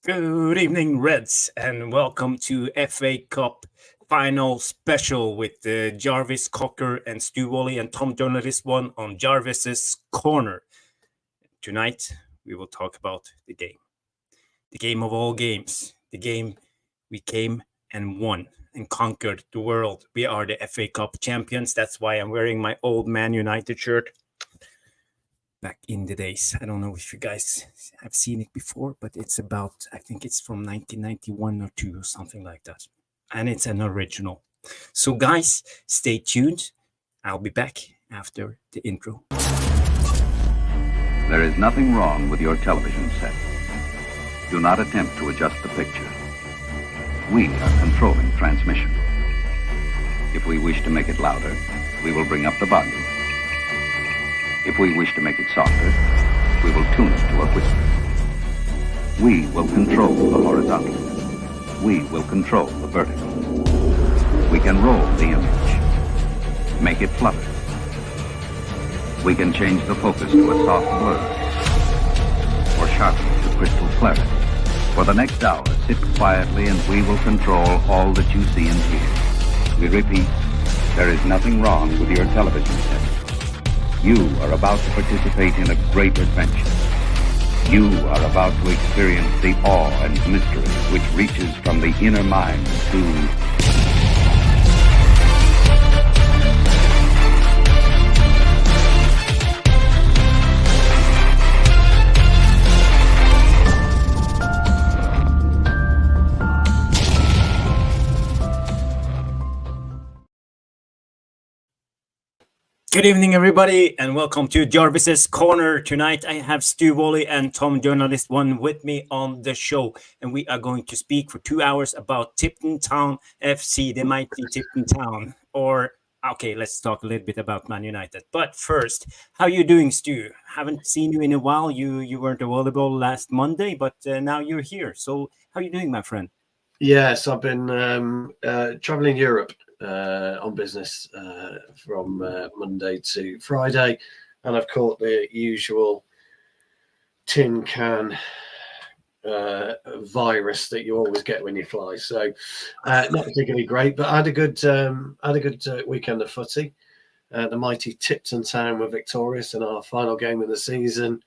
Good evening, Reds, and welcome to FA Cup final special with Jarvis Cocker and Stu Woolley and Tom Journalist One on Jarvis's Corner. Tonight, we will talk about the game of all games, the game we came and won and conquered the world. We are the FA Cup champions. That's why I'm wearing my old Man United shirt. Back in the days. I don't know if you guys have seen it before, but it's about, I think it's from 1991 or 2 or something like that. And it's an original. So guys, stay tuned. I'll be back after the intro. There is nothing wrong with your television set. Do not attempt to adjust the picture. We are controlling transmission. If we wish to make it louder, we will bring up the volume. If we wish to make it softer, we will tune it to a whisper. We will control the horizontal. We will control the vertical. We can roll the image, make it flutter. We can change the focus to a soft blur, or sharpen it to crystal clarity. For the next hour, sit quietly and we will control all that you see and hear. We repeat, there is nothing wrong with your television set. You are about to participate in a great adventure. You are about to experience the awe and mystery which reaches from the inner mind to... Good evening, everybody, and welcome to Jarvis's Corner. Tonight, I have Stu Woolley and Tom Journalist One with me on the show, and we are going to speak for 2 hours about Tipton Town FC, the mighty Tipton Town. Okay, let's talk a little bit about Man United. But first, how you doing, Stu? Haven't seen you in a while. You weren't available last Monday, but now you're here. So, how are you doing, my friend? Yes, I've been traveling Europe on business from Monday to Friday, and I've caught the usual tin can virus that you always get when you fly. So not particularly great, but I had a good weekend of footy. The mighty Tipton Town were victorious in our final game of the season,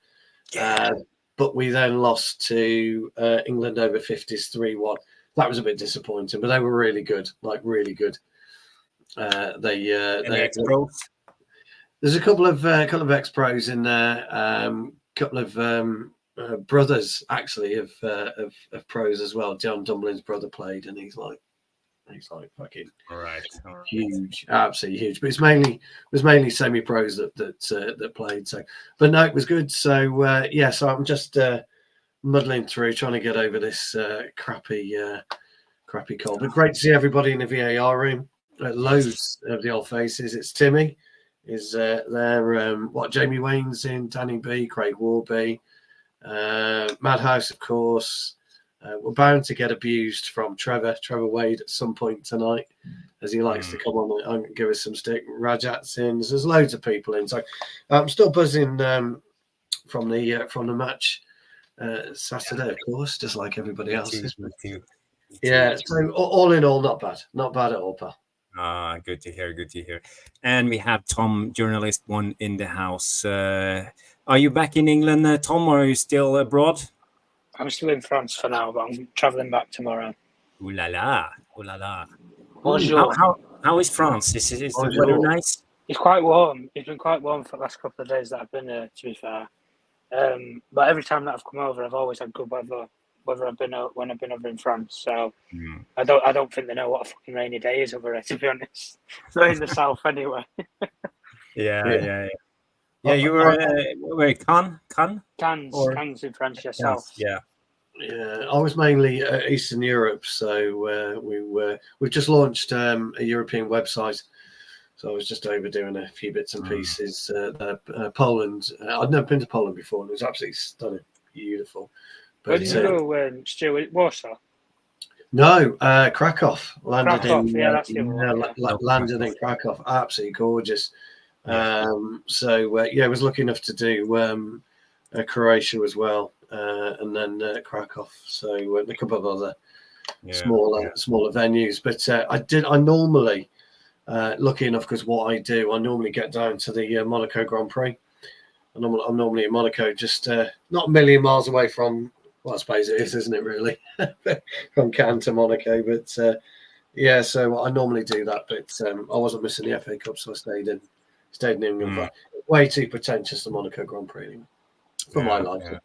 but we then lost to England over 50s 3-1. That was a bit disappointing, but they were really good, really good. There's a couple of ex-pros in there, couple of brothers actually of pros as well. John Dumblin's brother played, and he's like fucking All right. huge, absolutely huge. But it was mainly semi-pros that played. So, but no, it was good. So so I'm just muddling through, trying to get over this crappy cold. But great to see everybody in the VAR room. Loads of the old faces. It's Timmy is there. Jamie Wayne's in, Danny B, Craig Warby, Madhouse, of course. We're bound to get abused from Trevor Wade at some point tonight, as he likes to come on and give us some stick. Rajat's in. There's loads of people in. So I'm still buzzing from the match Saturday, of course, just like everybody else. Yeah. So all in all, not bad at all, pal. Good to hear. And we have Tom, Journalist One, in the house. Are you back in England, Tom, or are you still abroad? I'm still in France for now, but I'm travelling back tomorrow. Ooh la la. Bonjour. How is France? Is the weather nice? It's quite warm. It's been quite warm for the last couple of days that I've been here, to be fair. But every time that I've come over, I've always had good weather. Whether when I've been over in France, so I don't think they know what a fucking rainy day is over there, to be honest. They're in the south anyway. Yeah. You were Cannes in French yourself. Yeah. I was mainly Eastern Europe, so we've just launched a European website. So I was just over doing a few bits and pieces. Poland. I'd never been to Poland before, and it was absolutely stunning, beautiful. Where did you go, Stuart? Warsaw? No, Krakow. Landed in Krakow. Absolutely gorgeous. Was lucky enough to do Croatia as well. and then Krakow. So a couple of other Yeah. smaller venues. But I normally, lucky enough, because what I do, I normally get down to the Monaco Grand Prix. And I'm normally in Monaco, just not a million miles away from, well, I suppose it is, isn't it, really? From Cannes to Monaco. But yeah, so I normally do that. But I wasn't missing the FA Cup, so I stayed in England. Way too pretentious, the Monaco Grand Prix, for my liking.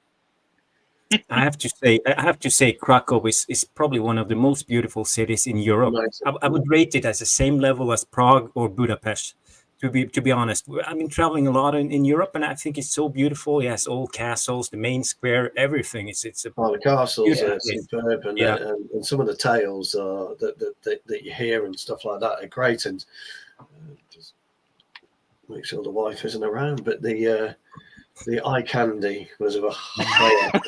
I have to say, Krakow is probably one of the most beautiful cities in Europe. I would rate it as the same level as Prague or Budapest. To be honest, I've been traveling a lot in Europe, and I think it's so beautiful. It has old castles, the main square, everything. The castles are superb, and some of the tales that you hear and stuff like that are great. And just make sure the wife isn't around, but the eye candy was of a high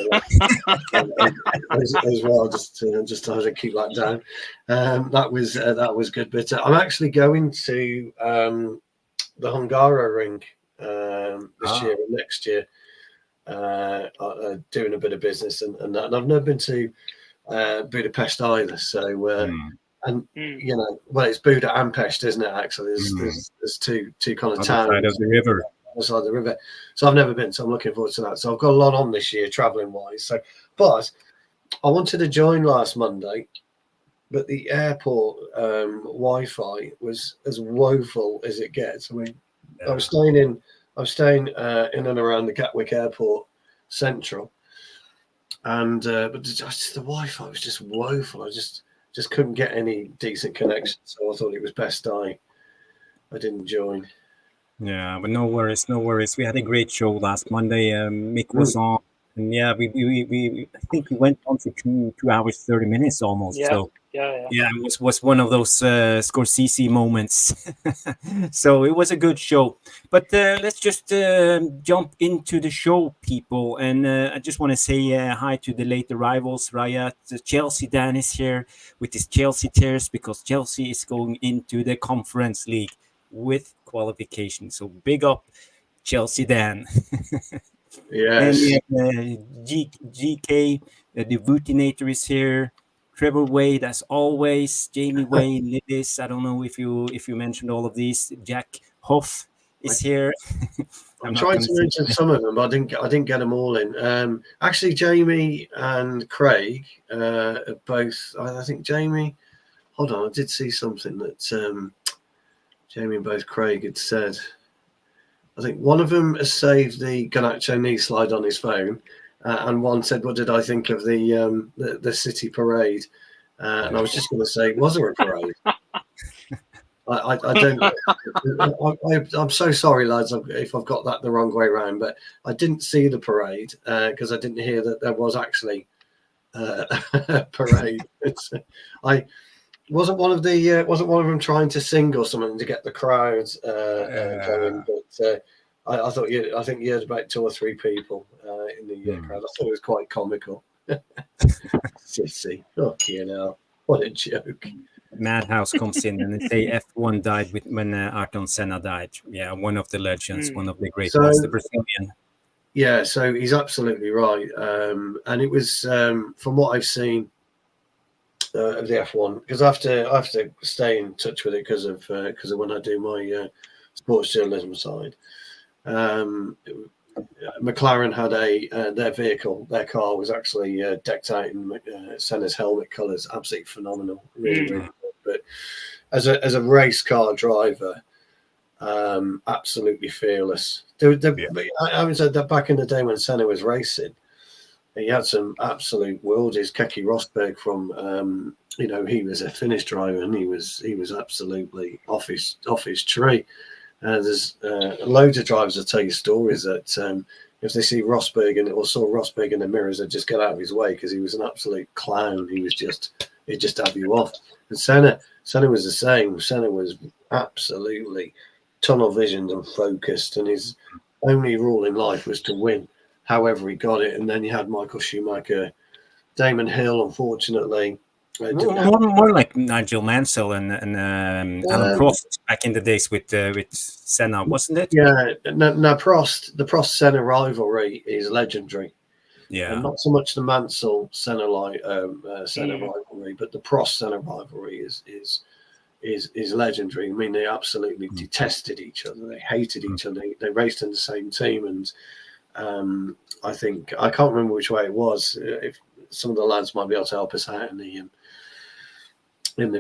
as well. Just to keep that down. That was good. But I'm actually going to the Hungaroring this year and next year, doing a bit of business and that. And I've never been to Budapest either. So you know, well, it's Buda and Pest, isn't it? Actually, there's two kind of towns side of the river. Side of the river. So I've never been, so I'm looking forward to that. So I've got a lot on this year traveling wise. So, but I wanted to join last Monday, but the airport Wi-Fi was as woeful as it gets. I mean, I was staying in and around the Gatwick Airport Central, and but just the Wi-Fi was just woeful. I just couldn't get any decent connection. So I thought it was best I didn't join. Yeah, but no worries. We had a great show last Monday. Mick was on, and we I think we went on for 2 hours 30 minutes almost. Yeah. So Yeah. it was one of those Scorsese moments. So it was a good show. But let's just jump into the show, people. And I just want to say hi to the late arrivals. Raya, Chelsea Dan is here with his Chelsea tears because Chelsea is going into the Conference League with qualification. So big up Chelsea Dan. Yes. And GK, the Routinator is here. Trevor Wade, as always. Jamie Wayne, Lidis. I don't know if you mentioned all of these. Jack Hoff is here. I'm trying to mention some of them, but I didn't get them all in. Actually, Jamie and Craig both. I think Jamie. Hold on, I did see something that Jamie and both Craig had said. I think one of them has saved the Garnacho knee slide on his phone, and one said, "What did I think of the city parade?" And I was just going to say, "Was there a parade?" I don't. I'm so sorry, lads, if I've got that the wrong way around, but I didn't see the parade because I didn't hear that there was actually a parade. Wasn't one of them trying to sing or something to get the crowds going? But I think you had about 2 or 3 people in the crowd. I thought it was quite comical. Sissy, you know, what a joke! Madhouse comes in and they say F1 died when Ayrton Senna died. Yeah, one of the legends, one of the great ones, the Brazilian. Yeah, so he's absolutely right. And it was from what I've seen. Of the F1, because I have to stay in touch with it because of when I do my sports journalism side. McLaren had their car was actually decked out in Senna's helmet colours, absolutely phenomenal, really good. But as a race car driver, absolutely fearless. I would say that back in the day when Senna was racing, he had some absolute worldies. Keke Rosberg from, he was a Finnish driver and he was absolutely off his tree. There's loads of drivers that tell you stories that if they see Rosberg or saw Rosberg in the mirrors, they'd just get out of his way because he was an absolute clown. He'd just have you off. And Senna was the same. Senna was absolutely tunnel visioned and focused, and his only rule in life was to win. However he got it, and then you had Michael Schumacher, Damon Hill, unfortunately. More like Nigel Mansell and Alan Prost back in the days with Senna, wasn't it? Yeah, no, the Prost-Senna rivalry is legendary. Yeah. Not so much the Mansell Senna rivalry, but the Prost Senna rivalry is legendary. I mean, they absolutely detested each other. They hated each other. They raced in the same team, and I think I can't remember which way it was. If some of the lads might be able to help us out in the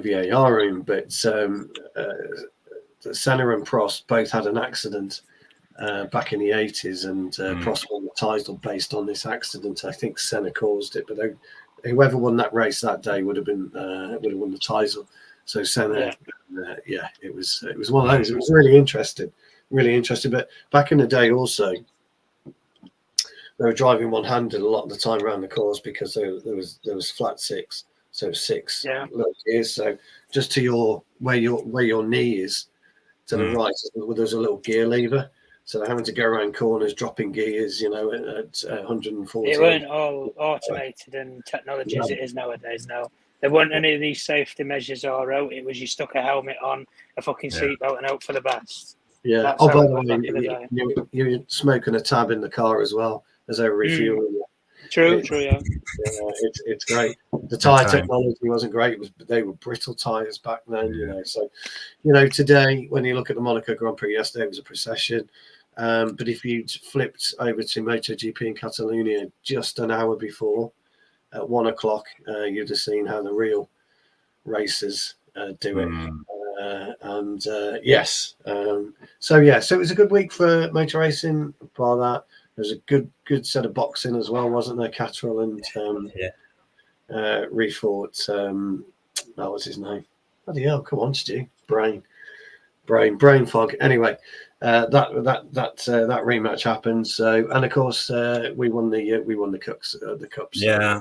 VAR room, but Senna and Prost both had an accident back in the 80s, and Prost won the title based on this accident. I think Senna caused it, but whoever won that race that day would have won the title. So Senna, it was one of those. It was really interesting. But back in the day, also, they were driving one-handed a lot of the time around the course because there was flat six, so 6 little gears. So just to where your knee is to the right, there's a little gear lever. So they're having to go around corners, dropping gears, at 140. It weren't all automated and technology as it is nowadays. No, there weren't any of these safety measures or out. It was you stuck a helmet on, a fucking seatbelt, and hope for the best. Yeah. That's by the way, you're smoking a tab in the car as well as they were refueling. True. Yeah. It's great. The tyre technology wasn't great. They were brittle tyres back then, So, today when you look at the Monaco Grand Prix yesterday, it was a procession. But if you'd flipped over to MotoGP in Catalonia just an hour before, at 1:00, you'd have seen how the real racers do it. So it was a good week for motor racing. By that, there was a good set of boxing as well, wasn't there? Catterall and refought. That was his name. Bloody hell! Come on, Stu. Brain fog. Anyway, that rematch happened. So, and of course, we won the cups. Yeah.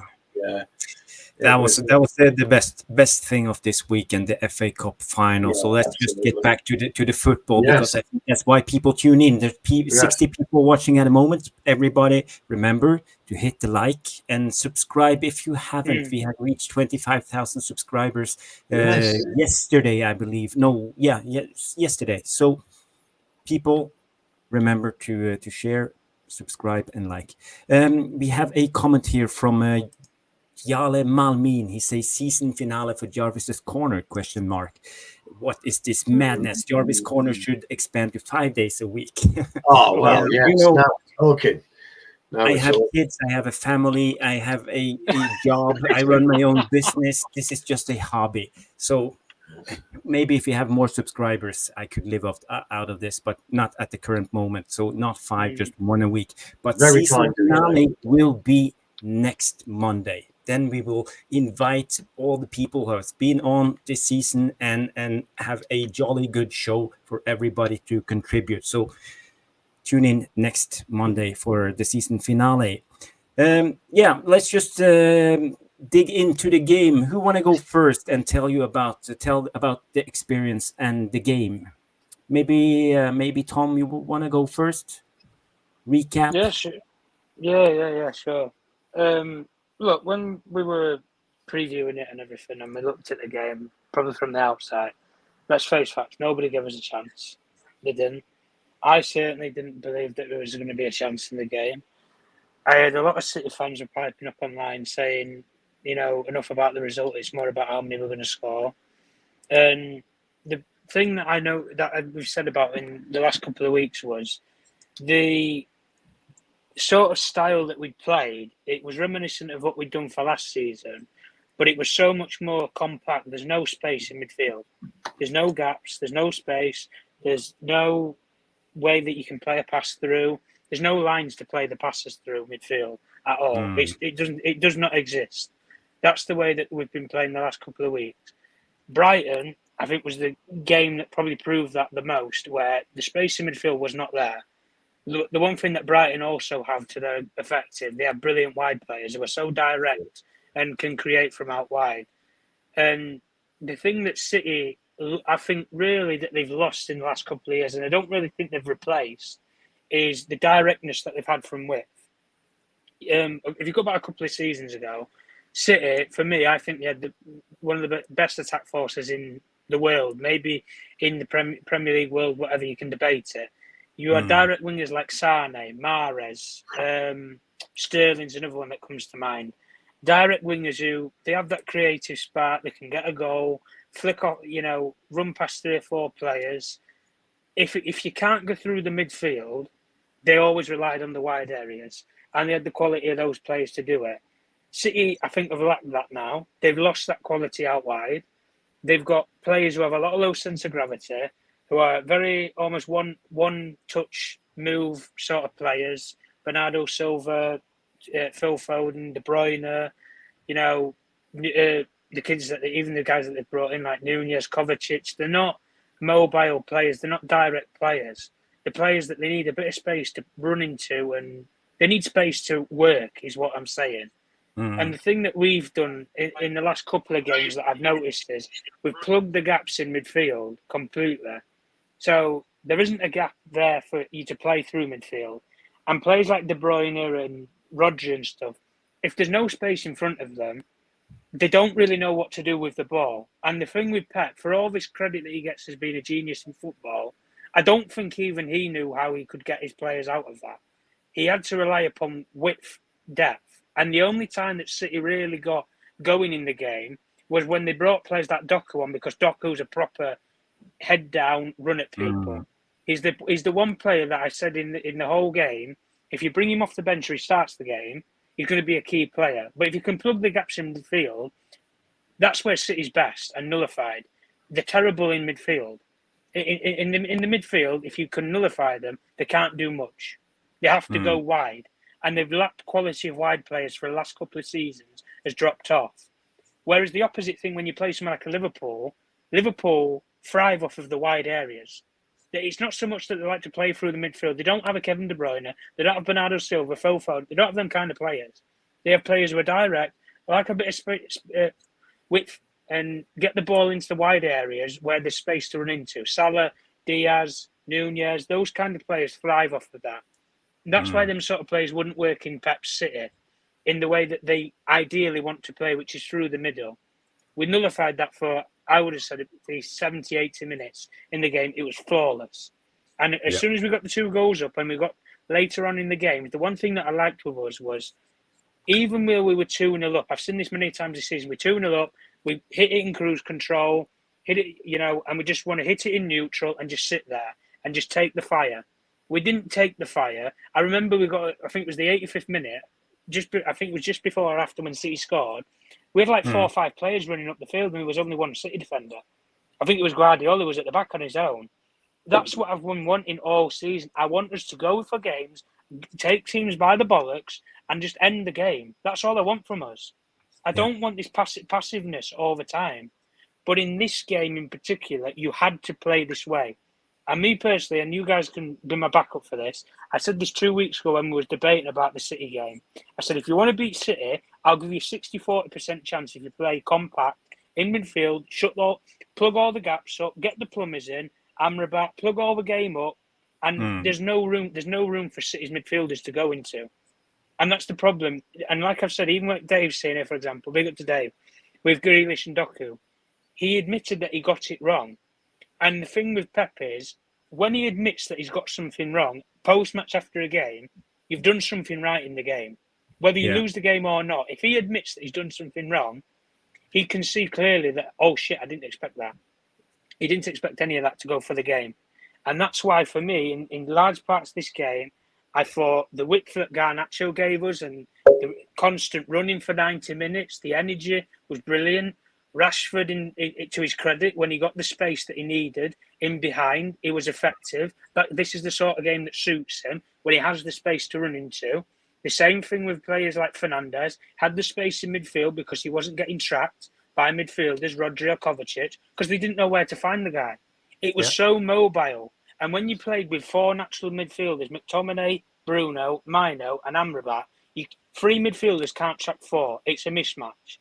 That was the best thing of this weekend, the FA Cup final. So let's just get back to the football, because I think that's why people tune in. There's 60 people watching at the moment. Everybody, remember to hit the like and subscribe if you haven't. We have reached 25,000 subscribers yesterday, I believe. Yesterday. So people, remember to share, subscribe, and like. We have a comment here from Jale Malmin. He says season finale for Jarvis's Corner ? What is this madness? Jarvis Corner should expand to 5 days a week. Oh well, okay. Now I have kids. I have a family. I have a job. I run my own business. This is just a hobby. So maybe if you have more subscribers, I could live out of this, but not at the current moment. So not 5, just 1 a week. But season finale will be next Monday. Then we will invite all the people who have been on this season and have a jolly good show for everybody to contribute. So tune in next Monday for the season finale. Let's just dig into the game. Who want to go first and tell about the experience and the game? Maybe Tom, you want to go first? Recap. Yeah, sure. Yeah, sure. Look, when we were previewing it and everything, and we looked at the game, probably from the outside, let's face facts, nobody gave us a chance. They didn't. I certainly didn't believe that there was going to be a chance in the game. I heard a lot of City fans were piping up online saying, enough about the result, it's more about how many we're going to score. And the thing that I know that we've said about in the last couple of weeks was the sort of style that we played. It was reminiscent of what we'd done for last season, but it was so much more compact. There's no space in midfield. There's no gaps. There's no space. There's no way that you can play a pass through. There's no lines to play the passes through midfield at all. It does not exist. That's the way that we've been playing the last couple of weeks. Brighton, I think, was the game that probably proved that the most, where the space in midfield was not there. The one thing that Brighton also have to their effective, they have brilliant wide players who are so direct and can create from out wide. And the thing that City, I think, really that they've lost in the last couple of years, and I don't really think they've replaced, is the directness that they've had from width. If you go back a couple of seasons ago, City, for me, I think they had one of the best attack forces in the world, maybe in the Premier League world, whatever, you can debate it. You had direct wingers like Sane, Mahrez, Sterling's another one that comes to mind. Direct wingers who they have that creative spark, they can get a goal, flick off, run past 3 or 4 players. If you can't go through the midfield, they always relied on the wide areas, and they had the quality of those players to do it. City, I think, have lacked that now. They've lost that quality out wide. They've got players who have a lot of low sense of gravity, who are very almost one touch move sort of players. Bernardo Silva, Phil Foden, De Bruyne, the kids even the guys that they've brought in like Nunez, Kovacic, they're not mobile players. They're not direct players. The players that they need a bit of space to run into, and they need space to work, is what I'm saying. And the thing that we've done in the last couple of games that I've noticed is we've plugged the gaps in midfield completely. So there isn't a gap there for you to play through midfield. And players like De Bruyne and Rodri and stuff, if there's no space in front of them, they don't really know what to do with the ball. And the thing with Pep, for all this credit that he gets as being a genius in football, I don't think even he knew how he could get his players out of that. He had to rely upon width, depth. And the only time that City really got going in the game was when they brought players like Doku on, because Doku's a proper head down, run at people. He's the one player that I said in the whole game, if you bring him off the bench or he starts the game, he's going to be a key player. But if you can plug the gaps in midfield, that's where City's best and nullified. They're terrible in midfield. In the midfield, if you can nullify them, they can't do much. They have to go wide. And they've lacked quality of wide players for the last couple of seasons, has dropped off. Whereas the opposite thing, when you play someone like Liverpool thrive off of the wide areas. It's not so much that they like to play through the midfield. They don't have a Kevin De Bruyne. They don't have Bernardo Silva, Phil Foden. They don't have them kind of players. They have players who are direct, like a bit of width, and get the ball into the wide areas where there's space to run into. Salah, Diaz, Nunez, those kind of players thrive off of that. And that's why them sort of players wouldn't work in Pep's City in the way that they ideally want to play, which is through the middle. We nullified that for, I would have said, the 70, 80 minutes in the game. It was flawless. And as soon as we got the 2 goals up and we got later on in the game, the one thing that I liked with us was, even though we were 2-0 up, I've seen this many times this season, we're 2-0 up, we hit it in cruise control, hit it, and we just want to hit it in neutral and just sit there and just take the fire. We didn't take the fire. I remember we got, I think it was the 85th minute, I think it was just before or after when City scored. We had like 4 or 5 players running up the field, and there was only one City defender. I think it was Guardiola who was at the back on his own. That's what I've been wanting all season. I want us to go for games, take teams by the bollocks, and just end the game. That's all I want from us. I don't want this passiveness all the time. But in this game in particular, you had to play this way. And me personally, and you guys can be my backup for this, I said this 2 weeks ago when we was debating about the City game. I said, if you want to beat City, I'll give you 60-40% chance if you play compact, in midfield, plug all the gaps up, get the plumbers in, Amrabat, plug all the game up, and there's no room for City's midfielders to go into. And that's the problem. And like I've said, even like Dave's saying here, for example, big up to Dave, with Grealish and Doku, he admitted that he got it wrong. And the thing with Pep is, when he admits that he's got something wrong, post-match after a game, you've done something right in the game. Whether you lose the game or not, if he admits that he's done something wrong, he can see clearly that, oh shit, I didn't expect that. He didn't expect any of that to go for the game. And that's why, for me, in large parts of this game, I thought the width that Garnacho gave us and the constant running for 90 minutes, the energy was brilliant. Rashford, to his credit, when he got the space that he needed in behind, he was effective. But this is the sort of game that suits him, when he has the space to run into. The same thing with players like Fernandes, had the space in midfield because he wasn't getting trapped by midfielders, Rodri or Kovacic, because they didn't know where to find the guy. It was so mobile. And when you played with 4 natural midfielders, McTominay, Bruno, Mino and Amrabat, 3 midfielders can't trap 4. It's a mismatch.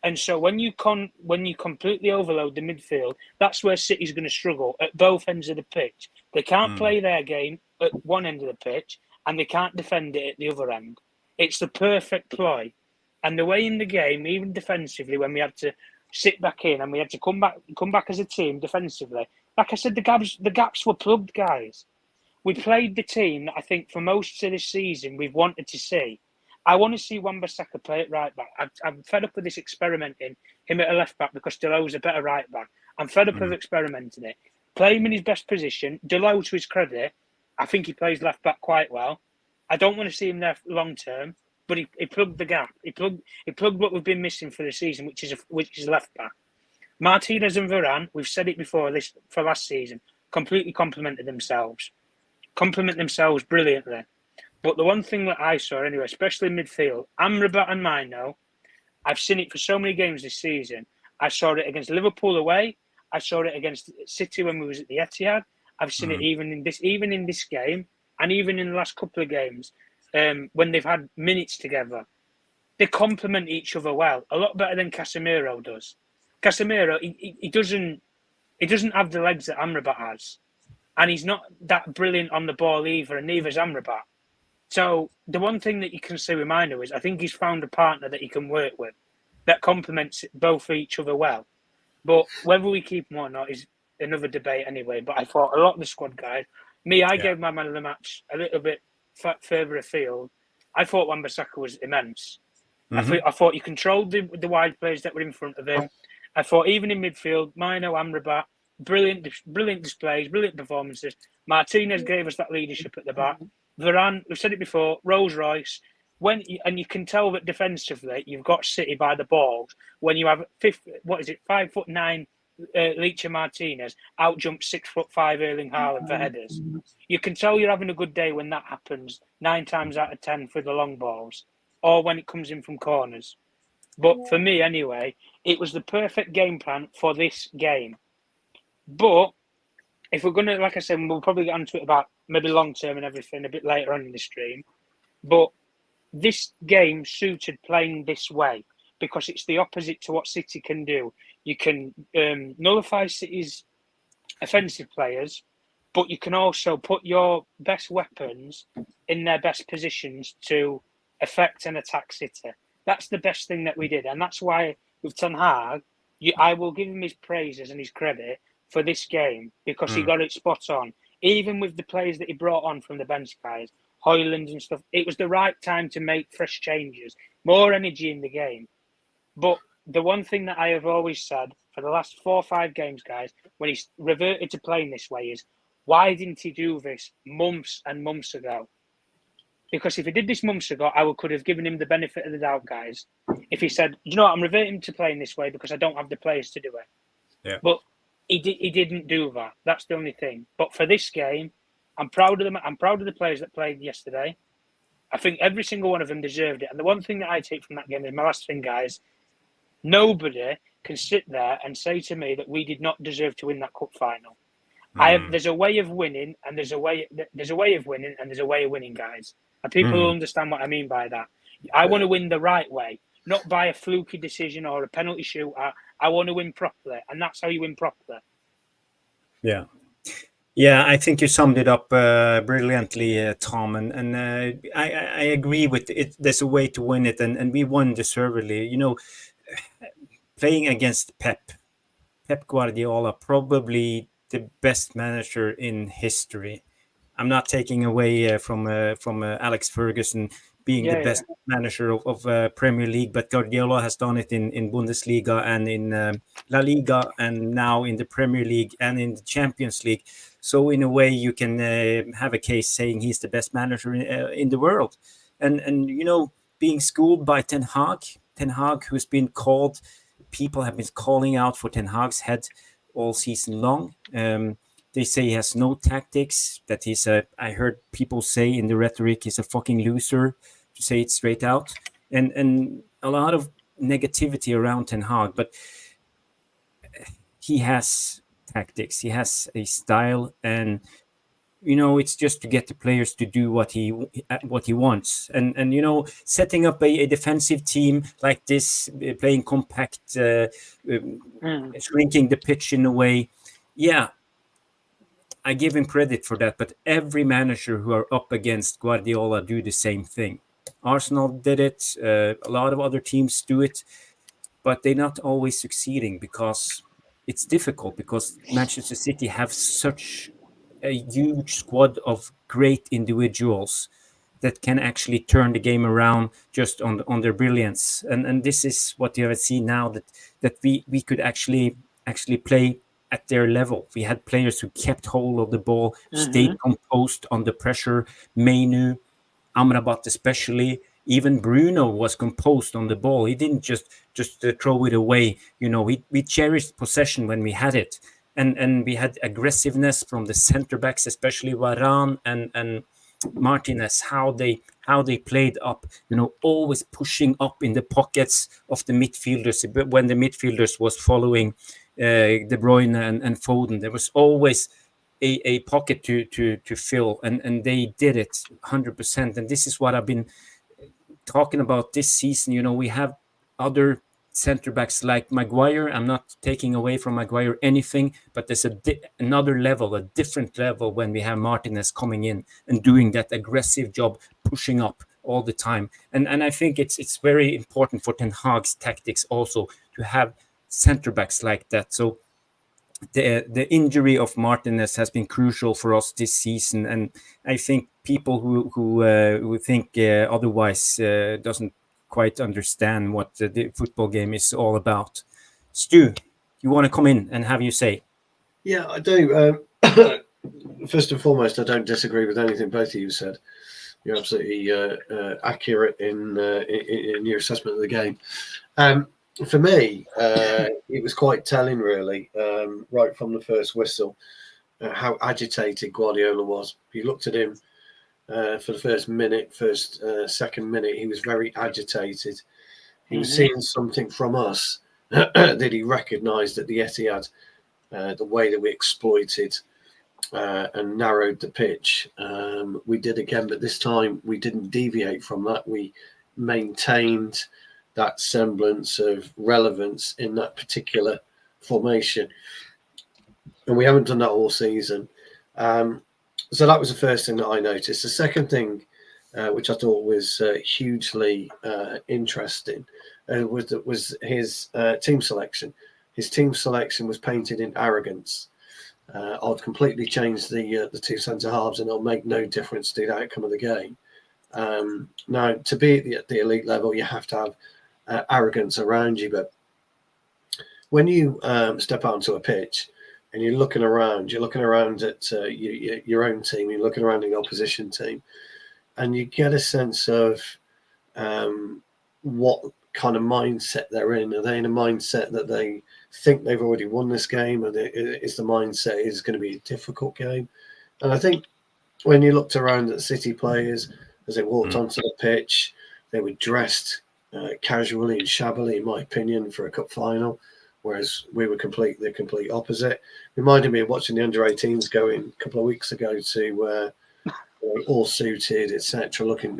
And so when you completely overload the midfield, that's where City's going to struggle at both ends of the pitch. They can't play their game at one end of the pitch, and they can't defend it at the other end. It's the perfect ploy. And the way in the game, even defensively, when we had to sit back in and we had to come back as a team defensively, like I said, the gaps were plugged, guys. we played the team that I think for most of this season we've wanted to see. I want to see Wan-Bissaka play at right back. I'm fed up with this experimenting him at a left back because Delo's a better right back. I'm fed up of experimenting it. Play him in his best position. Delo, to his credit, I think he plays left back quite well. I don't want to see him there long term, but he plugged the gap. He plugged what we've been missing for the season, which is left back. Martinez and Varane, we've said it before for last season, completely complement themselves brilliantly. But the one thing that I saw anyway, especially in midfield, Amrabat and Mino, I've seen it for so many games this season. I saw it against Liverpool away. I saw it against City when we was at the Etihad. I've seen it even in this game, and even in the last couple of games when they've had minutes together. They complement each other well, a lot better than Casemiro does. Casemiro, he doesn't have the legs that Amrabat has, and he's not that brilliant on the ball either, and neither is Amrabat. So the one thing that you can say with Mino is I think he's found a partner that he can work with that complements both each other well. But whether we keep him or not is another debate anyway. But I thought a lot of the squad guys, I gave my man of the match a little bit further afield. I thought Wan-Bissaka was immense. I thought he controlled the wide players that were in front of him. I thought even in midfield, Mino, Amrabat, brilliant displays, brilliant performances. Martinez gave us that leadership at the back. Varane, we've said it before, Rolls Royce. And you can tell that defensively you've got City by the balls when you have 5'9" Licha Martinez outjumps 6'5" Erling Haaland for headers. You can tell you're having a good day when that happens 9 times out of 10 for the long balls, or when it comes in from corners. But for me anyway, it was the perfect game plan for this game. But if we're gonna, like I said, we'll probably get onto it about maybe long term and everything a bit later on in the stream. But this game suited playing this way because it's the opposite to what City can do. You can nullify City's offensive players, but you can also put your best weapons in their best positions to affect and attack City. That's the best thing that we did. And that's why with Ten Hag, I will give him his praises and his credit for this game because he got it spot on. Even with the players that he brought on from the bench guys, Højlund and stuff, it was the right time to make fresh changes, more energy in the game. But the one thing that I have always said for the last 4 or 5 games, guys, when he's reverted to playing this way is, why didn't he do this months and months ago? Because if he did this months ago, I could have given him the benefit of the doubt, guys. If he said, you know what, I'm reverting to playing this way because I don't have the players to do it. Yeah. But he didn't do that. That's the only thing. But for this game, I'm proud of them. I'm proud of the players that played yesterday. I think every single one of them deserved it. And the one thing that I take from that game is my last thing, guys. Nobody can sit there and say to me that we did not deserve to win that cup final. There's a way of winning, and there's a way of winning, and there's a way of winning, guys. And people will understand what I mean by that. I want to win the right way, not by a fluky decision or a penalty shootout. I want to win properly, and that's how you win properly. Yeah. Yeah, I think you summed it up brilliantly, Tom, and I agree with it. There's a way to win it, and we won deservedly. You know, playing against Pep Guardiola, probably the best manager in history. I'm not taking away from Alex Ferguson being the best manager of Premier League, but Guardiola has done it in Bundesliga and in La Liga, and now in the Premier League and in the Champions League. So in a way, you can have a case saying he's the best manager in the world. And you know, being schooled by Ten Hag, who's been called, people have been calling out for Ten Hag's head all season long. They say he has no tactics, that he's I heard people say in the rhetoric, he's a fucking loser, to say it straight out. And a lot of negativity around Ten Hag, but he has tactics, he has a style, and you know, it's just to get the players to do what he wants. And you know, setting up a defensive team like this, playing compact, shrinking the pitch in a way, yeah, I give him credit for that, but every manager who are up against Guardiola do the same thing. Arsenal did it, a lot of other teams do it, but they're not always succeeding because it's difficult, because Manchester City have such a huge squad of great individuals that can actually turn the game around just on their brilliance. And this is what you have seen now, that we could actually play at their level. We had players who kept hold of the ball, stayed composed under pressure. Mainu, Amrabat especially, even Bruno was composed on the ball. He didn't just throw it away. We cherished possession when we had it, and we had aggressiveness from the center backs, especially Varane and Martinez. How they played up, always pushing up in the pockets of the midfielders. But when the midfielders was following De Bruyne and Foden, there was always a pocket to fill, and they did it 100%. And this is what I've been talking about this season. We have other center backs like Maguire. I'm not taking away from Maguire anything, but there's another level, a different level when we have Martinez coming in and doing that aggressive job, pushing up all the time. And I think it's very important for Ten Hag's tactics also to have center backs like that. So the injury of Martinez has been crucial for us this season, and I think people who think otherwise doesn't quite understand what the football game is all about. Stu, you want to come in and have you say? Yeah, I do. First and foremost, I don't disagree with anything both of you said. You're absolutely accurate in your assessment of the game. For me, it was quite telling, really, right from the first whistle, how agitated Guardiola was. You looked at him for the second minute, he was very agitated. He was seeing something from us that he recognised at the Etihad, the way that we exploited and narrowed the pitch. We did again, but this time we didn't deviate from that. We maintained that semblance of relevance in that particular formation. And we haven't done that all season. So that was the first thing that I noticed. The second thing, which I thought was hugely interesting, was his team selection. His team selection was painted in arrogance. I'll completely change the two centre halves, and it'll make no difference to the outcome of the game. Now, to be at the elite level, you have to have arrogance around you. But when you step out onto a pitch and you're looking around at your own team, you're looking around the opposition team, and you get a sense of what kind of mindset they're in. Are they in a mindset that they think they've already won this game, or is the mindset is going to be a difficult game? And I think when you looked around at City players as they walked onto the pitch, they were dressed casually and shabbily, in my opinion, for a cup final, whereas we were the complete opposite. Reminded me of watching the under-18s going a couple of weeks ago to all suited, etc., looking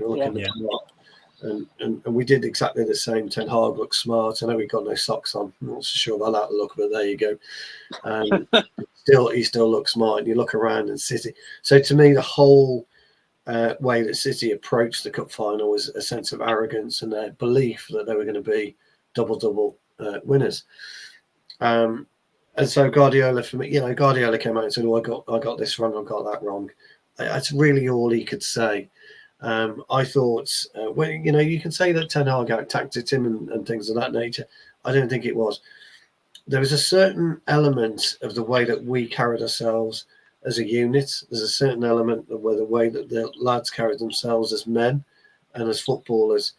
and we did exactly the same. Ten Hag looked smart. I know we got no socks on. I'm not so sure about that look, but there you go. He still looks smart. And you look around and City. So to me, the whole way that City approached the cup final was a sense of arrogance and their belief that they were going to be double winners. And so Guardiola, for me, Guardiola came out and said, "Oh, I got this wrong. I got that wrong." That's really all he could say. I thought, you can say that Ten Hag out-tacticked him and things of that nature. I don't think it was. There was a certain element of the way that we carried ourselves as a unit. There's a certain element of the way that the lads carried themselves as men and as footballers.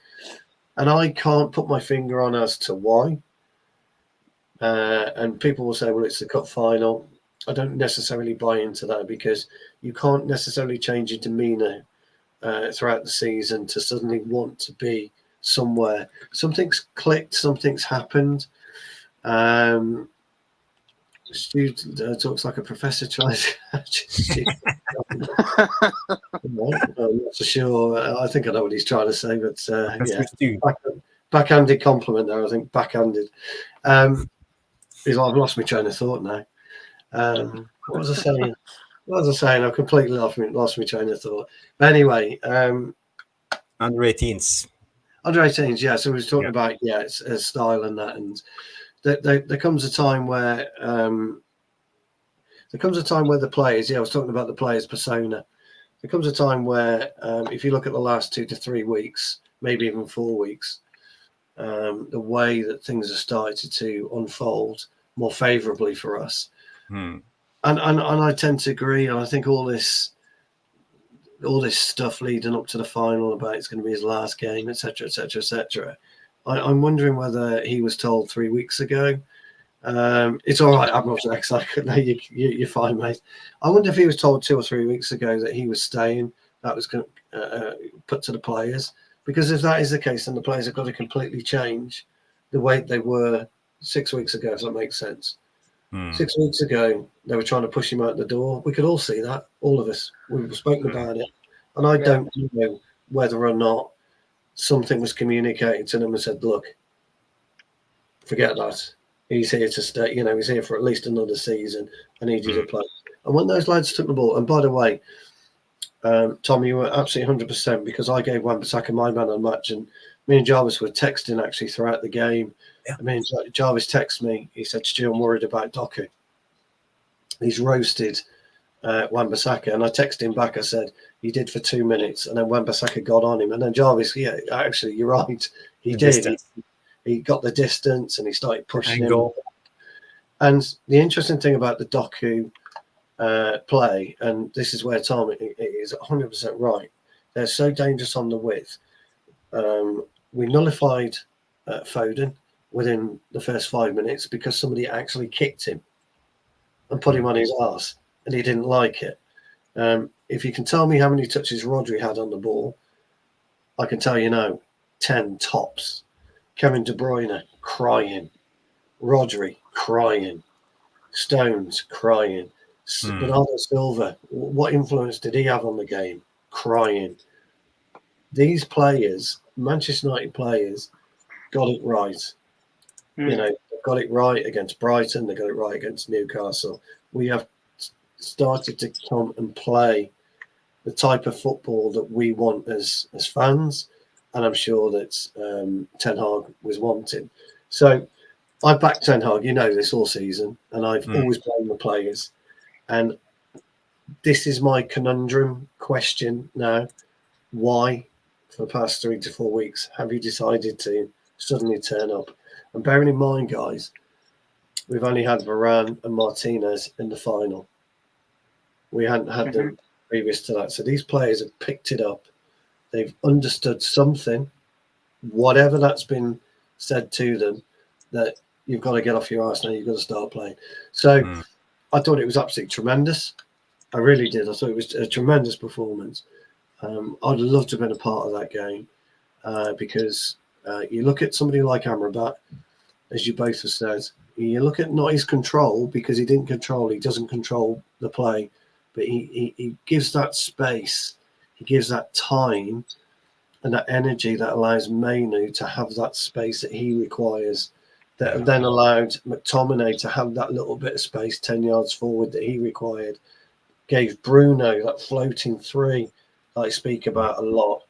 And I can't put my finger on as to why. And people will say, well, it's the cup final. I don't necessarily buy into that, because you can't necessarily change your demeanour throughout the season to suddenly want to be somewhere. Something's clicked, something's happened. Stu talks like a professor trying to I'm not so sure. I think I know what he's trying to say, but backhanded compliment there. I think backhanded. I've lost my train of thought now. What was I saying? I've completely lost my train of thought. But anyway, under 18s. Under 18s, yeah. So we were talking about it's style and that, and there comes a time where there comes a time where the players, I was talking about the players' persona. There comes a time where, if you look at the last 2 to 3 weeks, maybe even 4 weeks, the way that things have started to unfold more favourably for us. And I tend to agree. And I think all this stuff leading up to the final about it's going to be his last game, etc., etc., etc. I'm wondering whether he was told 3 weeks ago. It's all right, Admiral Rex. No, you're fine, mate. I wonder if he was told 2 or 3 weeks ago that he was staying. That was going to put to the players, because if that is the case, then the players have got to completely change the way they were 6 weeks ago. If that makes sense. 6 weeks ago, they were trying to push him out the door. We could all see that, all of us. We've spoken about it, and I don't know whether or not something was communicated to them and said, "Look, forget that. He's here to stay. He's here for at least another season. I need you to play." And when those lads took the ball, and by the way, Tom, you were absolutely 100%, because I gave Wan-Bissaka my man of the match, and me and Jarvis were texting actually throughout the game. Yeah. I mean, Jarvis texted me. He said, "Stu, I'm worried about Doku. He's roasted Wan-Bissaka." And I texted him back. I said, "He did for 2 minutes," and then Wan-Bissaka got on him. And then Jarvis, yeah, actually, you're right. He did. He got the distance and he started pushing him. And the interesting thing about the Doku play, and this is where Tom is 100% right, they're so dangerous on the width. We nullified Foden within the first 5 minutes because somebody actually kicked him and put him on his arse, and he didn't like it. If you can tell me how many touches Rodri had on the ball, I can tell you now, 10 tops. Kevin De Bruyne crying, Rodri crying, Stones crying, Bernardo Silva, what influence did he have on the game? Crying. These players, Manchester United players, got it right. They got it right against Brighton. They got it right against Newcastle. We have started to come and play the type of football that we want as fans. And I'm sure that Ten Hag was wanting. So I've backed Ten Hag, this all season, and I've always blamed the players. And this is my conundrum question now. Why, for the past 3 to 4 weeks, have you decided to suddenly turn up? And bearing in mind, guys, we've only had Varane and Martinez in the final. We hadn't had them previous to that. So these players have picked it up. They've understood something, whatever that's been said to them, that you've got to get off your arse now, you've got to start playing. So I thought it was absolutely tremendous. I really did. I thought it was a tremendous performance. I'd love to have been a part of that game because you look at somebody like Amrabat, as you both have said, you look at not his control, because he doesn't control the play, but he gives that space. He gives that time and that energy that allows Mainu to have that space that he requires, that then allowed McTominay to have that little bit of space 10 yards forward that he required, gave Bruno that floating three that I speak about a lot.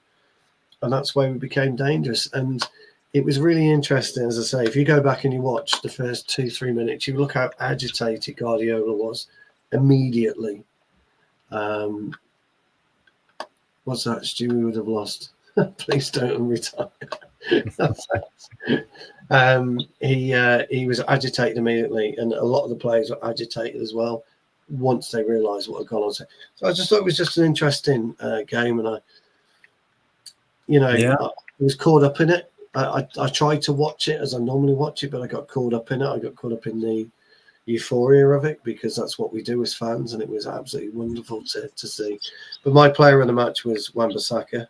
And that's where we became dangerous. And it was really interesting, as I say, if you go back and you watch the first 2-3 minutes, you look how agitated Guardiola was immediately. What's that, Stu? We would have lost. Please don't retire. He was agitated immediately, and a lot of the players were agitated as well once they realised what had gone on. So I just thought it was just an interesting game, and I was caught up in it. I tried to watch it as I normally watch it, but I got caught up in it. I got caught up in the euphoria of it, because that's what we do as fans, and it was absolutely wonderful to see. But my player of the match was Wan-Bissaka.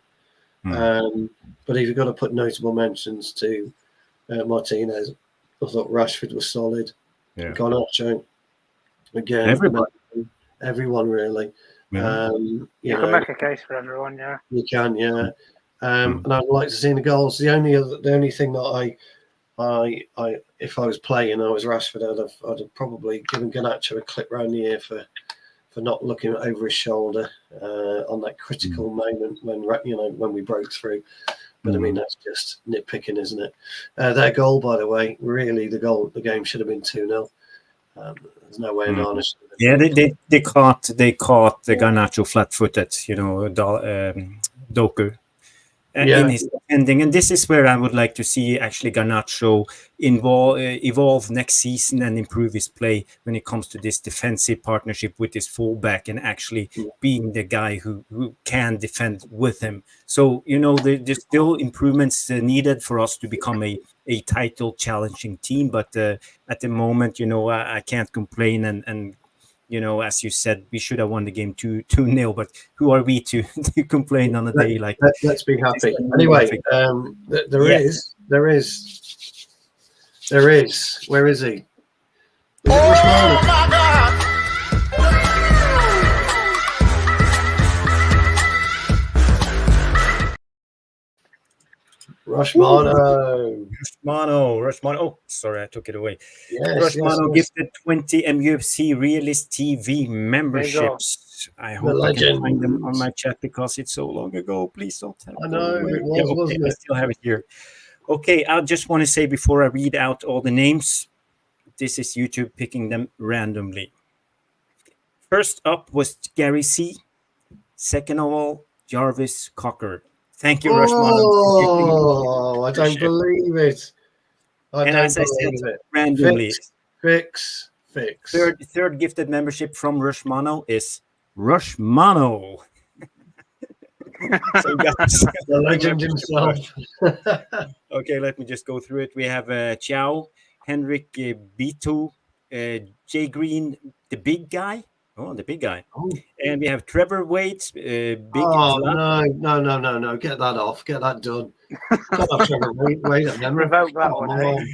But if you've got to put notable mentions to Martinez, I thought Rashford was solid. Garnacho, again, everyone really. You can make a case for everyone, yeah. You can, yeah. And I'd like to see the goals. The only thing that I if I was playing, I was Rashford, I'd have probably given Garnacho a clip round the ear for not looking over his shoulder on that critical moment when we broke through. But I mean, that's just nitpicking, isn't it? Their goal, by the way, really the game should have been 2-0. There's no way of garnishing. Yeah, they caught the Garnacho flat-footed, Doku. In his ending, and this is where I would like to see actually Garnacho evolve next season and improve his play when it comes to this defensive partnership with his fullback and actually being the guy who can defend with him. So there's still improvements needed for us to become a title challenging team, but at the moment, I can't complain and as you said, we should have won the game 2-0, but who are we to complain on a day like that? Let's be happy. Anyway, there is. Where is he? Oh my God! Rushmano. Oh, sorry, I took it away. Yes, Rushmano gifted 20 MUFC Realist TV memberships. I hope I can find them on my chat because it's so long ago. Please don't tell me. I know it was, wasn't it? I still have it here. Okay, I just want to say before I read out all the names, this is YouTube picking them randomly. First up was Gary C. Second of all, Jarvis Cocker. Thank you, Rushmano. Oh, I don't believe it. As I said, randomly. Fix. Third gifted membership from Rushmano is Rushmano. So the legend himself. Okay, let me just go through it. We have Chow, Henrik Bito, Jay Green, the big guy. Oh, the big guy. Oh. And we have Trevor Waits. No. Get that off. Get that done. Get off, Trevor Wait. Revoke that one.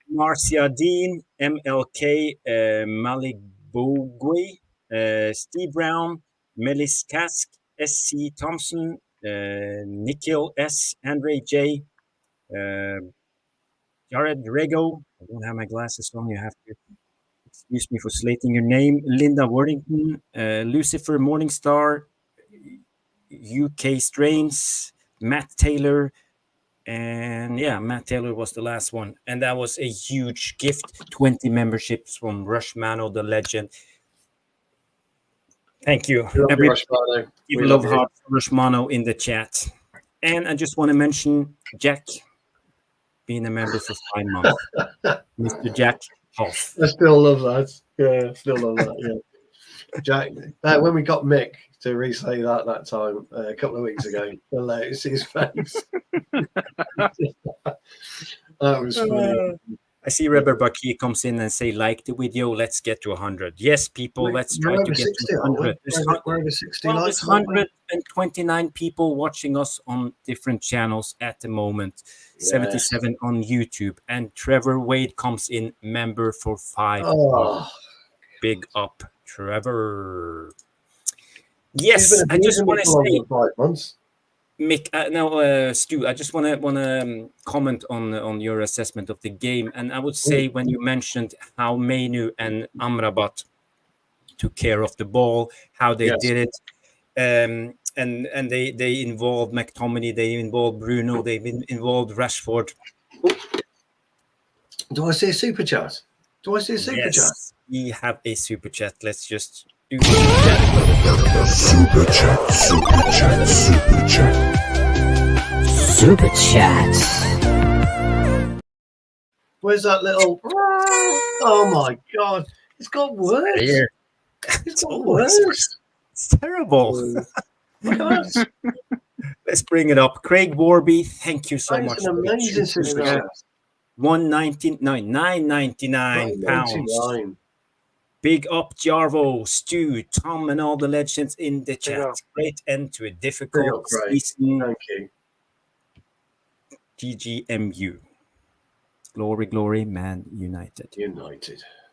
Marcia Dean, MLK, Malik Bogwe, Steve Brown, Melis Kask, SC Thompson, Nikhil S, Andre J, Jared Rego. I don't have my glasses on. You have to excuse me for slating your name. Linda Worthington, Lucifer Morningstar, UK Strains, Matt Taylor, and Matt Taylor was the last one. And that was a huge gift, 20 memberships from Rushmano, the legend. Thank you. Give a love heart for Rushmano in the chat. And I just want to mention Jack being a member for 5 months. Mr. Jack Hoff. I still love that. Yeah, Jack, when we got Mick to re-say that time a couple of weeks ago, hilarious, his face. That was funny. I see Rebel Baki comes in and say, like the video, let's get to 100. Yes, people, let's try to get to 100. There's 129 people watching us on different channels at the moment. Yes. 77 on YouTube. And Trevor Wade comes in, member for 5 months. Big up, Trevor. Yes, I just want to say, 5 months. Mick, Stu, I just want to comment on your assessment of the game, and I would say when you mentioned how Mainu and Amrabat took care of the ball, how they did it, and they involved McTominay, they involved Bruno, they've involved Rashford. Do I see a super chat? Yes, we have a super chat. Let's just do Super chat. Where's that little? Oh my God! It's got words. It's got words. It's terrible. Let's bring it up. Craig Warby, thank you so much. An amazing super chat. £9.99. Big up Jarvo, Stu, Tom, and all the legends in the chat. Great end to a difficult season. Thank you. GGMU. Glory, glory, Man United.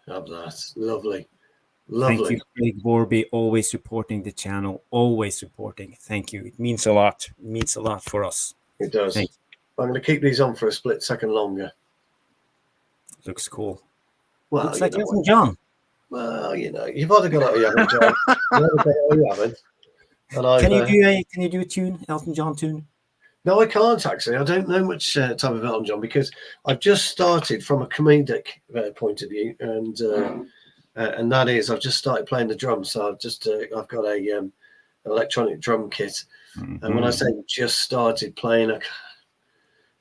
Love that. Lovely. Thank you, Craig Warby, always supporting the channel. Always supporting. Thank you. It means a lot. It means a lot for us. It does. I'm going to keep these on for a split second longer. Looks cool. Well, looks like Elton John. Well, you've either got it or you haven't, John. You haven't. Can you do a tune, Elton John tune? No, I can't actually. I don't know much type of Elton John because I've just started from a comedic point of view, and that is I've just started playing the drums. So I've got a electronic drum kit, and when I say just started playing, I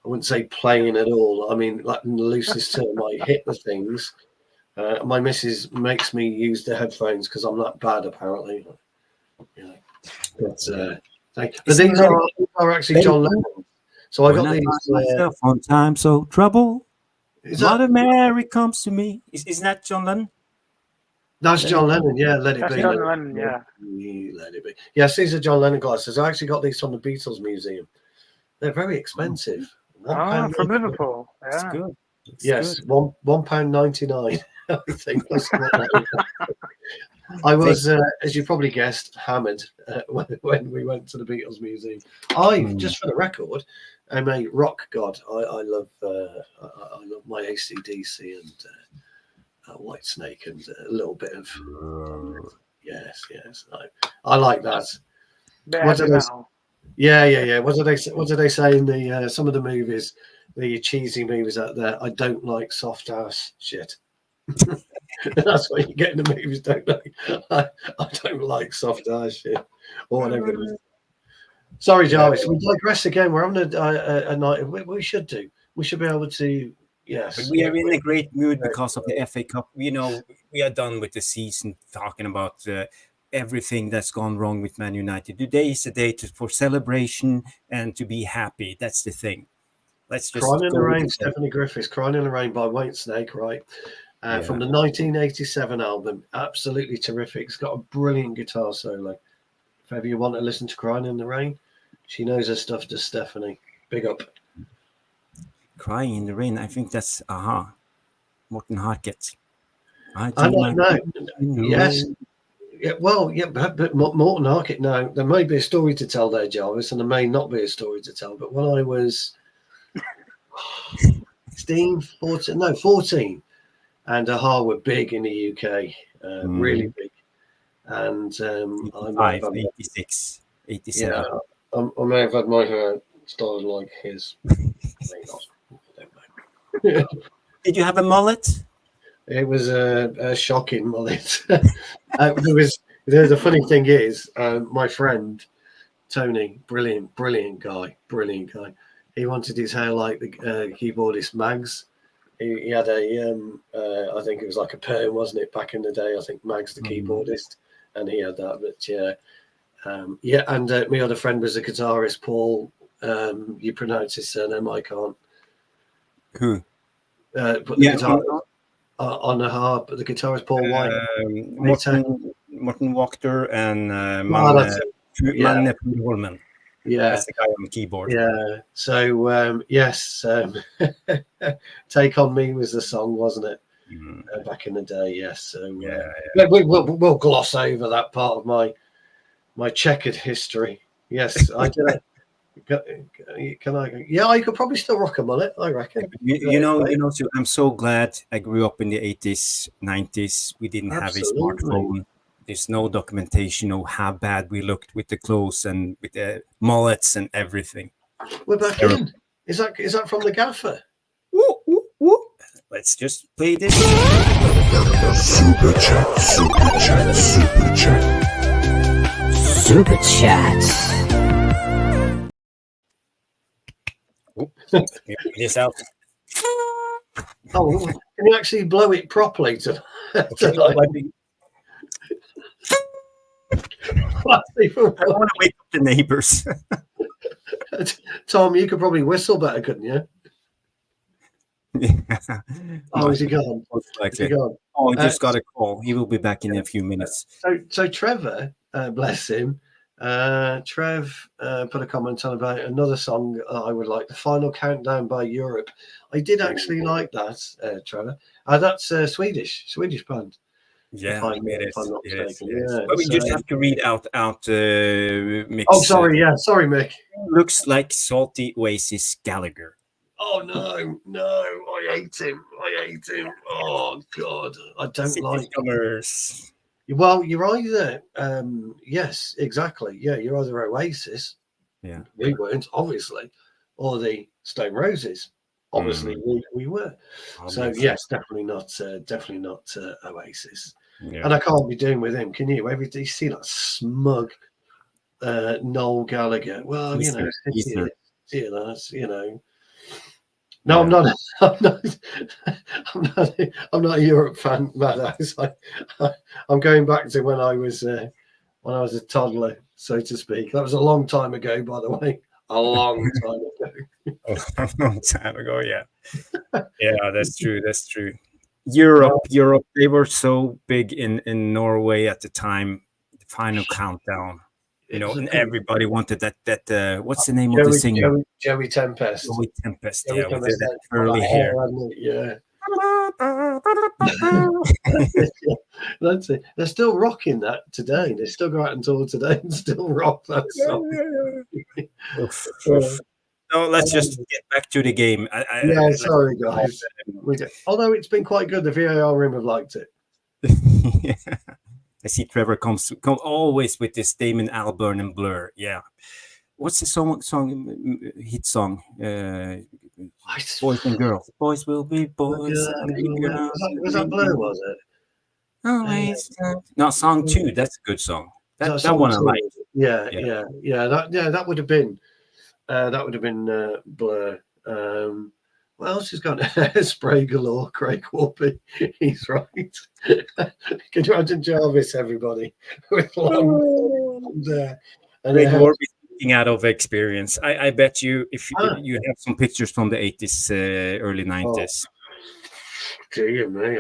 wouldn't say playing at all. I mean, like in the loosest term, I hit the things. My missus makes me use the headphones because I'm that bad, apparently. You know, but these are actually John Lennon. So I got these. Myself on time, so trouble. Is Mother Mary comes to me. Isn't that John Lennon? That's John Lennon, yeah. Let it That's be. John Lennon, yeah. Let it be. Yes, these are John Lennon glasses. I actually got these from the Beatles Museum. They're very expensive. From Liverpool. Yeah. That's good. Yes, £1.99. I think. I was, as you probably guessed, hammered when we went to the Beatles Museum. Just for the record, I'm a rock god. I love my AC/DC and White Snake and a little bit of yes. I like that. What did they, yeah. What do they say in the some of the movies, the cheesy movies out there? I don't like soft ass shit. That's what you get in the movies, don't they? I don't like soft ass shit or whatever it is. Sorry, Jarvis. We digress again. We're having a night. We should do. We should be able to. Yes. But we are in a great mood because of the FA Cup. You know, we are done with the season talking about everything that's gone wrong with Man United. Today is a day for celebration and to be happy. That's the thing. Let's just Crying in the Rain, Stephanie Griffiths, Crying in the Rain by White Snake, right? From the 1987 album. Absolutely terrific. It's got a brilliant guitar solo. If ever you want to listen to Crying in the Rain, she knows her stuff, does Stephanie. Big up. Crying in the Rain. I think that's Morten Harket. I don't know. Yes. Yeah, well, yeah, but Morten Harket. Now, there may be a story to tell there, Jarvis, and there may not be a story to tell. But when I was 14, and Aha were big in the UK, really big. And I may have 86, 87. Yeah, I may have had my hair styled like his. I don't know. Did you have a mullet? It was a shocking mullet. The funny thing is, my friend Tony, brilliant guy. He wanted his hair like the keyboardist Mags. He had I think it was like a perm, wasn't it, back in the day? I think Mags the keyboardist, and he had that. But and my other friend was a guitarist, Paul. You pronounce his surname, I can't. Who? Put the guitar on the harp, but the guitarist Paul White. Morten Wachter and Manne Holmen. Yeah, that's the guy on the keyboard. Yeah. So yes, "Take on Me" was the song, wasn't it? Back in the day, yes. So we'll gloss over that part of my checkered history. Yes, I did it. Can I? Yeah, I could probably still rock a mullet, I reckon. You know. So I'm so glad I grew up in the 80s, 90s. We didn't have a smartphone. There's no documentation of how bad we looked with the clothes and with the mullets and everything. We're back in. Is that from the gaffer? Woo, woo, woo. Let's just play this. Super chat. This out. Oh, can you actually blow it properly tonight? I don't want to wake up the neighbors. Tom, you could probably whistle better, couldn't you? Yeah. Oh, is he gone? Is he gone? Oh, he just got a call. He will be back in a few minutes. So Trevor, bless him, Trev put a comment on about another song I would like, The Final Countdown by Europe. I did actually like that, Trevor. That's Swedish band. Yeah, it is. Yeah, but we just have to read out Mick. Oh, sorry, Mick. Looks like Salty Oasis Gallagher. Oh no, I hate him. Oh God, I don't like Comers. Well, you're either yes, exactly. Yeah, you're either Oasis Yeah. We weren't, obviously, or the Stone Roses. Obviously, we were. Obviously. So yes, definitely not Oasis. Yeah. And I can't be doing with him. Can you? Every day you see that smug Noel Gallagher. Well, you know, lads, you know. No, I'm not. I'm not. I'm not a Europe fan, Madhouse. I'm going back to when I was a toddler, so to speak. That was a long time ago, by the way. A long time ago. A long time ago, yeah. Yeah, that's true. That's true. Europe, they were so big in Norway at the time. The final countdown, you know, and everybody wanted that. What's the name of the singer? Joey Tempest. Joey Tempest. Joey Yeah, with Tempest that curly hair. Yeah. That's it. They're still rocking that today. They still go out and tour today and still rock that song. Oof, oof. No, let's just get back to the game. Sorry, guys. Although it's been quite good, the VAR room have liked it. Yeah. I see Trevor comes always with this Damon Albarn and Blur. Yeah. What's the hit song? Boys and girls. Boys will be boys. Was that Blur, was it? Always. No, song 2. That's a good song. That one I like. Yeah. That would have been Blur. What else has got spray galore? Craig Warby. He's right. Can you imagine Jarvis, everybody, with long hair? Craig Warby speaking out of experience. I bet you if you have some pictures from the 80s, early 90s. Dear me,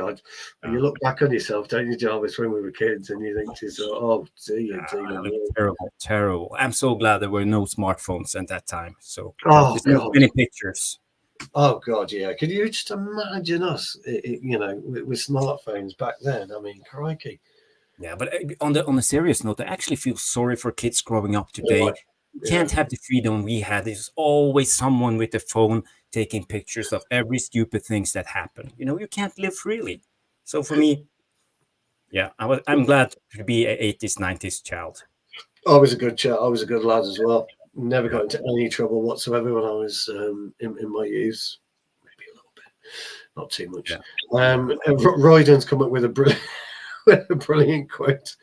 you look back on yourself, don't you, Jarvis, when we were kids, and you think to yourself, "Oh, dear, terrible." I'm so glad there were no smartphones at that time. So, God. Many pictures. Oh God, yeah. Can you just imagine us, you know, with smartphones back then? I mean, crikey. Yeah, but on the serious note, I actually feel sorry for kids growing up today. You can't have the freedom we had. There's always someone with a phone taking pictures of every stupid things that happen. You know, you can't live freely. So for me, yeah, I'm glad to be an 80s, 90s child. I was a good child. I was a good lad as well. Never got into any trouble whatsoever when I was in my youth. Maybe a little bit, not too much. Yeah. Roydon's come up with a brilliant quote.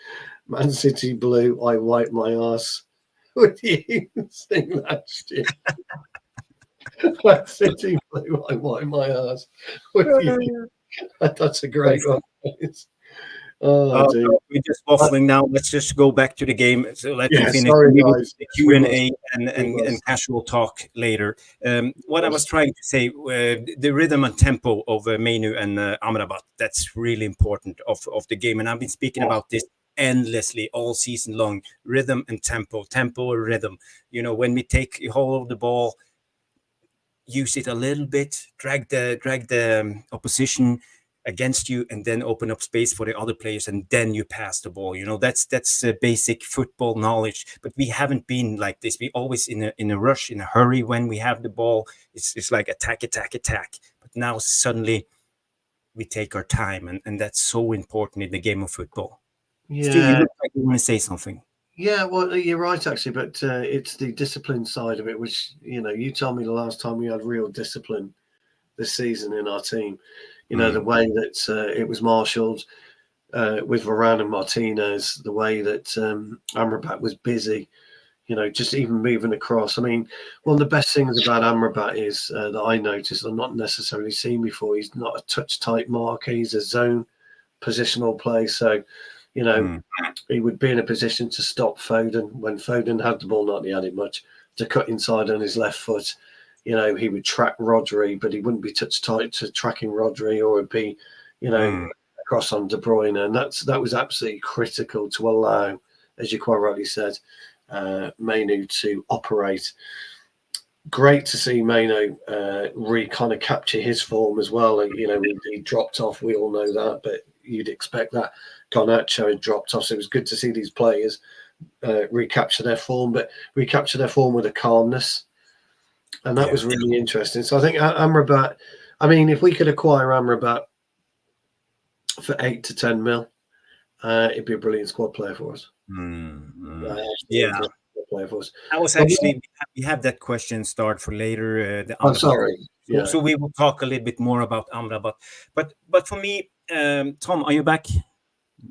Man City Blue, I wipe my arse. Would you sing that shit? Man City Blue, I wipe my arse. That's a great one. Oh, we're just waffling now. Let's just go back to the game. So let's finish the Q&A and casual talk later. What I was trying to say, the rhythm and tempo of Mainu and Amrabat, that's really important of the game. And I've been speaking about this endlessly all season long. Rhythm and tempo or rhythm. You know, when we take hold of the ball, use it a little bit, drag the opposition against you, and then open up space for the other players, and then you pass the ball. You know, that's basic football knowledge. But we haven't been like this. We always in a rush, in a hurry when we have the ball. It's like attack. But now suddenly we take our time, and that's so important in the game of football. Yeah, Stu, you look like you want to say something. Yeah, well, you're right, actually, but it's the discipline side of it, which, you know, you told me the last time we had real discipline this season in our team. You know, the way that it was marshalled with Varane and Martinez, the way that Amrabat was busy, you know, just even moving across. I mean, one of the best things about Amrabat is that I noticed, I've not necessarily seen before, he's not a touch-type marker. He's a zone positional play. So, you know, he would be in a position to stop Foden when Foden had the ball, not he had it much, to cut inside on his left foot. You know, he would track Rodri, but he wouldn't be touch tight to tracking Rodri, or it'd be, you know, across on De Bruyne. And that was absolutely critical to allow, as you quite rightly said, Mainu to operate. Great to see Mainu kind of capture his form as well. You know, he dropped off. We all know that, but you'd expect that. Garnacho had dropped off, so it was good to see these players recapture their form, but recapture their form with a calmness. And that was really interesting. So I think Amrabat, I mean, if we could acquire Amrabat for 8 to 10 mil, it'd be a brilliant squad player for us. player for us. I was But actually we have that question start for later. The I'm Amrabat. sorry. So, Yeah. so we will talk a little bit more about Amrabat. But for me, Tom, are you back?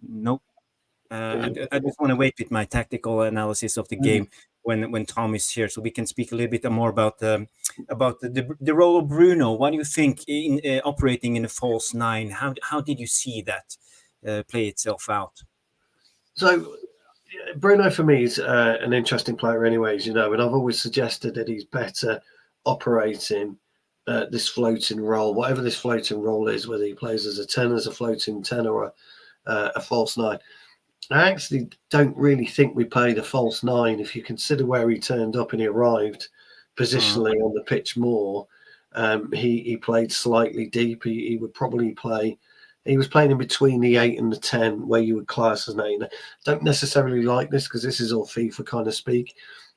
No. I just want to wait with my tactical analysis of the game when Tom is here, so we can speak a little bit more about the role of Bruno. What do you think in operating in a false nine? How did you see that play itself out? So Bruno for me is an interesting player, anyways. And I've always suggested that he's better operating this floating role, whatever this floating role is, whether he plays as a 10, as a floating 10, or a false nine. I actually don't really think we played a false nine. If you consider where he turned up and he arrived positionally on the pitch more, he played slightly deep. He would probably play. He was playing in between the 8 and the 10, where you would class as an 8. Don't necessarily like this because this is all FIFA kind of speak.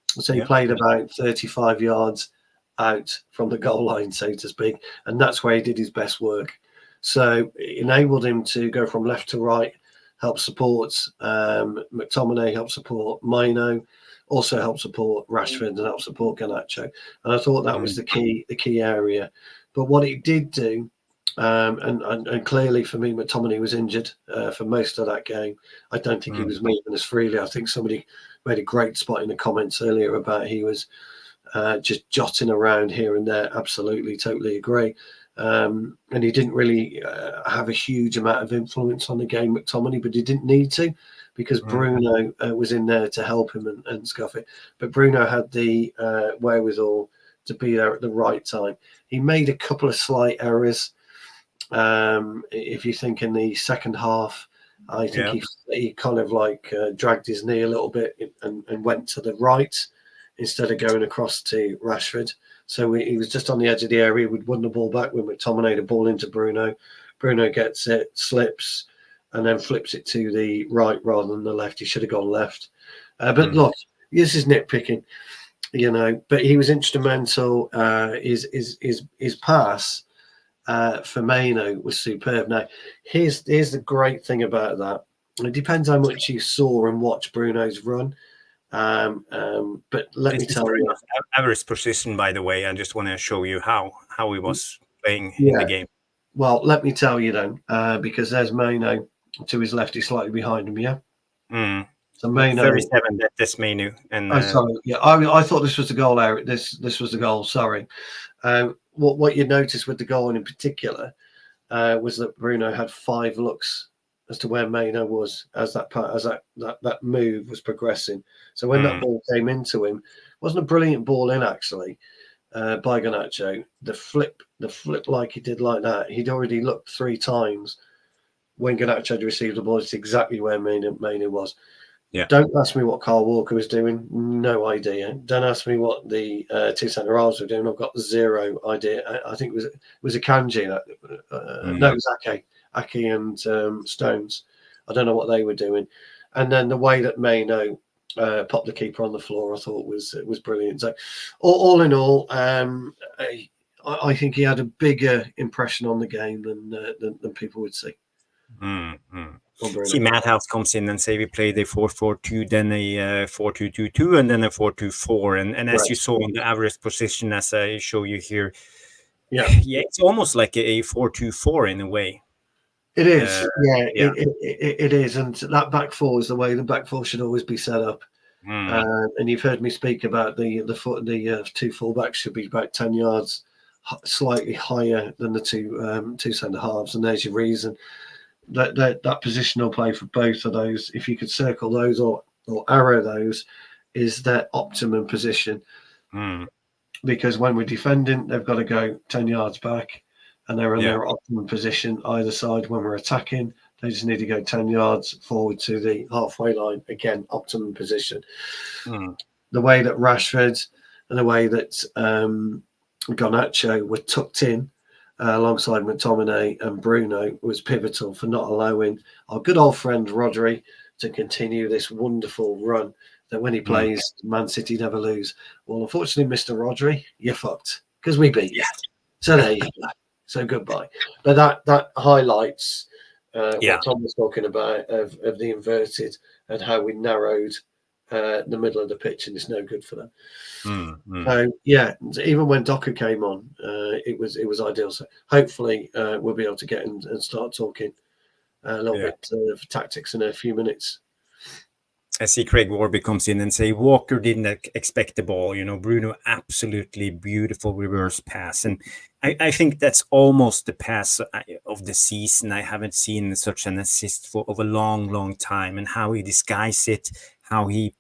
So he played about 35 yards out from the goal line, so to speak, and that's where he did his best work. So it enabled him to go from left to right, help support McTominay, help support Mino, also help support Rashford, and help support Garnacho. And I thought that was the key area. But what it did do, and clearly for me, McTominay was injured for most of that game. I don't think he was moving as freely. I think somebody made a great spot in the comments earlier about he was just jotting around here and there. Absolutely, totally agree. And he didn't really have a huge amount of influence on the game, McTominay, but he didn't need to because Bruno was in there to help him and scuff it. But Bruno had the wherewithal to be there at the right time. He made a couple of slight errors. If you think in the second half, I think he kind of like dragged his knee a little bit and went to the right instead of going across to Rashford. So he was just on the edge of the area. We'd won the ball back with McTominay, the ball into Bruno. Bruno gets it, slips, and then flips it to the right rather than the left. He should have gone left. But look, this is nitpicking, but he was instrumental. His pass for Maino was superb. Now, here's the great thing about that. It depends how much you saw and watched Bruno's run. But let me tell you, average position, by the way. I just want to show you how he was playing in the game. Well, let me tell you then, because there's Maino to his left. He's slightly behind him. Yeah. So Maino 37. That's Maino. And sorry. Yeah, I thought this was the goal area. This was the goal. Sorry. What you noticed with the goal in particular was that Bruno had 5 looks as to where Maino was as that move was progressing. So when that ball came into him, it wasn't a brilliant ball in actually by Garnacho. The flip like he did like that, he'd already looked 3 times when Garnacho had received the ball. It's exactly where Maino was. Yeah. Don't ask me what Carl Walker was doing. No idea. Don't ask me what the 2 centre halves were doing. I've got 0 idea. I think it was a Kanji. No, it was Ake and Stones. I don't know what they were doing. And then the way that Maino popped the keeper on the floor, I thought was brilliant. So all in all, I think he had a bigger impression on the game than people would see. See, Madhouse comes in and say we played a 4-4-2, then a 4-2-2-2, and then a 4-2-4. And as you saw on the average position, as I show you here, it's almost like a 4-2-4 in a way. It is, it is, and that back four is the way the back four should always be set up. And you've heard me speak about the 2 fullbacks should be about 10 yards, slightly higher than the two centre halves, and there's your reason. That positional play for both of those, if you could circle those or arrow those, is their optimum position. Because when we're defending, they've got to go 10 yards back, and they're in their optimum position either side. When we're attacking, they just need to go 10 yards forward to the halfway line. Again, optimum position. The way that Rashford and the way that Garnacho were tucked in alongside McTominay and Bruno was pivotal for not allowing our good old friend Rodri to continue this wonderful run that when he plays, Man City never lose. Well, unfortunately, Mr. Rodri, you're fucked because we beat you. So there you go. So goodbye. But that highlights what Tom was talking about of the inverted and how we narrowed the middle of the pitch, and it's no good for them. Mm. So yeah, even when Doku came on, it was ideal. So hopefully we'll be able to get in and start talking a little bit of tactics in a few minutes. I see Craig Warby comes in and say Walker didn't expect the ball. Bruno absolutely beautiful reverse pass, and I think that's almost the pass of the season. I haven't seen such an assist of a long time, and how he disguises it, how he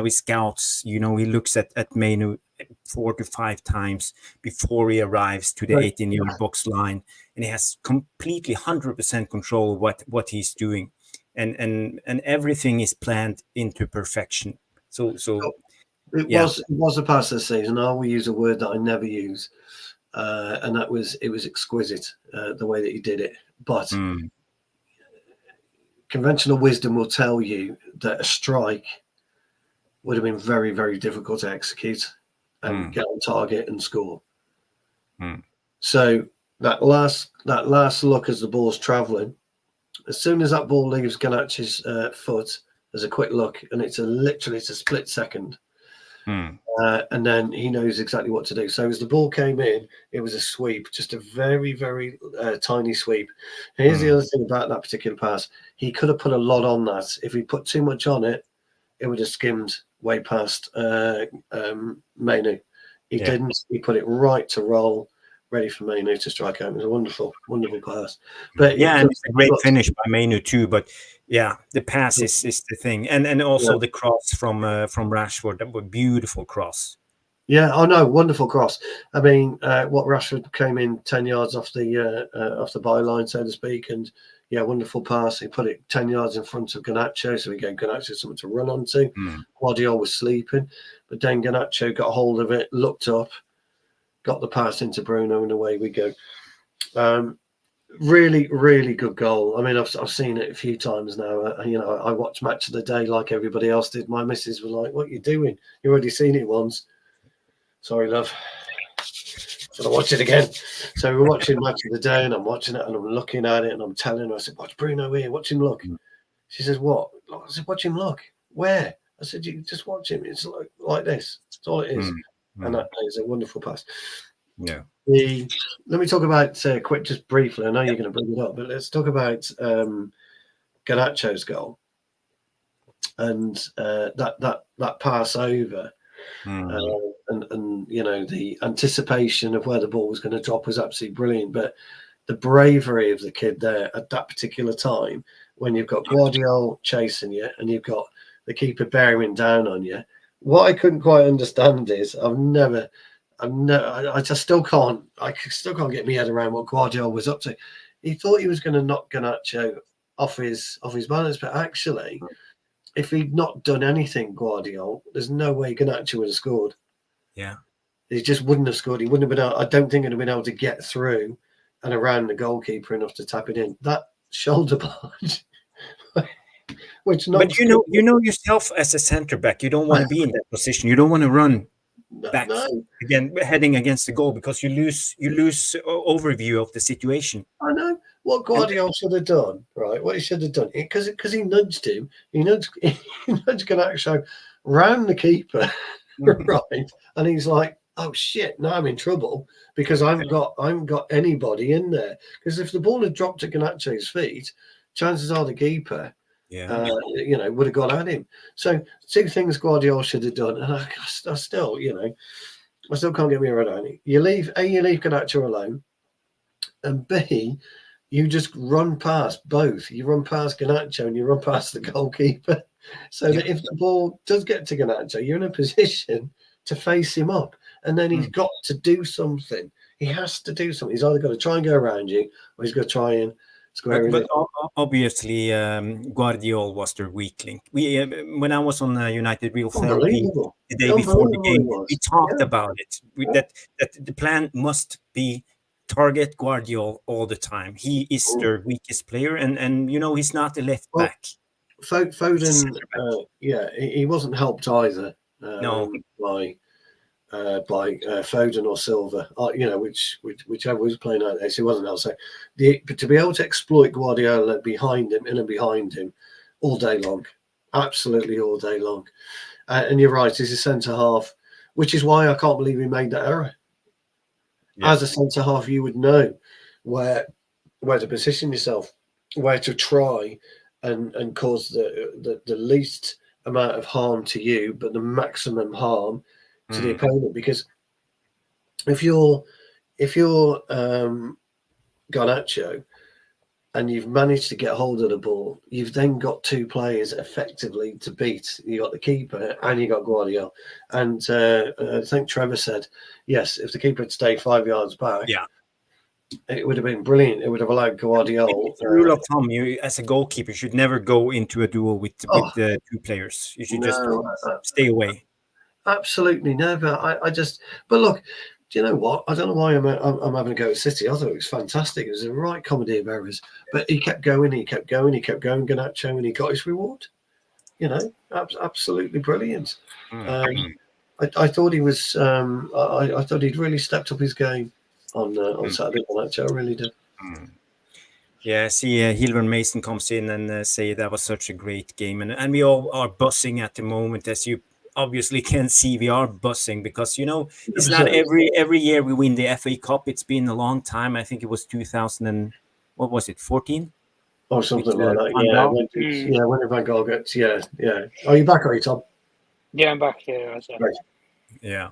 scouts. He looks at Mainu 4 to 5 times before he arrives to the 18-yard box line, and he has completely 100% control of what he's doing. And everything is planned into perfection. So it was a pass this season. I will use a word that I never use, and it was exquisite the way that he did it. But conventional wisdom will tell you that a strike would have been very, very difficult to execute and get on target and score. So that last look as the ball's travelling. As soon as that ball leaves Garnacho's foot, there's a quick look, and it's a split second. And then he knows exactly what to do. So as the ball came in, it was a sweep, just a very, very tiny sweep. And here's the other thing about that particular pass. He could have put a lot on that. If he put too much on it, it would have skimmed way past Mainu. He didn't. He put it right to roll, ready for Mainu to strike out. It was a wonderful, wonderful pass. But and it's a great finish by Mainu too. But yeah, the pass is the thing, and also the cross from Rashford. That was a beautiful cross. Yeah, I know, wonderful cross. I mean, what Rashford came in 10 yards off the byline, so to speak, and wonderful pass. He put it 10 yards in front of Garnacho, so he gave Garnacho something to run onto. Guardiola was sleeping, but then Garnacho got hold of it, looked up, got the pass into Bruno, and away we go. Really, really good goal. I mean, I've seen it a few times now. I watched Match of the Day like everybody else did. My missus was like, "What are you doing? You already seen it once." Sorry, love. I'll watch it again. So we're watching Match of the Day, and I'm watching it, and I'm looking at it, and I'm telling her, I said, "Watch Bruno here. Watch him look." She says, "What?" I said, "Watch him look." "Where?" I said, "You just watch him. It's like this. That's all it is." And that is a wonderful pass. Yeah. Let me talk about quick, just briefly. I know you're going to bring it up, but let's talk about Garnacho's goal and that pass over, and the anticipation of where the ball was going to drop was absolutely brilliant. But the bravery of the kid there at that particular time, when you've got Guardiola chasing you and you've got the keeper bearing down on you. What I couldn't quite understand is I still can't get my head around what Guardiola was up to. He thought he was going to knock Garnacho off his balance, but actually, if he'd not done anything, Guardiola, there's no way Garnacho would have scored. Yeah, he just wouldn't have scored. He wouldn't have been able, I don't think he'd have been able to get through and around the goalkeeper enough to tap it in. That shoulder barge. But you know yourself as a centre back, you don't want to be in that position. You don't want to run back again, heading against the goal, because you lose overview of the situation. I know what Guardiola should have done, right? What he should have done, because he nudged him. He nudged Garnacho round the keeper, right? And he's like, "Oh shit! Now I'm in trouble because I haven't got anybody in there. Because if the ball had dropped at Garnacho's feet, chances are the keeper." Would have got at him. So 2 things Guardiola should have done, and I still can't get me around it. You leave Garnacho alone, and B, you just run past both. You run past Garnacho and you run past the goalkeeper, so that if the ball does get to Garnacho, you're in a position to face him up, and then he's got to do something. He has to do something. He's either got to try and go around you, or he's got to try and. But obviously, Guardiola was their weak link. When I was on United Real Therapy the day before the game, we talked about it. That the plan must be target Guardiola all the time. He is their weakest player, and he's not the left back. Foden, he wasn't helped either. No. By Foden or Silva, whichever was playing out there, so he wasn't else. So but to be able to exploit Guardiola behind him all day long, absolutely all day long. And you're right, he's a centre half, which is why I can't believe he made that error. Yeah. As a centre half, you would know where to position yourself, where to try and cause the least amount of harm to you, but the maximum harm to the opponent. Because if you're Garnacho and you've managed to get hold of the ball, you've then got two players effectively to beat. You got the keeper and you got Guardiola. And I think Trevor said, yes, if the keeper had stayed 5 yards back, it would have been brilliant. It would have allowed Guardiola. The rule of thumb, you as a goalkeeper should never go into a duel with the two players. You should just stay away. Absolutely never. But look, do you know what? I don't know why I'm having a go at City. I thought it was fantastic. It was a right comedy of errors. But he kept going, Garnacho, and he got his reward. You know, absolutely brilliant. I thought he was. I thought he'd really stepped up his game on Saturday night. I really did. Yeah, see, Hilron Mason comes in and say that was such a great game, and we all are buzzing at the moment, as you obviously can see. We are buzzing because it's not every year we win the FA Cup. It's been a long time. I think it was 2000 and what was it, 14 or something like that. When Van Gaal gets Are you back, are you, Tom? Yeah, I'm back here. Right. Yeah.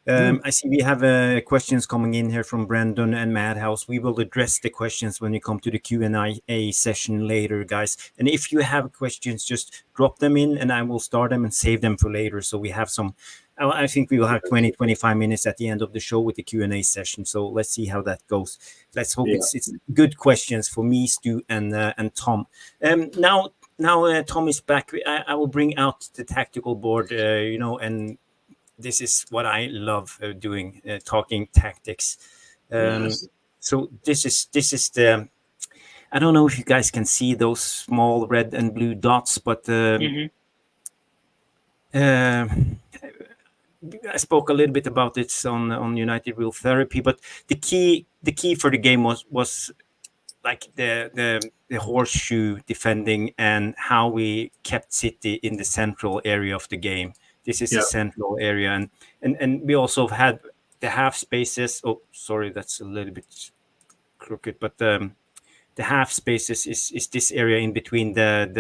I see we have questions coming in here from Brandon and Madhouse. We will address the questions when we come to the Q&A session later, guys. And if you have questions, just drop them in and I will start them and save them for later. So we have some, I think we will have 20-25 minutes at the end of the show with the Q&A session. So let's see how that goes. Let's hope it's good questions for me, Stu, and Tom. Now Tom is back. I will bring out the tactical board, and this is what I love doing, talking tactics. So this is the. I don't know if you guys can see those small red and blue dots, but I spoke a little bit about it on United Real Therapy. But the key for the game was like the horseshoe defending and how we kept City in the central area of the game. This is the central area, and we also had the half spaces. Oh, sorry, that's a little bit crooked, but the half spaces is this area in between the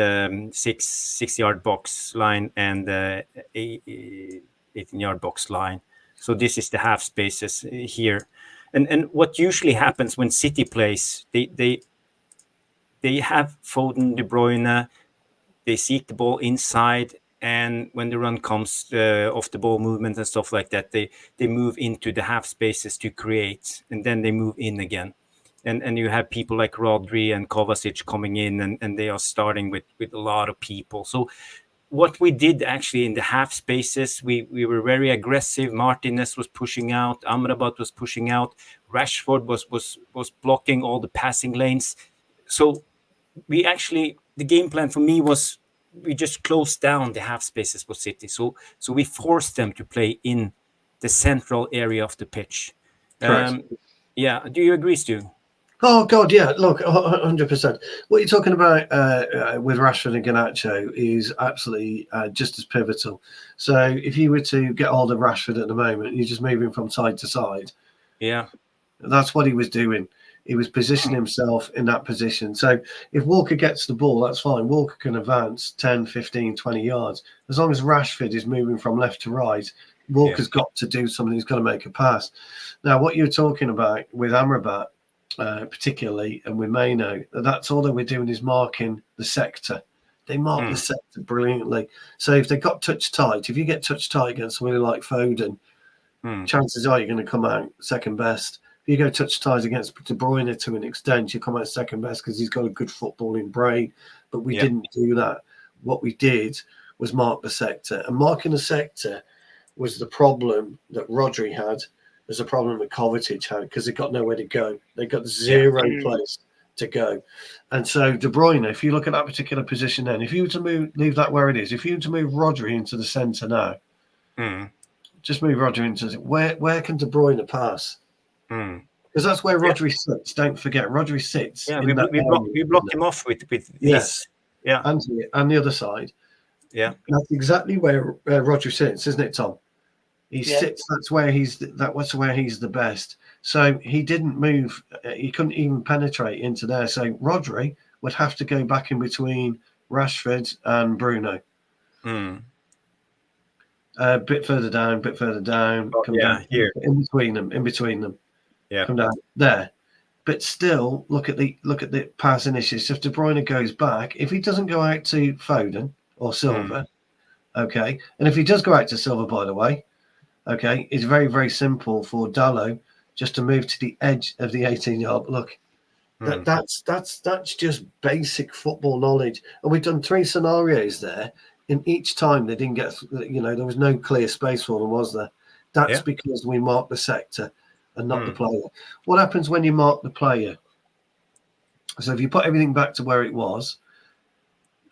6-yard box line and the 18-yard box line. So this is the half spaces here, and what usually happens when City plays, they have Foden, De Bruyne, they seek the ball inside. And when the run comes off the ball movement and stuff like that, they move into the half spaces to create, and then they move in again. And you have people like Rodri and Kovacic coming in, and they are starting with a lot of people. So what we did actually in the half spaces, we were very aggressive. Martinez was pushing out, Amrabat was pushing out, Rashford was blocking all the passing lanes. So the game plan for me was, we just closed down the half spaces for City. So we forced them to play in the central area of the pitch. Do you agree, Stu? Oh, God, yeah. Look, 100%. What you're talking about with Rashford and Garnacho is absolutely just as pivotal. So if you were to get hold of Rashford at the moment, you're just moving from side to side. Yeah. That's what he was doing. He was positioning himself in that position. So if Walker gets the ball, that's fine. Walker can advance 10, 15, 20 yards. As long as Rashford is moving from left to right, Walker's got to do something. He's got to make a pass. Now, what you're talking about with Amrabat, particularly, and with Maino, that's all they were doing is marking the sector. They mark the sector brilliantly. So if they got touch tight, if you get touch tight against somebody like Foden, chances are you're going to come out second best. If you go touch ties against De Bruyne to an extent, you come out second best because he's got a good footballing brain. But we didn't do that. What we did was mark the sector. And marking the sector was the problem that Rodri had, was the problem that Kovacic had, because they got nowhere to go. They got zero place to go. And so De Bruyne, if you look at that particular position then, if you were to leave that where it is, if you were to move Rodri into the centre now, just move Rodri into where can De Bruyne pass? Because that's where Rodri sits. Don't forget, Rodri sits. Yeah, we block him off with this. Yeah, and the other side. Yeah. That's exactly where Rodri sits, isn't it, Tom? He sits. That's where he's the best. So he didn't move. He couldn't even penetrate into there. So Rodri would have to go back in between Rashford and Bruno. A bit further down, come down here in between them. Yeah, come down there. But still, look at the pass initiatives. If De Bruyne goes back, if he doesn't go out to Foden or Silva, okay, and if he does go out to Silva, by the way, okay, it's very, very simple for Dalot just to move to the edge of the 18-yard. Look, that's just basic football knowledge. And we've done 3 scenarios there. In each time they didn't get, there was no clear space for them, was there? That's because we marked the sector and not the player. What happens when you mark the player? So if you put everything back to where it was,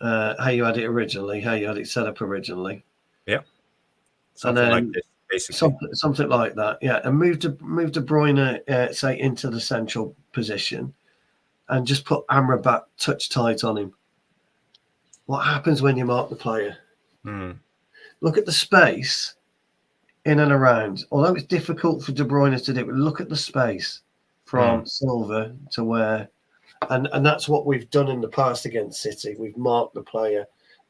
how you had it originally, how you had it set up originally. Yeah. Something like this, basically. Something like that, yeah. And move De Bruyne, say, into the central position and just put Amrabat touch tight on him. What happens when you mark the player? Look at the space in and around. Although it's difficult for De Bruyne to do, but look at the space from Silva to where, and that's what we've done in the past against City. We've marked the player,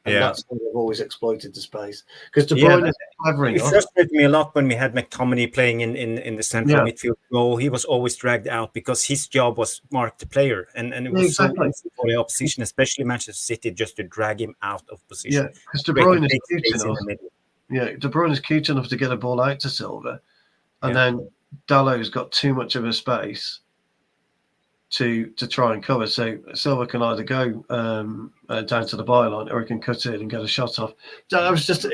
and that's why we've always exploited the space. Because De Bruyne is clever enough. It frustrated me a lot when we had McTominay playing in the central midfield role. He was always dragged out because his job was mark the player, and it was so easy for the opposition, especially Manchester City, just to drag him out of position. Yeah, because De Bruyne is cute enough. Yeah, De Bruyne is cute enough to get a ball out to Silva, and then Dalot's got too much of a space to try and cover. So Silva can either go down to the byline or he can cut in and get a shot off. That was just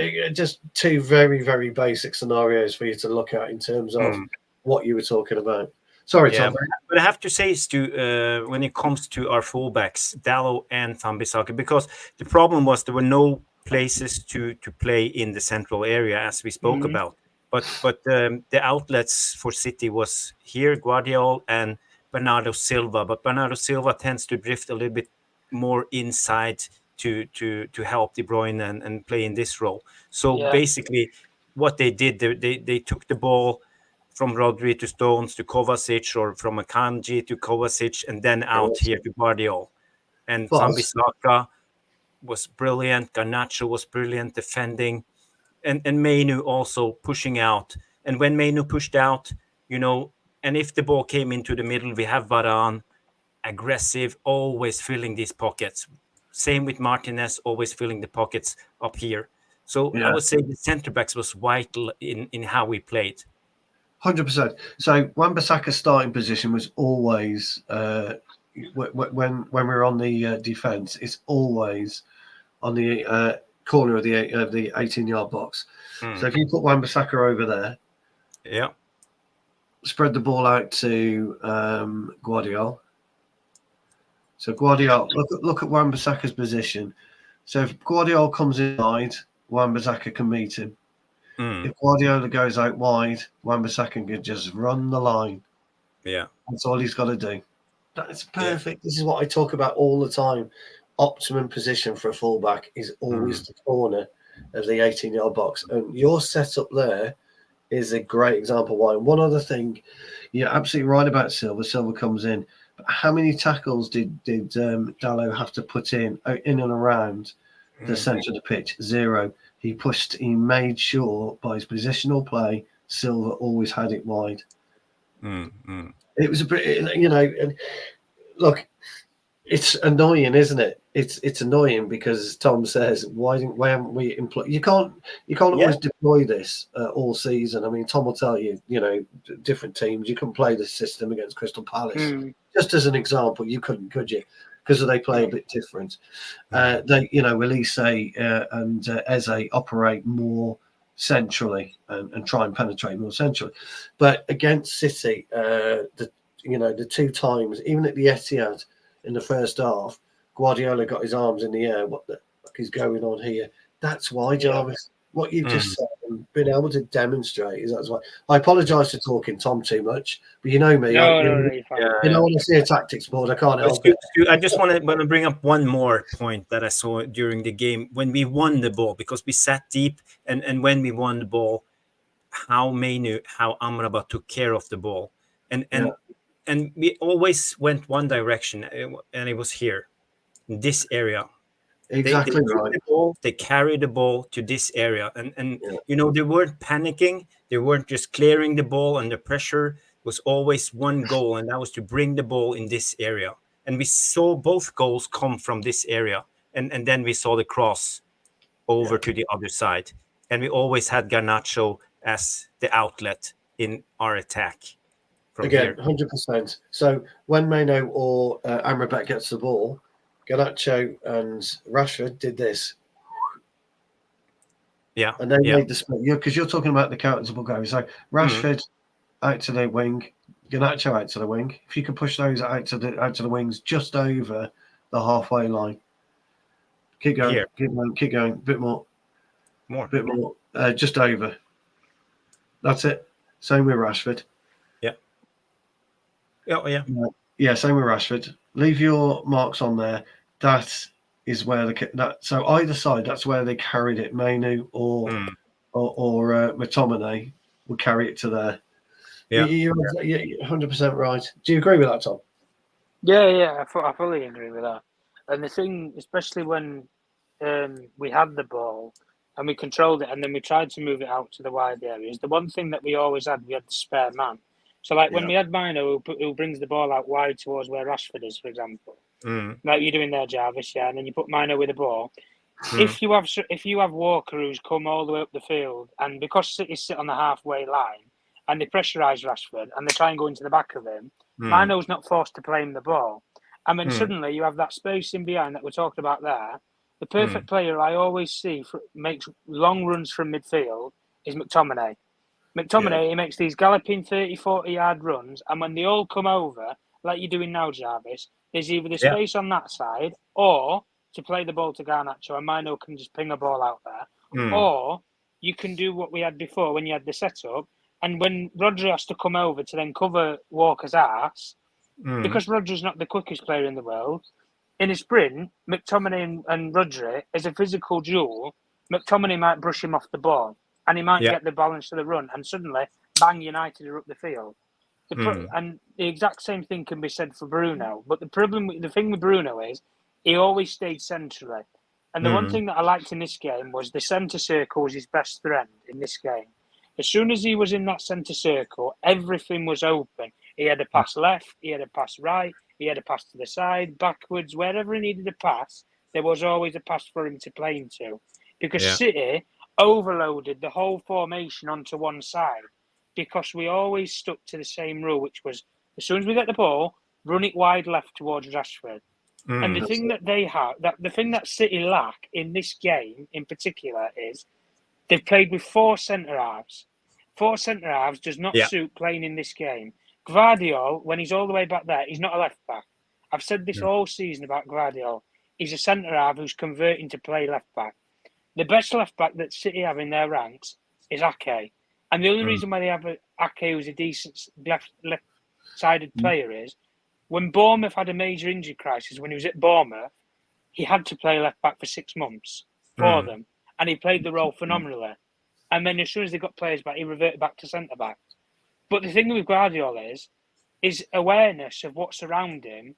2 very, very basic scenarios for you to look at in terms of what you were talking about. Sorry, Tom. But I have to say, Stu, when it comes to our fullbacks, Dalot and Wan-Bissaka, because the problem was there were no places to play in the central area, as we spoke about. But the outlets for City was here, Guardiola and Bernardo Silva. But Bernardo Silva tends to drift a little bit more inside to help De Bruyne and play in this role. So basically, what they did, they took the ball from Rodri to Stones to Kovacic, or from Akanji to Kovacic, and then out here to Guardiola. And Wan-Bissaka was brilliant. Garnacho was brilliant defending, and Mainu also pushing out. And when Mainu pushed out, and if the ball came into the middle, we have Varane, aggressive, always filling these pockets. Same with Martinez, always filling the pockets up here. So I would say the centre backs was vital in how we played. 100%. So Wan-Bissaka's starting position was always when we're on the defence, it's always on the corner of the 18-yard box. So if you put Wan-Bissaka over there, spread the ball out to Guardiola. So Guardiola, look at Wan-Bissaka's position. So if Guardiola comes inside, Wan-Bissaka can meet him. If Guardiola goes out wide, Wan-Bissaka can just run the line. Yeah. That's all he's got to do. That's perfect. This is what I talk about all the time. Optimum position for a fullback is always the corner of the 18-yard box. And your setup there is a great example why. And one other thing, you're absolutely right about Silva. Silva comes in. But how many tackles did Dalot have to put in and around the centre of the pitch? 0. He made sure by his positional play, Silva always had it wide. It was a bit, look, it's annoying, isn't it? It's annoying because, as Tom says, why haven't we employed? You can't always deploy this all season. I mean, Tom will tell you, different teams, you couldn't play this system against Crystal Palace. Just as an example, you couldn't, could you? Because they play a bit different. They, Elise and Eze operate more centrally and try and penetrate more centrally. But against City, the 2 times, even at the Etihad in the first half, Guardiola got his arms in the air. What the fuck is going on here? That's why, Jarvis. what you've just said and been able to demonstrate is that's why I apologise for talking Tom too much, but you know me. No, you're fine. You know, when I see a tactics board, I can't help Stu, it. I just want to bring up one more point that I saw during the game when we won the ball, because we sat deep, and when we won the ball, how Amrabat took care of the ball, and we always went one direction, and it was here, in this area. Exactly they right. The ball, they carried the ball to this area, and you know, they weren't panicking, they weren't just clearing the ball under pressure. It was always one goal, and that was to bring the ball in this area. And we saw both goals come from this area, and then we saw the cross over to the other side, and we always had Garnacho as the outlet in our attack. Again, 100%. So when Maino or Amrabat gets the ball, Garnacho and Rashford did this. Yeah. And they made the split. Because you're talking about the countable game. So Rashford out to the wing, Garnacho out to the wing. If you can push those out to the wings just over the halfway line. Keep going. Here. Keep going. Bit more. Bit more. Just over. That's it. Same with Rashford. Yeah, same with Rashford. Leave your marks on there. That is where so either side, that's where they carried it. Mainu or McTominay would carry it to there. Yeah, you're 100% right. Do you agree with that, Tom? Yeah, I fully agree with that. And the thing, especially when we had the ball and we controlled it, and then we tried to move it out to the wide areas, the one thing that we always had, we had the spare man. So, like, when we had Mino, who brings the ball out wide towards where Rashford is, for example, like you're doing there, Jarvis, and then you put Mino with the ball. If you have Walker who's come all the way up the field, and because City sit on the halfway line, and they pressurise Rashford, and they try and go into the back of him, Mino's not forced to play him the ball. And then suddenly you have that space in behind that we're talking about there. The perfect player I always see makes long runs from midfield is McTominay. He makes these galloping 30, 40-yard runs, and when they all come over, like you're doing now, Jarvis, there's either the space on that side, or to play the ball to Garnacho, and Mino can just ping a ball out there. Or you can do what we had before when you had the setup, and when Rodri has to come over to then cover Walker's ass, because Rodri's not the quickest player in the world, in a sprint, McTominay and Rodri, as a physical duel, McTominay might brush him off the ball. And he might get the balance to the run, and suddenly, bang, United are up the field. And the exact same thing can be said for Bruno. But the thing with Bruno is, he always stayed centrally. And the one thing that I liked in this game was the centre circle was his best friend in this game. As soon as he was in that centre circle, everything was open. He had a pass left, he had a pass right, he had a pass to the side, backwards, wherever he needed a pass, there was always a pass for him to play into. Because City overloaded the whole formation onto one side because we always stuck to the same rule, which was as soon as we get the ball, run it wide left towards Rashford. And the thing that they have, the thing that City lack in this game in particular is they've played with four centre halves. Four centre halves does not suit playing in this game. Guardiola, when he's all the way back there, he's not a left back. I've said this all season about Guardiola. He's a centre half who's converting to play left back. The best left back that City have in their ranks is Ake. And the only reason why they have Ake who's a decent left-sided player is when Bournemouth had a major injury crisis when he was at Bournemouth, he had to play left back for 6 months for them. And he played the role phenomenally. And then as soon as they got players back, he reverted back to centre-back. But the thing with Guardiola is his awareness of what's around him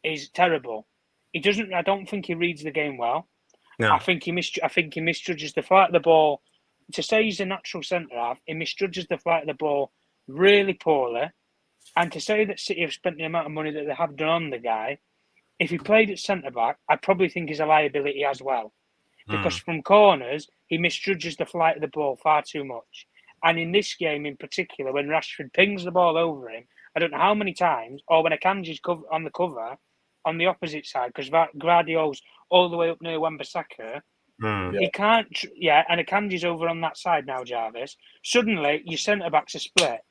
is terrible. I don't think he reads the game well. No. I think he misjudges the flight of the ball. To say he's a natural centre half, he misjudges the flight of the ball really poorly. And to say that City have spent the amount of money that they have done on the guy, if he played at centre back, I probably think he's a liability as well. Because from corners, he misjudges the flight of the ball far too much. And in this game in particular, when Rashford pings the ball over him, I don't know how many times, or when Akanji's on the cover on the opposite side, because Guardiola's all the way up near Wan-Bissaka, he can't, and Akanji's over on that side now, Jarvis. Suddenly, your centre-backs are split.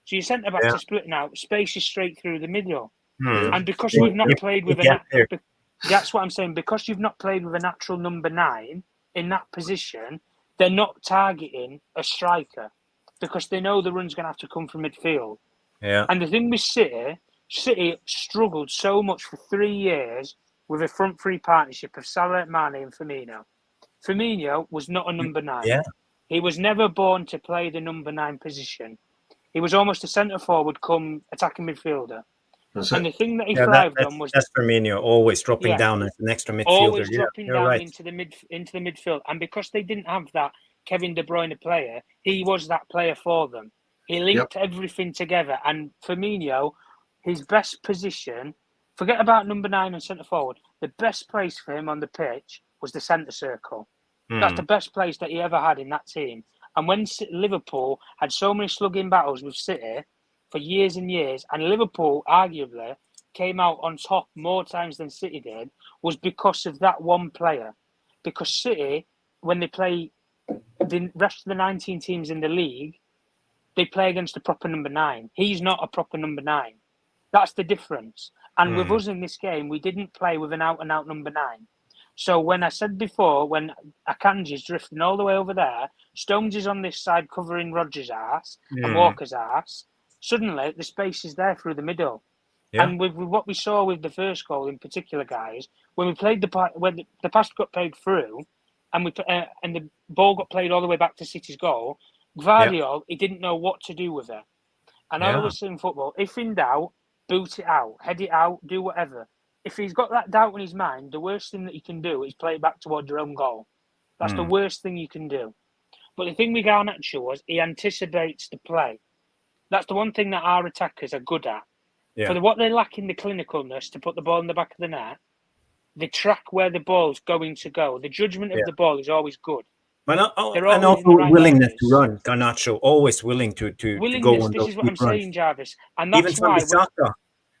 So your centre-backs are split now, space is straight through the middle. And because we've not played with that's what I'm saying, because you've not played with a natural number 9 in that position, they're not targeting a striker because they know the run's going to have to come from midfield. Yeah. And the thing with City struggled so much for 3 years with a front three partnership of Salah, Mane, and Firmino. Firmino was not a number 9. Yeah. He was never born to play the number 9 position. He was almost a centre forward come attacking midfielder. And the thing that he thrived on was that's Firmino, always dropping down as an extra midfielder. Always dropping down right. into the midfield. And because they didn't have that Kevin De Bruyne player, he was that player for them. He linked everything together. And Firmino, his best position, forget about number 9 and centre forward, the best place for him on the pitch was the centre circle. That's the best place that he ever had in that team. And when Liverpool had so many slugging battles with City for years and years, and Liverpool arguably came out on top more times than City did, was because of that one player. Because City, when they play the rest of the 19 teams in the league, they play against a proper number 9. He's not a proper number 9. That's the difference. And with us in this game, we didn't play with an out-and-out number 9. So when I said before, when Akanji's drifting all the way over there, Stones is on this side covering Rodgers' ass and Walker's ass, suddenly the space is there through the middle. Yeah. And with what we saw with the first goal in particular, guys, when we played when the pass got played through and and the ball got played all the way back to City's goal, Guardiola, he didn't know what to do with it. And I always say in football, if in doubt, boot it out, head it out, do whatever. If he's got that doubt in his mind, the worst thing that he can do is play it back towards your own goal. That's the worst thing you can do. But the thing with Garnacho was he anticipates the play. That's the one thing that our attackers are good at. Yeah. For what they lack in the clinicalness to put the ball in the back of the net, they track where the ball's going to go. The judgment of the ball is always good. And also willingness to run. Garnacho always willing to go on. This is what I'm saying, Jarvis. And that's even why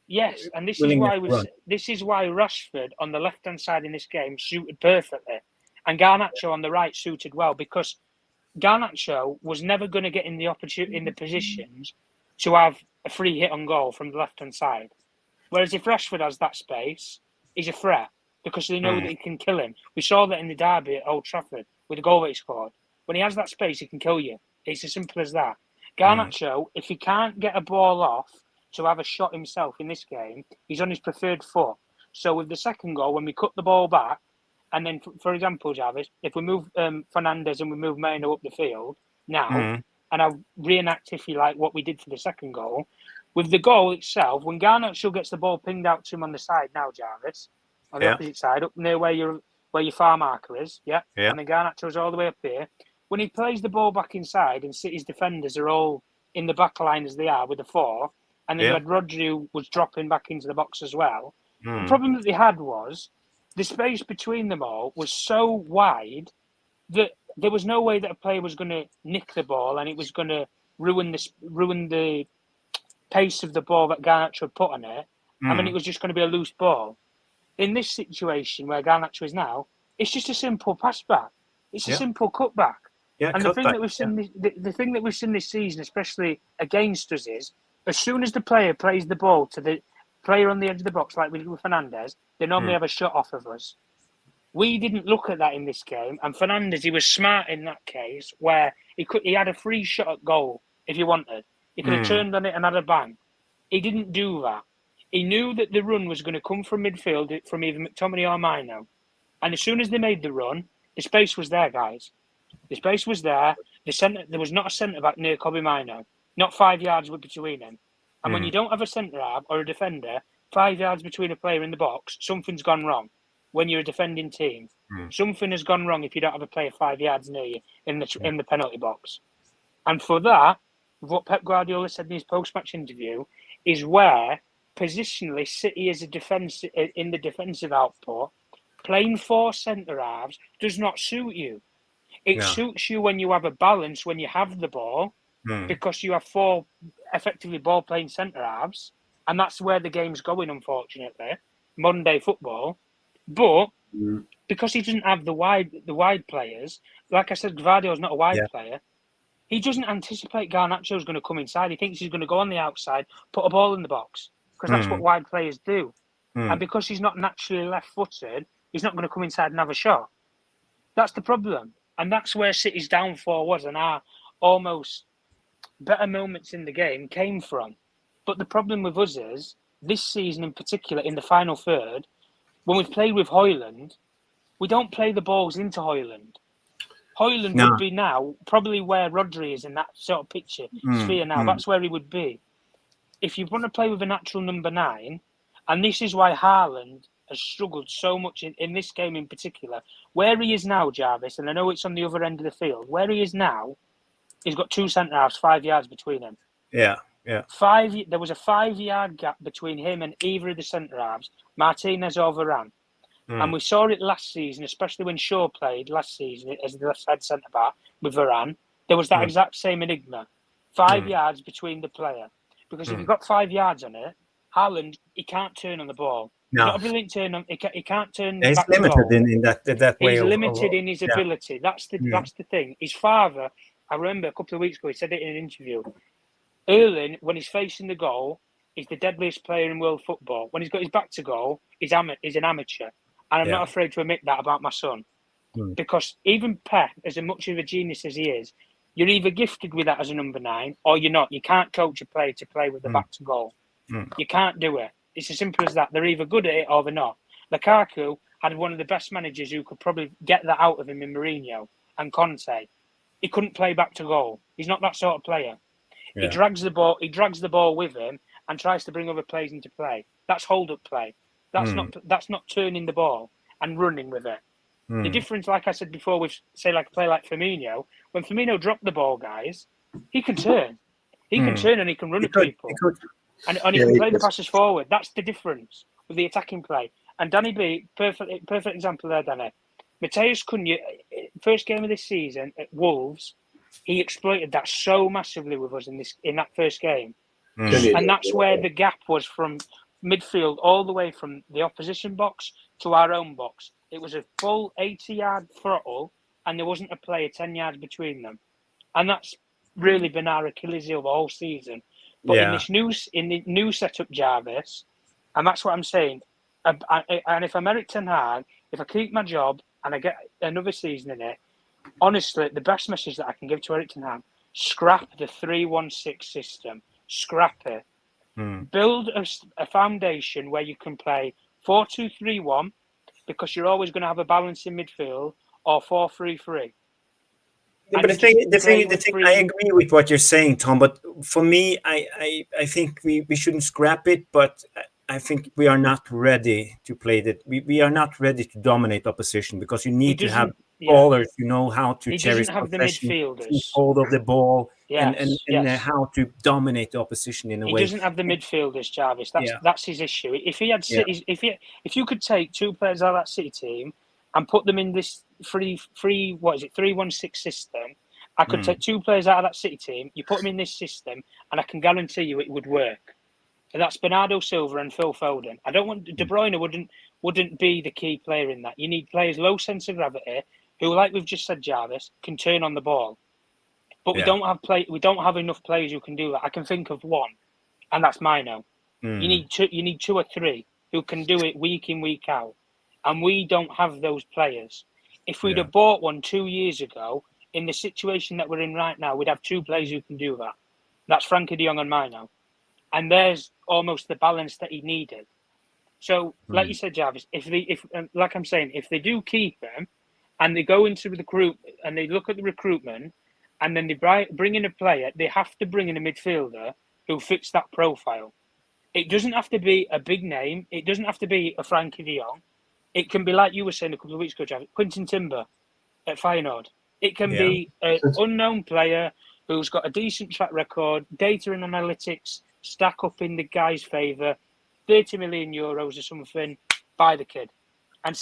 yes, and this is why Rashford on the left-hand side in this game suited perfectly. And Garnacho on the right suited well because Garnacho was never going to get in the positions to have a free hit on goal from the left-hand side. Whereas if Rashford has that space, he's a threat because they know that he can kill him. We saw that in the derby at Old Trafford with the goal that he scored. When he has that space, he can kill you. It's as simple as that. Garnacho, if he can't get a ball off to have a shot himself in this game, he's on his preferred foot. So with the second goal, when we cut the ball back, and then, for example, Jarvis, if we move Fernandes and we move Maino up the field now, and I'll reenact, if you like, what we did for the second goal, with the goal itself, when Garnacho gets the ball pinged out to him on the side now, Jarvis, on the opposite side, up near where your far marker is, and then Garnacho's all the way up here, when he plays the ball back inside and City's defenders are all in the back line as they are with the 4, and then you had Rodri who was dropping back into the box as well. The problem that they had was the space between them all was so wide that there was no way that a player was going to nick the ball and it was going to ruin the pace of the ball that Garnacho had put on it. I mean, it was just going to be a loose ball. In this situation where Garnacho is now, it's just a simple pass back. It's a simple cutback. And the thing that we've seen, the thing that we've seen this season, especially against us, is as soon as the player plays the ball to the player on the edge of the box, like we did with Fernandes, they normally have a shot off of us. We didn't look at that in this game, and Fernandes, he was smart in that case, where he had a free shot at goal if he wanted. He could have turned on it and had a bang. He didn't do that. He knew that the run was going to come from midfield, from either McTominay or Maino. And as soon as they made the run, the space was there, guys. The space was there. There was not a centre-back near Kobe Maino. Not 5 yards between them. And when you don't have a centre-half or a defender, 5 yards between a player in the box, something's gone wrong. When you're a defending team, something has gone wrong if you don't have a player 5 yards near you in the penalty box. And for that, what Pep Guardiola said in his post-match interview is where positionally City is in the defensive output, playing 4 centre-halves does not suit you. It suits you when you have a balance, when you have the ball, because you have 4 effectively ball-playing centre-halves, and that's where the game's going, unfortunately, modern day football. But because he doesn't have the wide players, like I said, Guardiola's not a wide player. He doesn't anticipate Garnacho's going to come inside. He thinks he's going to go on the outside, put a ball in the box, because that's what wide players do. And because he's not naturally left-footed, he's not going to come inside and have a shot. That's the problem. And that's where City's downfall was, and our almost better moments in the game came from. But the problem with us is, this season in particular, in the final third, when we've played with Højlund, we don't play the balls into Højlund. Højlund would be now probably where Rodri is in that sort of picture sphere now. That's where he would be. If you want to play with a natural number 9, and this is why Haaland has struggled so much in this game in particular, where he is now, Jarvis, and I know it's on the other end of the field, where he is now, he's got 2 centre-halves, 5 yards between them. Yeah. There was a 5-yard gap between him and either of the centre-halves, Martinez or Varane. And we saw it last season, especially when Shaw played last season as the left-side centre-back with Varane. There was that exact same enigma. 5 yards between the player. Because if you've got 5 yards on it, Haaland, he can't turn on the ball. No. Not a brilliant turn on. He can't turn. He's back limited in that way. He's limited in his ability. That's the thing. His father, I remember a couple of weeks ago, he said it in an interview. Erling, when he's facing the goal, is the deadliest player in world football. When he's got his back to goal, he's an amateur. And I'm not afraid to admit that about my son. Because even Pep, as much of a genius as he is, you're either gifted with that as a number 9 or you're not. You can't coach a player to play with the back to goal. You can't do it. It's as simple as that. They're either good at it or they're not. Lukaku had one of the best managers who could probably get that out of him in Mourinho and Conte. He couldn't play back to goal. He's not that sort of player. He drags the ball with him and tries to bring other players into play. That's hold-up play. That's not turning the ball and running with it. The difference, like I said before, with say like a player like Firmino, when Firmino dropped the ball, guys, he can turn. He can turn and he can run at people. And he can play the passes forward. That's the difference with the attacking play. And Danny B, perfect example there, Danny. Mateus Cunha, first game of this season at Wolves, he exploited that so massively with us in that first game. And that's where the gap was from midfield all the way from the opposition box to our own box. It was a full 80-yard throttle, and there wasn't a player 10 yards between them. And that's really been our Achilles heel the whole season. But in the new setup, Jarvis, and that's what I'm saying. And if I'm Erik ten Hag, if I keep my job and I get another season in it, honestly, the best message that I can give to Erik ten Hag: scrap the 3-1-6 system. Scrap it. Build a foundation where you can play 4-2-3-1, because you're always going to have a balance in midfield, or 4-3-3. Yeah, but the thing, I agree with what you're saying, Tom. But for me, I think we shouldn't scrap it. But I think we are not ready to play that. We are not ready to dominate opposition, because you need to have ballers who know how to cherish possession, hold of the ball, and how to dominate the opposition in a way. He doesn't have the midfielders, Jarvis. That's his issue. If he had if you could take 2 players out of that City team and put them in this 3-1-6 system, I could take 2 players out of that City team. You put them in this system, and I can guarantee you it would work. And that's Bernardo Silva and Phil Foden. I don't want De Bruyne wouldn't be the key player in that. You need players low sense of gravity who, like we've just said, Jarvis, can turn on the ball. But we don't have enough players who can do that. I can think of one, and that's Mino. You need 2 or 3 who can do it week in, week out. And we don't have those players. If we'd have bought one 2 years ago, in the situation that we're in right now, we'd have 2 players who can do that. That's Frankie de Jong and Mino. And there's almost the balance that he needed. So, like you said, Jarvis, if like I'm saying, if they do keep him, and they go into the group and they look at the recruitment, and then they bring in a player, they have to bring in a midfielder who fits that profile. It doesn't have to be a big name. It doesn't have to be a Frankie de Jong. It can be, like you were saying a couple of weeks ago, Jarvis, Quinten Timber at Feyenoord. It can be an unknown player who's got a decent track record, data and analytics stack up in the guy's favour, 30 million euros or something, buy the kid. And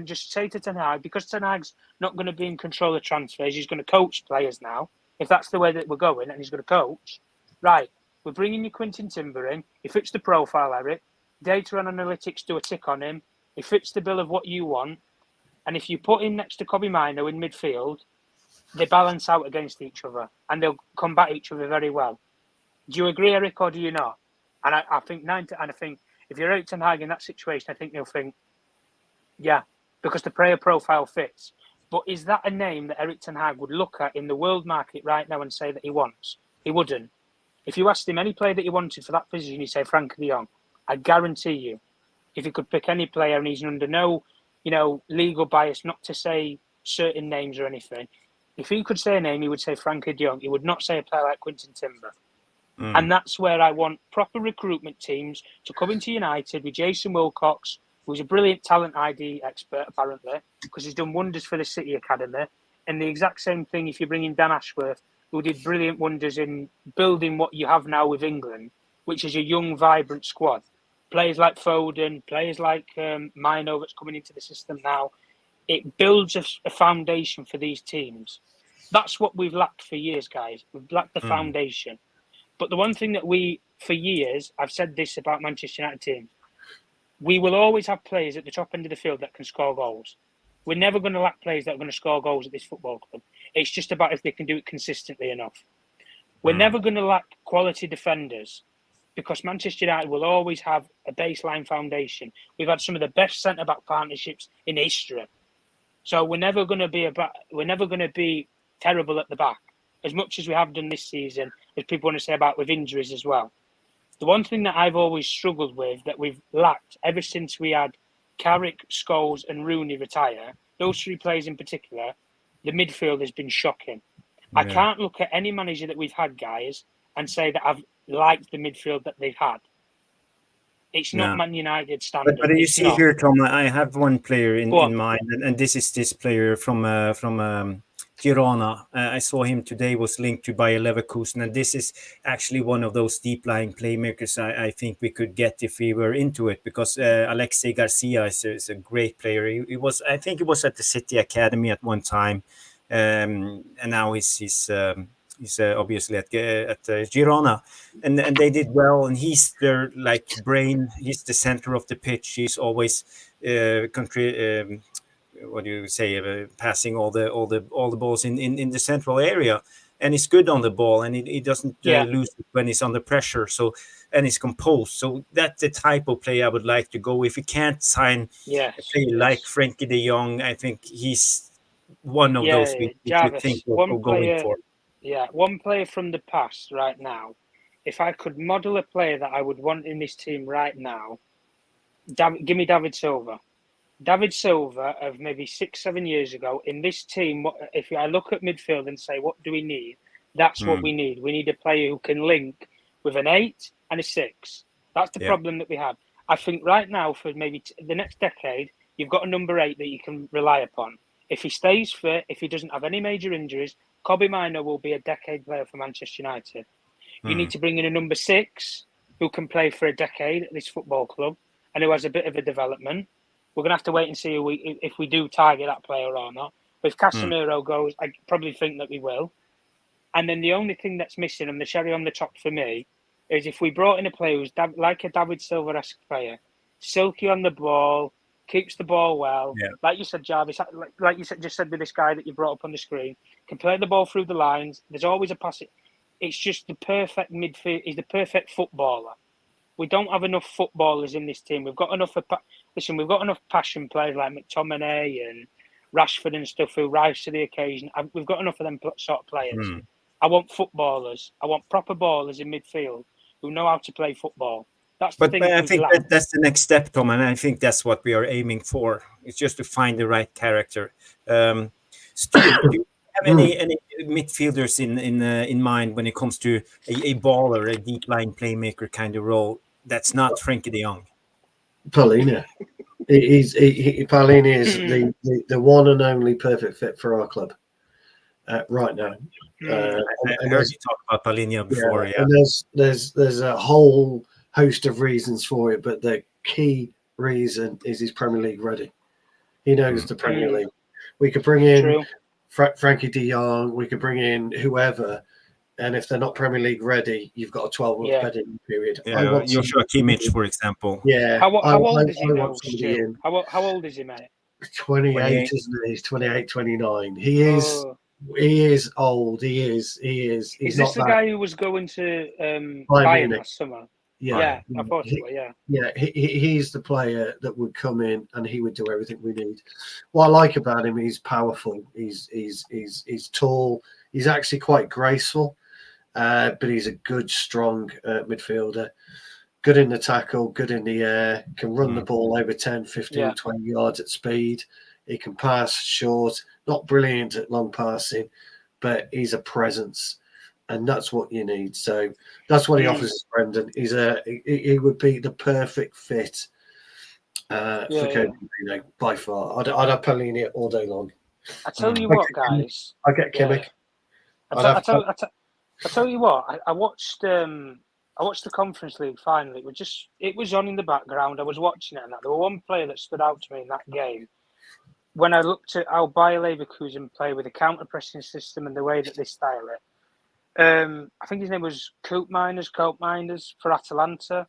just say to Ten Hag, because Ten Hag's not going to be in control of transfers, he's going to coach players now. If that's the way that we're going, and he's going to coach, right? We're bringing you Quinten Timber in. He fits the profile, Eric. Data and analytics do a tick on him. He fits the bill of what you want. And if you put him next to Kobbie Mainoo in midfield, they balance out against each other, and they'll combat each other very well. Do you agree, Eric, or do you not? And I think if you're Erik ten Hag in that situation, I think they'll think, yeah, because the player profile fits. But is that a name that Erik ten Hag would look at in the world market right now and say that he wants? He wouldn't. If you asked him any player that he wanted for that position, he'd say Frankie de Jong. I guarantee you, if he could pick any player and he's under no, legal bias, not to say certain names or anything, if he could say a name, he would say Frankie de Jong. He would not say a player like Quinton Timber. And that's where I want proper recruitment teams to come into United with Jason Wilcox, who's a brilliant talent ID expert, apparently, because he's done wonders for the City Academy. And the exact same thing if you bring in Dan Ashworth, who did brilliant wonders in building what you have now with England, which is a young, vibrant squad. Players like Foden, players like Mino that's coming into the system now. It builds a foundation for these teams. That's what we've lacked for years, guys. We've lacked the foundation. But the one thing that for years, I've said this about Manchester United teams, we will always have players at the top end of the field that can score goals. We're never going to lack players that are going to score goals at this football club. It's just about if they can do it consistently enough. We're never going to lack quality defenders because Manchester United will always have a baseline foundation. We've had some of the best centre-back partnerships in history. So we're never going to be terrible at the back, as much as we have done this season, as people want to say about with injuries as well. The one thing that I've always struggled with, that we've lacked ever since we had Carrick, Scholes and Rooney retire, those three players in particular, the midfield has been shocking. Yeah. I can't look at any manager that we've had, guys, and say that I've liked the midfield that they've had. It's not Man United standard. But you see here, Tom, I have one player in mind, and this is this player from Girona. I saw him today was linked to Bayer Leverkusen, and this is actually one of those deep-lying playmakers I think we could get if we were into it, because Alexei Garcia is a great player. He was, I think he was at the City Academy at one time, and now he's obviously at Girona, and they did well, and he's their brain. He's the center of the pitch. He's always what do you say? Passing all the balls in the central area, and he's good on the ball, and he doesn't lose it when he's under pressure. So, and he's composed. So that's the type of player I would like to go. If we can't sign a player like Frankie de Jong, I think he's one of those we think of going for. Yeah, one player from the past right now. If I could model a player that I would want in this team right now, give me David Silva. David Silva of maybe 6-7 years ago in this team. If I look at midfield and say, what do we need? That's what we need. We need a player who can link with an 8 and a 6. That's the problem that we have. I think right now for maybe the next decade, you've got a number 8 that you can rely upon. If he stays fit, if he doesn't have any major injuries, Kobbie Mainoo will be a decade player for Manchester United. You need to bring in a number 6 who can play for a decade at this football club and who has a bit of a development. We're going to have to wait and see if we do target that player or not. But if Casemiro goes, I probably think that we will. And then the only thing that's missing, and the cherry on the top for me, is if we brought in a player who's like a David Silva-esque player, silky on the ball, keeps the ball well. Yeah. Like you said, Jarvis, like you just said with this guy that you brought up on the screen, can play the ball through the lines. There's always a pass. It's just the perfect midfield. He's the perfect footballer. We don't have enough footballers in this team. We've got enough. We've got enough passion players like McTominay and Rashford and stuff who rise to the occasion. We've got enough of them sort of players. I want footballers. I want proper ballers in midfield who know how to play football. That's the thing. I think that's the next step, Tom, and I think that's what we are aiming for. It's just to find the right character. Stu, do you have any midfielders in mind when it comes to a baller, a deep line playmaker kind of role that's not Frankie de Jong? Paulina. Paulina is the one and only perfect fit for our club right now. I heard you talk about Paulina before. Yeah. And there's a whole host of reasons for it, but the key reason is he's Premier League ready. He knows the Premier League. We could bring in Frankie de Jong, we could bring in whoever, and if they're not Premier League ready, you've got a 12-month bedding period. Yeah, Joshua Kimmich, for example. Yeah. How old is he now, Stu? How old is he, mate? 28, isn't he? He's 28, 29. He is old. He is. He's is not this the guy who was going to Bayern last summer? Yeah, I thought it was, he's the player that would come in and he would do everything we need. What I like about him, he's powerful. He's tall. He's actually quite graceful, but he's a good, strong midfielder. Good in the tackle, good in the air, can run the ball over 10, 15, 20 yards at speed. He can pass short, not brilliant at long passing, but he's a presence. And that's what you need. So that's what he offers us, Brendan. He would be the perfect fit for Coach Mourinho by far. I'd have Pellegrini all day long. I tell you what, guys. I get Kimmich. I tell you what. I watched the Conference League final. It was on in the background. I was watching it, and there was one player that stood out to me in that game. When I looked at how Bayer Leverkusen play with the counter pressing system and the way that they style it. I think his name was Cope Miners for Atalanta.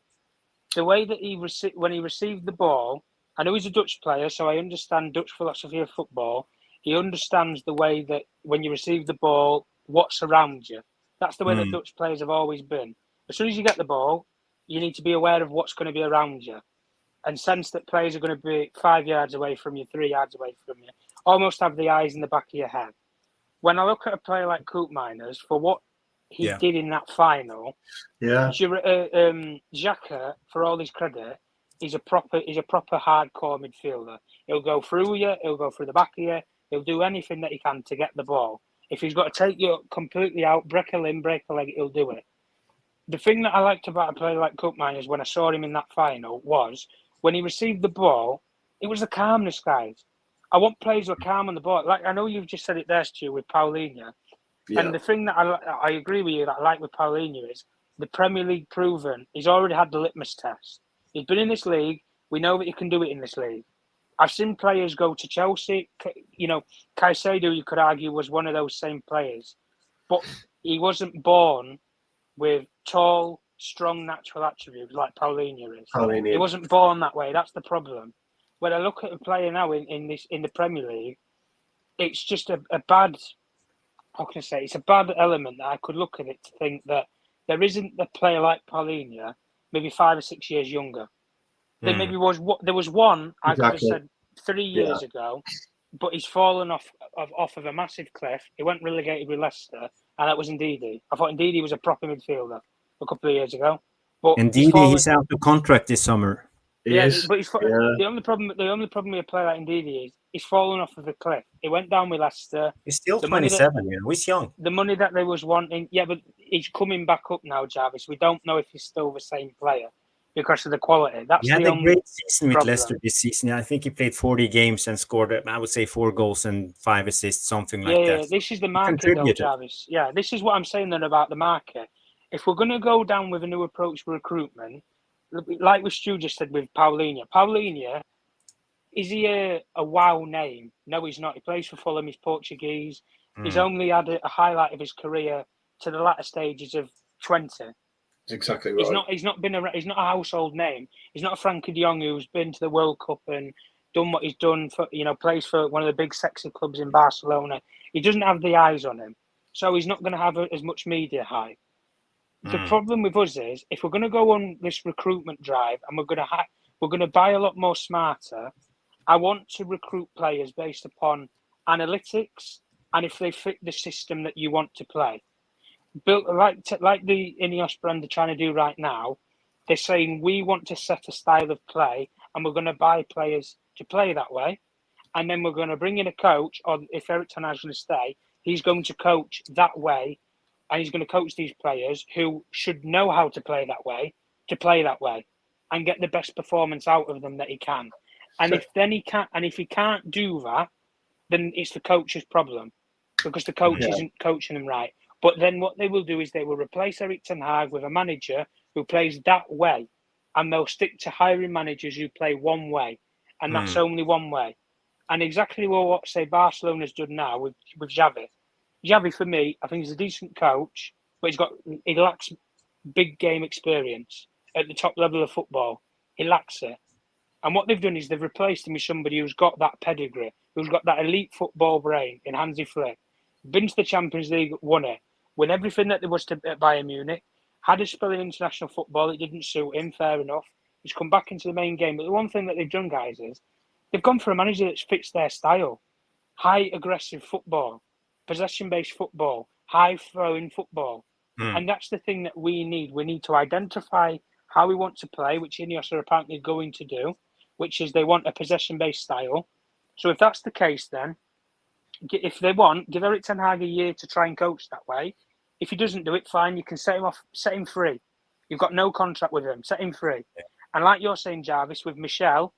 The way that when he received the ball, I know he's a Dutch player, so I understand Dutch philosophy of football. He understands the way that when you receive the ball, what's around you. That's the way that Dutch players have always been. As soon as you get the ball, you need to be aware of what's going to be around you and sense that players are going to be 5 yards away from you, 3 yards away from you. Almost have the eyes in the back of your head. When I look at a player like Coop Miners, for what he did in that final, Xhaka, for all his credit, he's a proper hardcore midfielder. He'll go through you, he'll go through the back of you, he'll do anything that he can to get the ball. If he's got to take you completely out, break a limb, break a leg, he'll do it. The thing that I liked about a player like Coop Miners when I saw him in that final was when he received the ball, it was the calmness, guys. I want players who are calm on the ball. Like I know you've just said it there, Stu, with Paulinho. Yeah. And the thing that I agree with you that I like with Paulinho is the Premier League proven. He's already had the litmus test. He's been in this league. We know that he can do it in this league. I've seen players go to Chelsea. You know, Caicedo, you could argue, was one of those same players. But he wasn't born with tall, strong natural attributes like Paulinho is. He wasn't born that way. That's the problem. When I look at a player now in the Premier League, it's just a bad... How can I say? It's a bad element that I could look at it to think that there isn't a player like Paulinho, maybe 5 or 6 years younger. There maybe was one I could have said 3 years ago, but he's fallen off of a massive cliff. He went relegated with Leicester, and that was Ndidi. I thought Ndidi was a proper midfielder a couple of years ago. But he's out of contract this summer. But the only problem with a player like Ndidi is he's fallen off of the cliff. He went down with Leicester. He's still 27, he's young. The money that they was wanting, but he's coming back up now, Jarvis. We don't know if he's still the same player because of the quality. That's he had a great season with problem. Leicester this season. I think he played 40 games and scored, I would say, 4 goals and 5 assists, something like that. Yeah, this is the market, though, Jarvis. Yeah, this is what I'm saying then about the market. If we're going to go down with a new approach to recruitment, like what Stu just said with Paulinho. Paulinho, is he a wow name? No, he's not. He plays for Fulham. He's Portuguese. He's only had a highlight of his career to the latter stages of 20. That's exactly right. He's not a household name. He's not a Frankie de Jong who's been to the World Cup and done what he's done for, plays for one of the big sexy clubs in Barcelona. He doesn't have the eyes on him, so he's not going to have as much media hype. The problem with us is if we're going to go on this recruitment drive and we're going to buy a lot more smarter, I want to recruit players based upon analytics and if they fit the system that you want to play. Built like the Ineos brand are trying to do right now. They're saying we want to set a style of play and we're going to buy players to play that way, and then we're going to bring in a coach. Or if Eric Ten Hag's going to stay, he's going to coach that way. And he's going to coach these players who should know how to play that way and get the best performance out of them that he can. And if he can't do that, then it's the coach's problem because the coach isn't coaching them right. But then what they will do is they will replace Eric Ten Hag with a manager who plays that way, and they'll stick to hiring managers who play one way, and that's only one way. And exactly what say Barcelona's done now with Xavi. Xavi, for me, I think he's a decent coach, but he lacks big game experience at the top level of football. He lacks it. And what they've done is they've replaced him with somebody who's got that pedigree, who's got that elite football brain in Hansi Flick. Been to the Champions League, won it, won everything that there was to at Bayern Munich, Had a spell in international football, it didn't suit him, fair enough. He's come back into the main game. But the one thing that they've done, guys, is they've gone for a manager that fits their style. High aggressive football, possession-based football, high-throwing football. And that's the thing that we need. We need to identify how we want to play, which Ineos are apparently going to do, which is they want a possession-based style. So if that's the case, then if they want, give Erik ten Hag a year to try and coach that way. If he doesn't do it, fine. You can set him off, set him free. You've got no contract with him. Set him free. Yeah. And like you're saying, Jarvis, with Michel,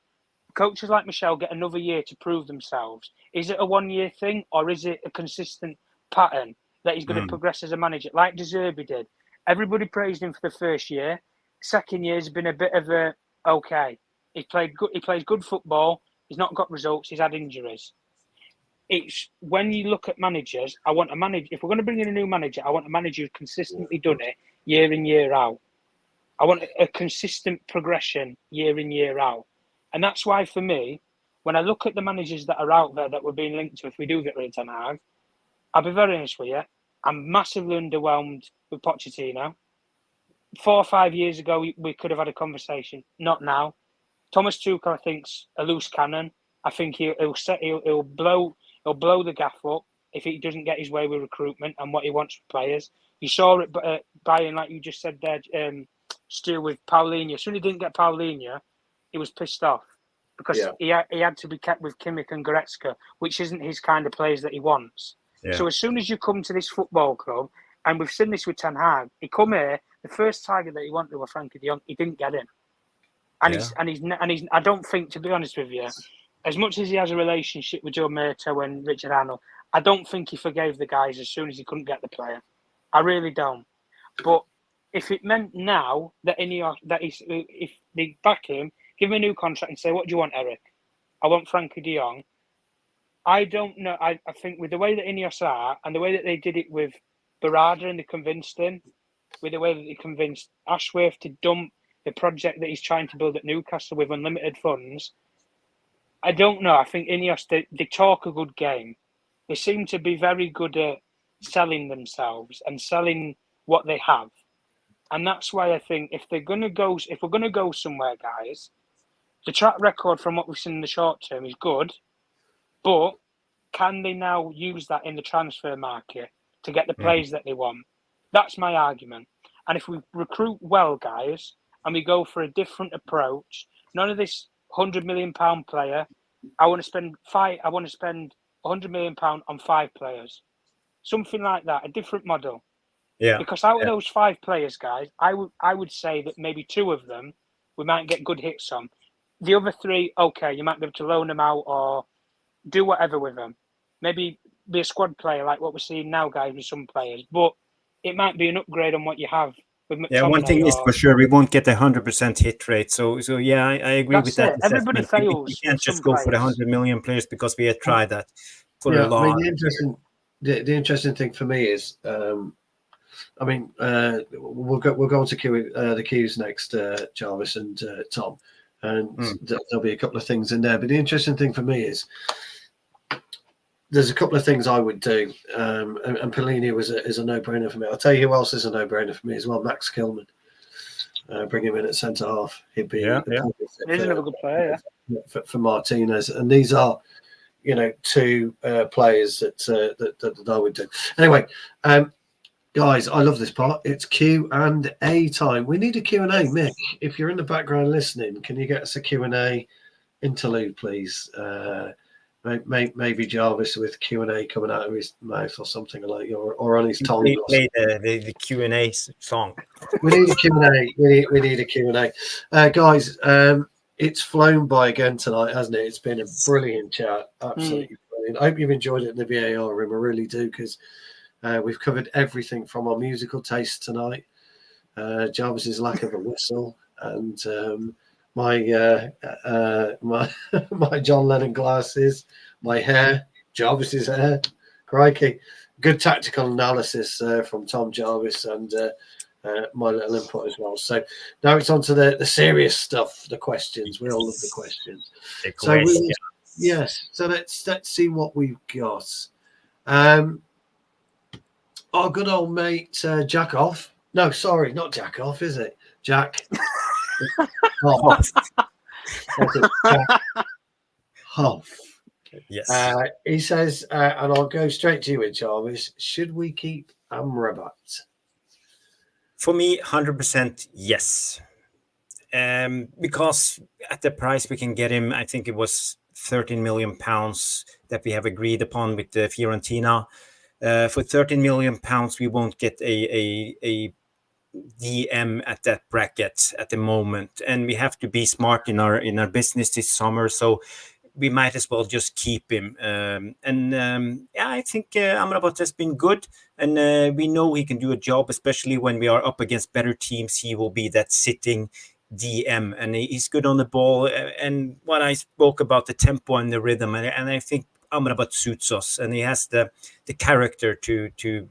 coaches like Michel get another year to prove themselves. Is it a 1 year thing, or is it a consistent pattern that he's going to progress as a manager, like De Zerbi did? Everybody praised him for the first year. Second year has been a bit of a okay. He plays good football. He's not got results. He's had injuries. It's when you look at managers, I want a manager. If we're going to bring in a new manager, I want a manager who's consistently done it year in, year out. I want a consistent progression year in, year out. And that's why, for me, when I look at the managers that are out there that we're being linked to, if we do get rid of Ten Hag, I'll be very honest with you, I'm massively underwhelmed with Pochettino. 4 or 5 years ago, we could have had a conversation. Not now. Thomas Tuchel, I think's a loose cannon. I think he'll blow the gaff up if he doesn't get his way with recruitment and what he wants from players. You saw it Bayern, like you just said there, Stu, with Paulinho. As soon as he didn't get Paulinho, he was pissed off because he had to be kept with Kimmich and Goretzka, which isn't his kind of players that he wants. Yeah. So as soon as you come to this football club, and we've seen this with Ten Hag, he come here, the first target that he wanted was Frankie de Jong. He didn't get him, and he's. I don't think, to be honest with you, as much as he has a relationship with Joe Merto and Richard Arnold, I don't think he forgave the guys as soon as he couldn't get the player. I really don't. But if it meant now that if they back him, give him a new contract and say, what do you want, Eric? I want Frankie de Jong. I don't know. I think with the way that Ineos are and the way that they did it with Barada and they convinced him, with the way that they convinced Ashworth to dump the project that he's trying to build at Newcastle with unlimited funds, I don't know. I think Ineos, they talk a good game. They seem to be very good at selling themselves and selling what they have. And that's why I think if we're going to go somewhere, guys, the track record from what we've seen in the short term is good, but can they now use that in the transfer market to get the players that they want? That's my argument. And if we recruit well, guys, and we go for a different approach, none of this £100 million player. I want to spend £100 million on 5 players, something like that, a different model. Yeah. Because out of those 5 players, guys, I would say that maybe 2 of them we might get good hits on. The other 3, okay, you might be able to loan them out or do whatever with them. Maybe be a squad player like what we're seeing now, guys, with some players. But it might be an upgrade on what you have. One thing is for sure, we won't get a 100% hit rate. So yeah, I agree with that. Everybody fails. We can't just go for the 100 million players because we had tried that for a long. The interesting thing for me is, we'll go on to the queues next, Jarvis and Tom, and there'll be a couple of things in there. But the interesting thing for me is, there's a couple of things I would do, and Pellegrini is a no-brainer for me. I'll tell you who else is a no-brainer for me as well. Max Kilman. Bring him in at centre half. He'd be He's another good player, for Martinez. And these are, 2 players that I would do. Anyway, guys, I love this part. It's Q&A time. We need a Q&A, Mick. If you're in the background listening, can you get us a Q&A interlude, please? Maybe Jarvis with Q&A coming out of his mouth or something like, or on his tongue. Play the Q&A song. We need a Q&A. We need a Q&A. Guys, it's flown by again tonight, hasn't it? It's been a brilliant chat. Absolutely brilliant. I hope you've enjoyed it in the VAR room. I really do, because we've covered everything from our musical taste tonight, Jarvis's lack of a whistle, and my John Lennon glasses, my hair, Jarvis's hair, crikey. Good tactical analysis from Tom Jarvis and my little input as well. So now it's on to the serious stuff, the questions. We all love the questions. So let's see what we've got. Our good old mate Jack Off No, sorry, not jack off, is it? Jack. Off. Jack Hoff. Yes. He says, and I'll go straight to you with Jarvis. Should we keep Amrabat? For me, 100% yes. Because at the price we can get him, I think it was 13 million pounds that we have agreed upon with the Fiorentina. For 13 million pounds, we won't get a DM at that bracket at the moment, and we have to be smart in our business this summer. So we might as well just keep him. Yeah, I think Amrabat has been good, and we know he can do a job, especially when we are up against better teams. He will be that sitting DM, and he's good on the ball. And what I spoke about, the tempo and the rhythm, and I think Amrabat suits us, and he has the character to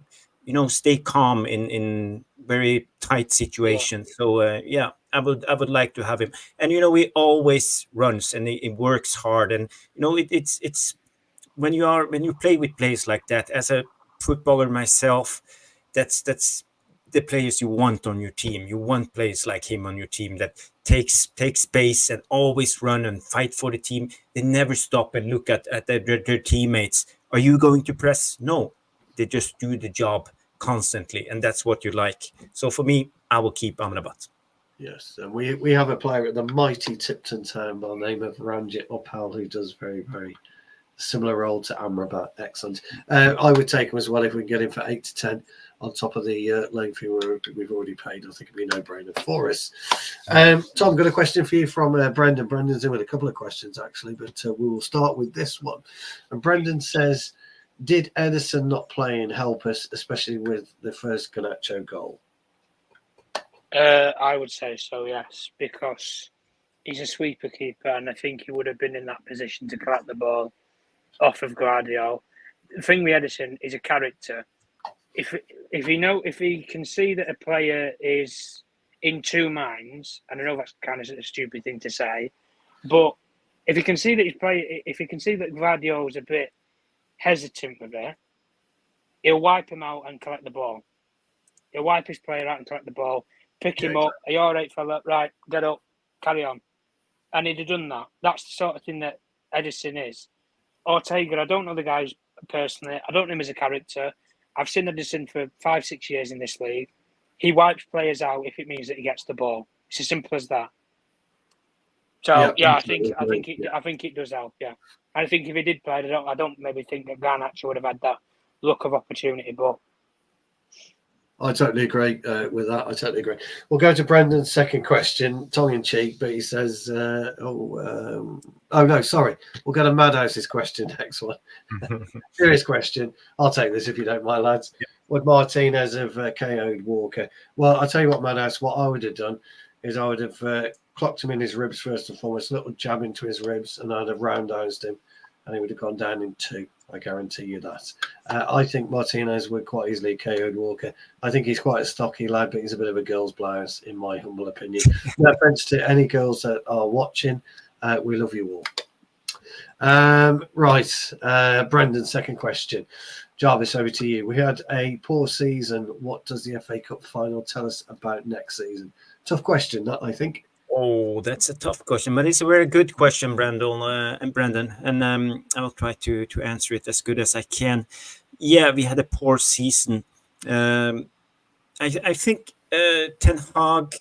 stay calm in very tight situations. Yeah. So yeah, I would like to have him. And he always runs and he works hard. And it's when you play with players like that, as a footballer myself, that's the players you want on your team. You want players like him on your team that take space and always run and fight for the team. They never stop and look at their teammates. Are you going to press? No, they just do the job constantly, and that's what you like. So for me, I will keep Amrabat. Yes, and we have a player at the mighty Tipton Town by the name of Ranjit Opal, who does very, very similar role to Amrabat. Excellent. I would take him as well if we can get him for 8 to 10 on top of the loan fee we've already paid. I think it'd be a no-brainer for us. Tom, got a question for you from Brendan. Brendan's in with a couple of questions actually, but we will start with this one. And Brendan says, did Edison not playing help us, especially with the first Garnacho goal? I would say so, yes, because he's a sweeper keeper, and I think he would have been in that position to collect the ball off of Guardiola. The thing with Edison is a character. If he can see that a player is in two minds, and I know that's kind of a stupid thing to say, but if he can see that Guardiola's a bit hesitant with it, he'll wipe him out and collect the ball. He'll wipe his player out and collect the ball, pick him up. Are you all right, fella? Right, get up, carry on. And he'd have done that. That's the sort of thing that Edison is. Ortega, I don't know the guys personally. I don't know him as a character. I've seen Edison for 5-6 years in this league. He wipes players out if it means that he gets the ball. It's as simple as that. So yeah, I think it does help. Yeah, and I think if he did play, I don't maybe think that Garnacho would have had that look of opportunity. But I totally agree with that. I totally agree. We'll go to Brendan's second question, tongue in cheek, but he says, oh no, sorry. We'll go to Madhouse's question next one. Serious question. I'll take this if you don't mind, lads. Yeah. Would Martinez have KO'd Walker? Well, I'll tell you what, Madhouse, what I would have done is I would have clocked him in his ribs first and foremost, a little jab into his ribs, and I'd have roundhoused him, and he would have gone down in 2. I guarantee you that. I think Martinez would quite easily KO'd Walker. I think he's quite a stocky lad, but he's a bit of a girl's blouse, in my humble opinion. No offense to any girls that are watching. We love you all. Right. Brendan, second question. Jarvis, over to you. We had a poor season. What does the FA Cup final tell us about next season? Tough question, that, I think. Oh, that's a tough question, but it's a very good question, Brendan. And I will try to answer it as good as I can. Yeah, we had a poor season. I think Ten Hag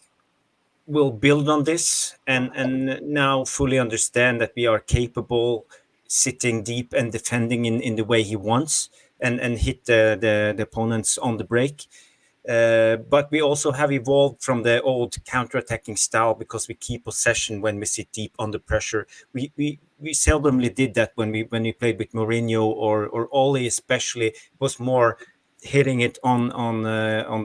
will build on this and now fully understand that we are capable sitting deep and defending in the way he wants and hit the opponents on the break. But we also have evolved from the old counter-attacking style because we keep possession when we sit deep under pressure. We seldomly did that when we played with Mourinho or Ole, especially. It was more hitting it on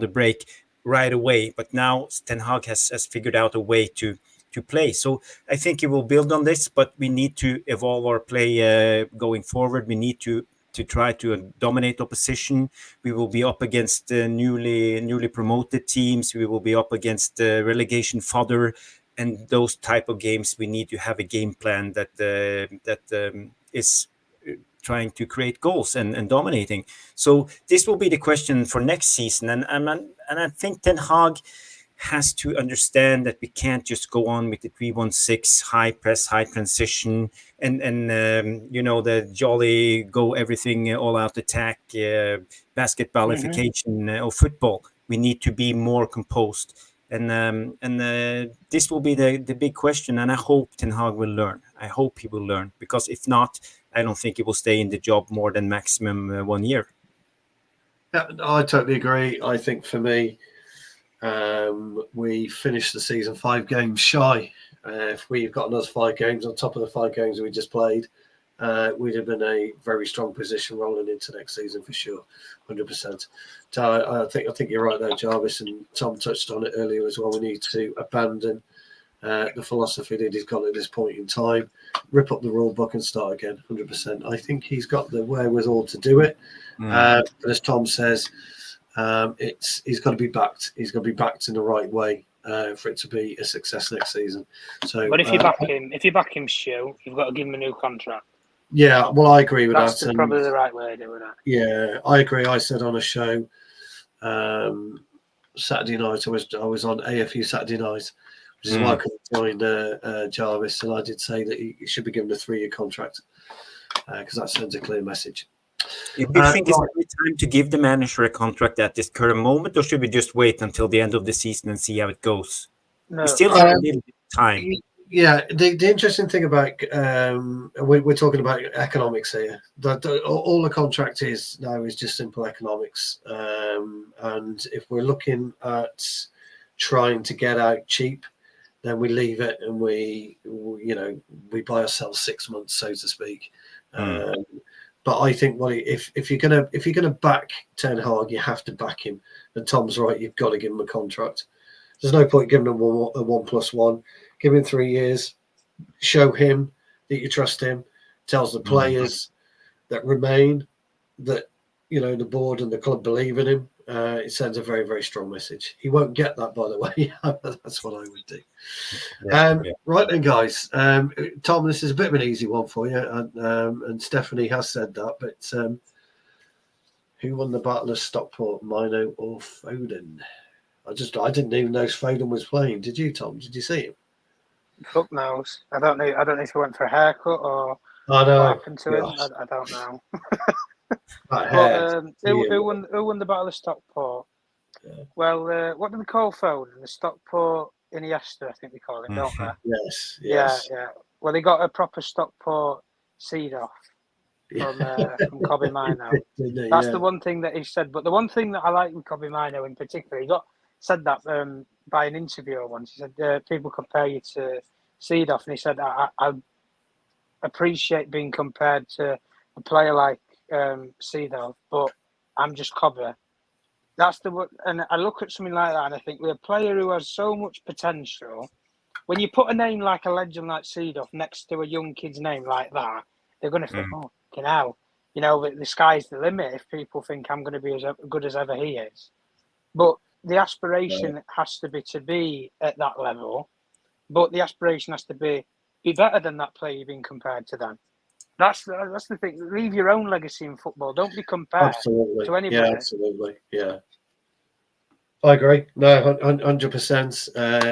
the break right away. But now Ten Hag has figured out a way to play. So I think he will build on this, but we need to evolve our play going forward. We need to try to dominate opposition. We will be up against newly promoted teams. We will be up against relegation fodder, and those type of games. We need to have a game plan that is trying to create goals and dominating. So this will be the question for next season, and I think Ten Hag has to understand that we can't just go on with the 3-1-6 high press, high transition, and the jolly go everything all out attack basketballification of football. We need to be more composed, and this will be the big question. And I hope Ten Hag will learn. I hope he will learn, because if not, I don't think he will stay in the job more than maximum 1 year. Yeah, I totally agree. I think for me, we finished the season 5 games shy. If we've got another 5 games on top of the 5 games we just played, we'd have been in a very strong position rolling into next season for sure, 100%. So I think you're right there, Jarvis, and Tom touched on it earlier as well. We need to abandon the philosophy that he's got at this point in time, rip up the rule book and start again, 100%. I think he's got the wherewithal to do it. But as Tom says, he's got to be backed. He's got to be backed in the right way for it to be a success next season. So, but if you back him, Stu, you've got to give him a new contract. Yeah, well, I agree with That's that. probably the right way to do it. Yeah, I agree. I said on a show Saturday night, I was on AFU Saturday night, which is why I couldn't join Jarvis, and I did say that he should be given a 3-year contract because that sends a clear message. Do you think it's a good time to give the manager a contract at this current moment, or should we just wait until the end of the season and see how it goes? No. We still have a little bit of time. Yeah, the interesting thing about we're talking about economics here. All the contract is now is just simple economics, and if we're looking at trying to get out cheap, then we leave it and we buy ourselves 6 months, so to speak. But I think if you're gonna back Ten Hag, you have to back him. And Tom's right; you've got to give him a contract. There's no point giving him a 1+1. Give him 3 years. Show him that you trust him. Tells the players that remain that the board and the club believe in him. It sends a very, very strong message. He won't get that, by the way. That's what I would do. Right then, guys. Tom, this is a bit of an easy one for you, and Stephanie has said that. But who won the Battle of Stockport, Mino or Foden? I didn't even know Foden was playing. Did you, Tom? Did you see him? Fuck knows. I don't know if he went for a haircut or what happened to him. I don't know. But who won the Battle of Stockport? Yeah. Well, what do we call Foden? The Stockport Iniesta, I think we call him, don't they? Yes. Yeah. Well, they got a proper Stockport seed off from Kobe Mino. That's the one thing that he said. But the one thing that I like with Kobe Mino in particular, he said that by an interviewer once. He said people compare you to Seedorf, and he said I appreciate being compared to a player like Seedorf, but I'm just Kobe. That's and I look at something like that and I think with a player who has so much potential, when you put a name like a legend like Seedorf next to a young kid's name like that, they're going to think, oh, the sky's the limit if people think I'm going to be as good as ever he is. But the aspiration has to be at that level, but the aspiration has to be better than that player being compared to them. That's the thing. Leave your own legacy in football. Don't be compared to anybody. Yeah, absolutely. Yeah, I agree. No, 100%.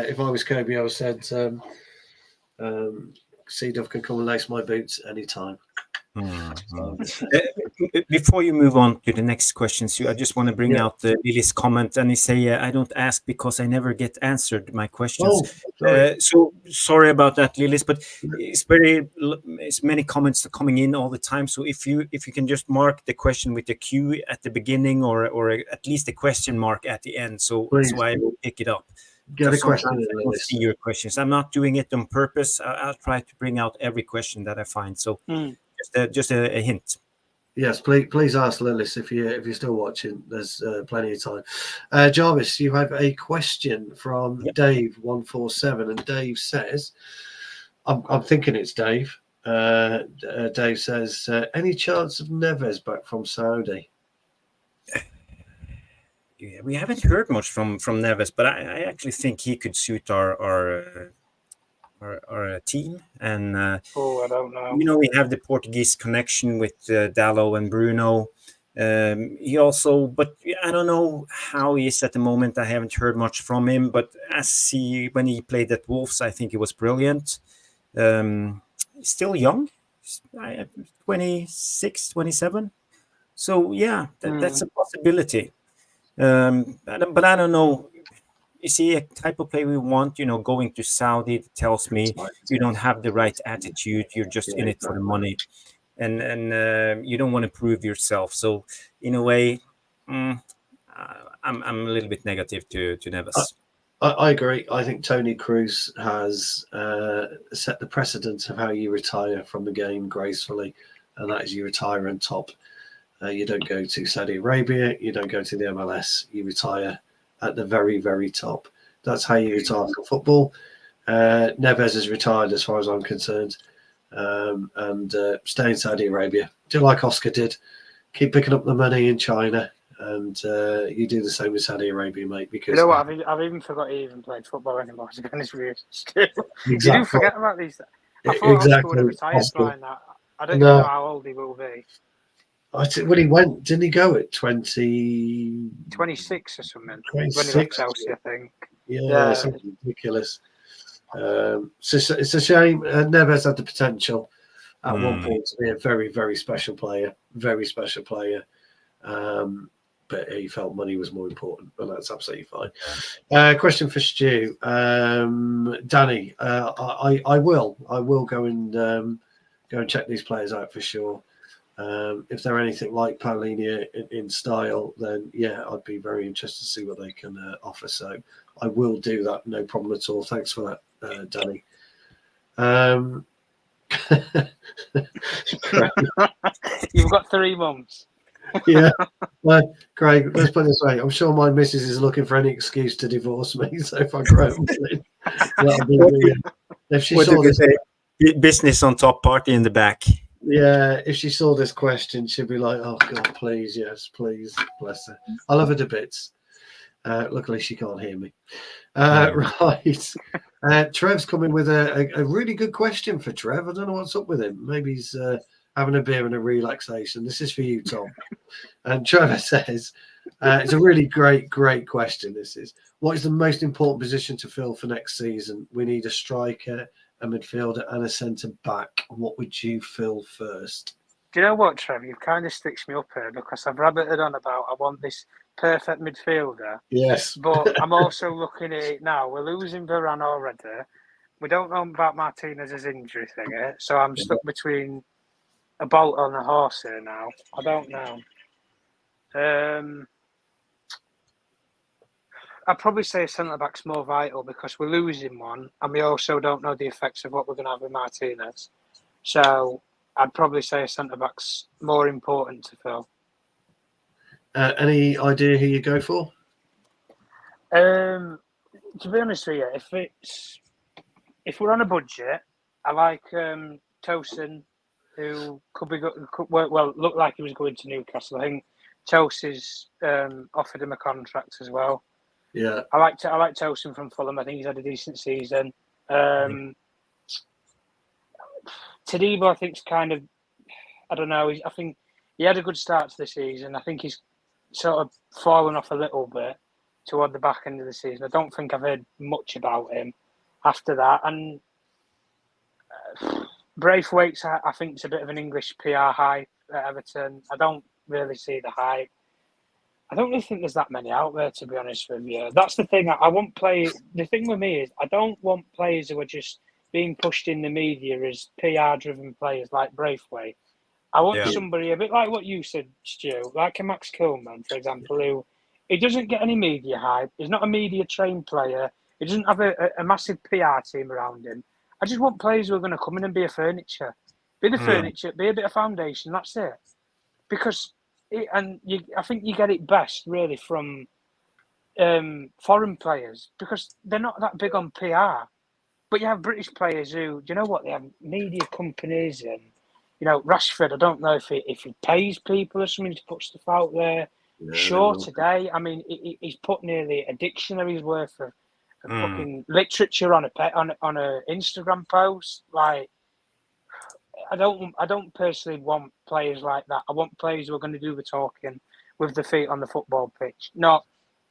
If I was Kobe, I would have said, Seedorf can come and lace my boots anytime. Before you move on to the next question, Sue, I just want to bring out Lily's comment, and he say, I don't ask because I never get answered my questions. So sorry about that, Lily's, but it's many comments coming in all the time. So if you can just mark the question with the Q at the beginning or at least a question mark at the end, so I will pick it up. Get a question. I don't see your questions. I'm not doing it on purpose. I'll try to bring out every question that I find. So just a hint. Yes, please ask Lillis if you're still watching. There's plenty of time. Jarvis, you have a question from Dave 147, and Dave says, "I'm thinking it's Dave." Dave says, "Any chance of Neves back from Saudi?" Yeah, we haven't heard much from Neves, but I actually think he could suit our our team, and Oh, I don't know. we have the Portuguese connection with Dallo and Bruno. He also, but I don't know how he is at the moment. I haven't heard much from him, but when he played at Wolves, I think he was brilliant. He's still young, 26, 27. So yeah, that's a possibility. But I don't know. You see, a type of play we want, going to Saudi tells me you don't have the right attitude. You're just in it for the money, and you don't want to prove yourself. So in a way, I'm a little bit negative to Neves. I agree. I think Tony Cruz has set the precedent of how you retire from the game gracefully, and that is you retire on top. You don't go to Saudi Arabia, you don't go to the MLS, you retire at the very, very top. That's how you retire from football. Neves is retired as far as I'm concerned, and stay in Saudi Arabia. Do like Oscar did. Keep picking up the money in China, and you do the same with Saudi Arabia, mate. Because you know what? I've even forgot he even played football anymore. To be honest with you, exactly. You do forget about these. I thought Oscar would have retired by now. I don't even know how old he will be. When he went, didn't he go at 26 or something? 26, when he left Chelsea, I think. Yeah, something ridiculous. It's a shame. Neves had the potential at one point to be a very, very special player. Very special player. But he felt money was more important, and that's absolutely fine. Question for Stu. Danny, I will go and check these players out for sure. If they're anything like Paulinho in style, then yeah, I'd be very interested to see what they can offer. So I will do that, no problem at all. Thanks for that, Danny. You've got 3 months. Yeah, well, Craig, let's put it this way. I'm sure my missus is looking for any excuse to divorce me. So if I grow up, if she saw this, business on top, party in the back. Yeah, if she saw this question, she'd be like, "Oh God, please, yes, please, bless her." I love her to bits. Luckily, she can't hear me. Right, Trev's coming with a really good question for Trev. I don't know what's up with him. Maybe he's having a beer and a relaxation. This is for you, Tom. And Trevor says, "It's a really great question. This is what is the most important position to fill for next season? We need a striker, a midfielder and a centre back. What would you fill first?" Do you know what, Trev? You've kind of stitched me up here because I've rabbited on about I want this perfect midfielder. Yes. But I'm also looking at it now. We're losing Varane already. We don't know about Martinez's injury thing, so I'm stuck between a bolt and a horse here now. I don't know. I'd probably say centre-back's more vital because we're losing one and we also don't know the effects of what we're going to have with Martinez. So I'd probably say a centre-back's more important to fill. Any idea who you go for? To be honest with you, if we're on a budget, I like Tosin, who looked like he was going to Newcastle. I think Chelsea's offered him a contract as well. Yeah, I like Tosin from Fulham. I think he's had a decent season. Tadibo, I think, is kind of, I don't know. I think he had a good start to the season. I think he's sort of fallen off a little bit toward the back end of the season. I don't think I've heard much about him after that. And Braithwaite's, I think, it's a bit of an English PR hype at Everton. I don't really see the hype. I don't really think there's that many out there, to be honest with you. That's the thing. I want players. The thing with me is I don't want players who are just being pushed in the media as PR-driven players like Braithwaite. I want somebody a bit like what you said, Stu, like a Max Kilman, for example, who he doesn't get any media hype. He's not a media-trained player. He doesn't have a massive PR team around him. I just want players who are going to come in and be a furniture. Be the furniture, be a bit of foundation, that's it. Because... I think you get it best really from foreign players because they're not that big on PR. But you have British players who, you know what, they have media companies and, Rashford, I don't know if he pays people or something to put stuff out there. Yeah, sure, today, I mean, he's put nearly a dictionary's worth of fucking literature on a Instagram post. Like, I don't personally want players like that. I want players who are going to do the talking with the feet on the football pitch, not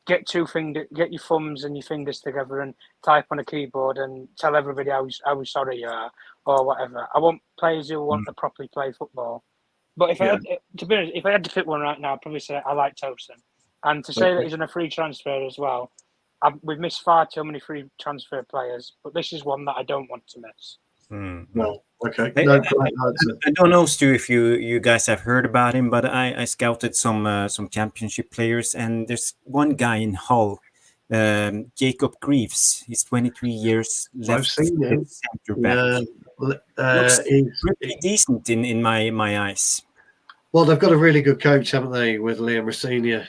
get your thumbs and your fingers together and type on a keyboard and tell everybody how sorry you are or whatever. I want players who want to properly play football. But if I had to pick one right now, I'd probably say I like Tosin. And to say that he's on a free transfer as well, we've missed far too many free transfer players, but this is one that I don't want to miss. Well, okay. I No, don't know, Stu, if you guys have heard about him, but I scouted some championship players, and there's one guy in Hull, Jacob Greaves. He's 23 years, left center back. Looks pretty decent in my eyes. Well, they've got a really good coach, haven't they, with Liam Rossini?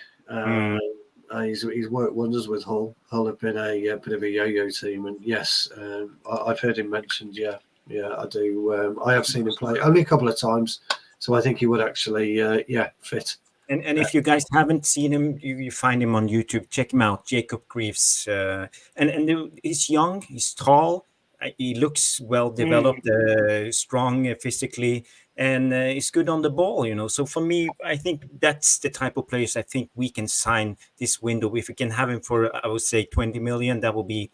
He's worked wonders with Hull. Hull have been a bit of a yo-yo team, and yes, I've heard him mentioned. Yeah, I do. I have seen him play only a couple of times, so I think he would actually, fit. And if you guys haven't seen him, you find him on YouTube. Check him out, Jacob Greaves. And he's young, he's tall, he looks well developed, strong physically, and he's good on the ball. So for me, I think that's the type of players I think we can sign this window. If we can have him for, I would say, 20 million, that will be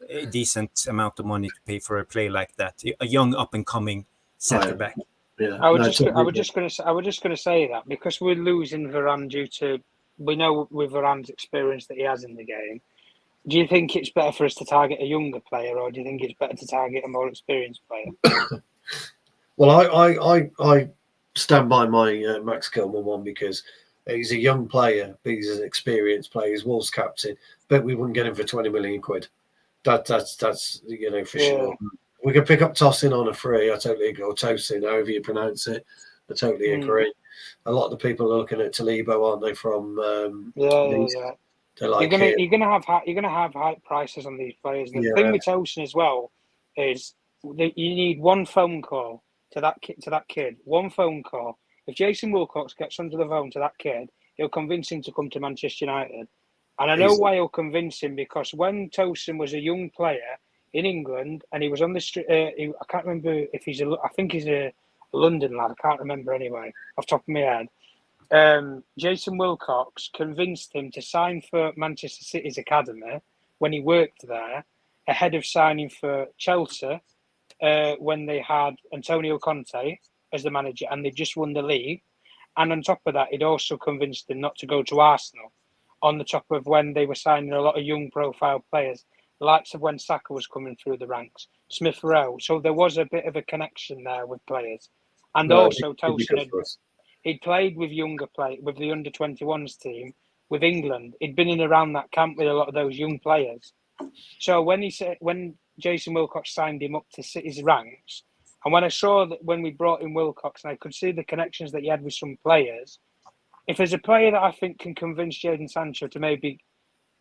a decent amount of money to pay for a player like that, a young up and coming center back. Yeah, I was just going to say that because we're losing Varane due to, we know with Varane's experience that he has in the game. Do you think it's better for us to target a younger player, or do you think it's better to target a more experienced player? Well, I stand by my Max Kilman one because he's a young player, but he's an experienced player. He's Wolves captain, but we wouldn't get him for 20 million quid. That's for sure. We could pick up Tosin on a free. I totally agree. Or Tosin, however you pronounce it. I totally agree. A lot of the people are looking at Talibo, aren't they? From yeah. Like you're gonna have high prices on these players. The thing with Tosin as well is that you need one phone call to that kid. One phone call. If Jason Wilcox gets onto the phone to that kid, he'll convince him to come to Manchester United. And I know why he'll convince him, because when Tosin was a young player in England and he was on the street, I can't remember if I think he's a London lad. I can't remember anyway, off the top of my head. Jason Wilcox convinced him to sign for Manchester City's academy when he worked there, ahead of signing for Chelsea when they had Antonio Conte as the manager and they just won the league. And on top of that, he'd also convinced him not to go to Arsenal on the top of when they were signing a lot of young profile players, the likes of when Saka was coming through the ranks, Smith Rowe. So there was a bit of a connection there with players. And also Tosin he'd played with with the under-21s team, with England. He'd been in around that camp with a lot of those young players. So when Jason Wilcox signed him up to City's ranks, and when I saw that when we brought in Wilcox, and I could see the connections that he had with some players, if there's a player that I think can convince Jadon Sancho to maybe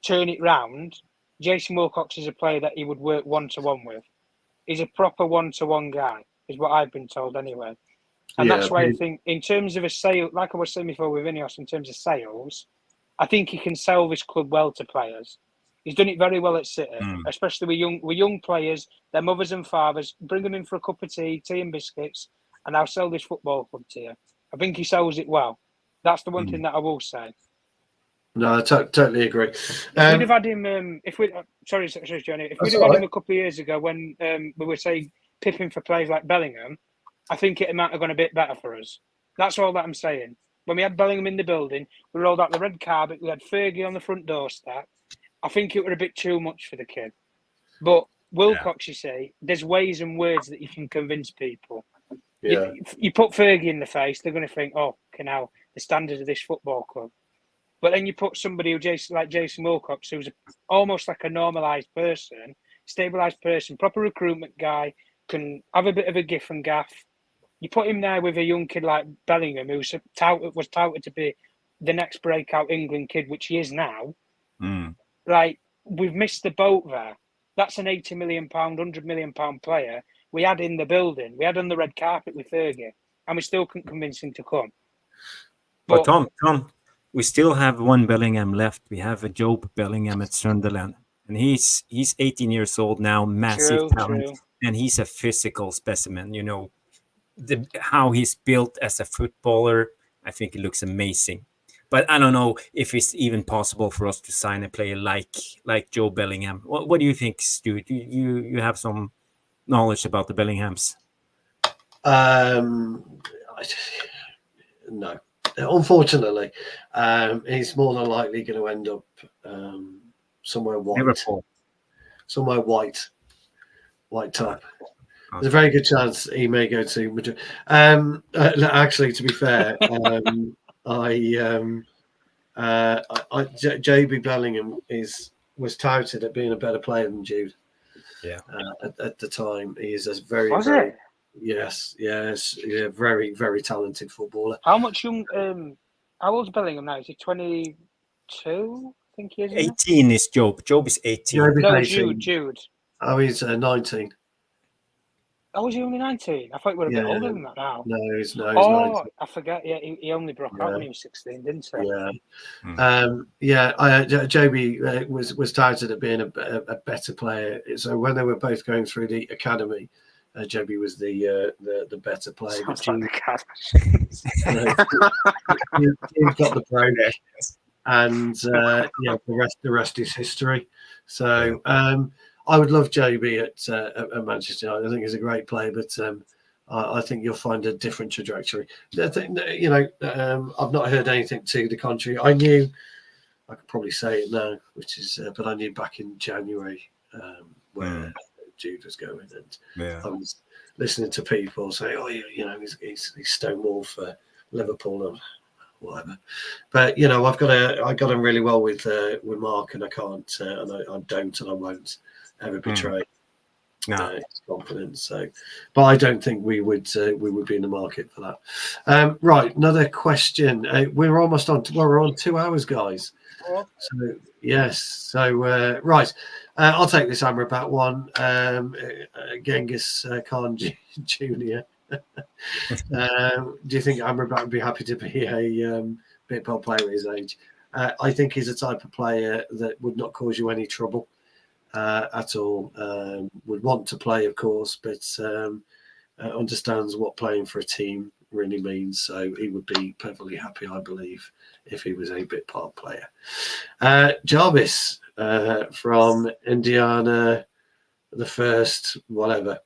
turn it round, Jason Wilcox is a player that he would work one-to-one with. He's a proper one-to-one guy, is what I've been told anyway. And that's why I think, in terms of a sale, like I was saying before with Ineos, in terms of sales, I think he can sell this club well to players. He's done it very well at City, especially with young players, their mothers and fathers. Bring them in for a cup of tea and biscuits, and I'll sell this football club to you. I think he sells it well. That's the one thing that I will say. No, I totally agree. If we'd have had him, sorry, Johnny. If we'd have had him a couple of years ago when we were saying pipping for players like Bellingham, I think it might have gone a bit better for us. That's all that I'm saying. When we had Bellingham in the building, we rolled out the red carpet, we had Fergie on the front doorstep. I think it was a bit too much for the kid. But Wilcox, you say, there's ways and words that you can convince people. Yeah. You put Fergie in the face, they're going to think, now the standards of this football club. But then you put somebody like Jason Wilcox, who's almost like a normalised person, stabilised person, proper recruitment guy, can have a bit of a giff and gaff. You put him there with a young kid like Bellingham, who was touted to be the next breakout England kid, which he is now. Like, we've missed the boat there. That's an £80 million, £100 million player we had in the building. We had on the red carpet with Fergie, and we still couldn't convince him to come. But Tom, we still have one Bellingham left. We have a Job Bellingham at Sunderland. and he's 18 years old now, massive talent, True. and he's a physical specimen. How he's built as a footballer, I think it looks amazing. But I don't know if it's even possible for us to sign a player like Joe Bellingham. What do you think, Stu? Do you have some knowledge about the Bellinghams? No, unfortunately, he's more than likely going to end up somewhere white. Liverpool. Somewhere white top. There's a very good chance he may go to Madrid. Actually, to be fair, JB Bellingham was touted at being a better player than Jude. Yeah. At the time, he is a very, Was very it? yes, yeah, very, very talented footballer. How much young? How old's Bellingham now? Is he 22? I think he is. 18 is Job. Job is 18. No, 18. Jude. Oh, he's 19. Oh, was he only 19? I thought he would have been older than that now. No, he's 19. I forget. Yeah, he only broke out when he was 16, didn't he? Yeah. JB was touted at being a better player. So when they were both going through the academy, JB was the better player. Sounds like the cat. He's got the progress, and the rest is history. So I would love JB at Manchester United. I think he's a great player, but I think you'll find a different trajectory. I think, I've not heard anything to the contrary. I could probably say it now, but I knew back in January where Jude was going, and I was listening to people say, "Oh, he's Stonewall for Liverpool and whatever." But I got on really well with Mark, and I can't, and I don't, and I won't ever betray his confidence. So, but I don't think we would be in the market for that. Right, another question. We're almost on. We're on 2 hours, guys. So yes. So right, I'll take this Amrabat one. Genghis Khan Jr. Do you think Amrabat would be happy to be a bit ball player at his age? I think he's a type of player that would not cause you any trouble at all. Would want to play, of course, but understands what playing for a team really means. So he would be perfectly happy, I believe, if he was a bit part player. Jarvis from Indiana, the first, whatever.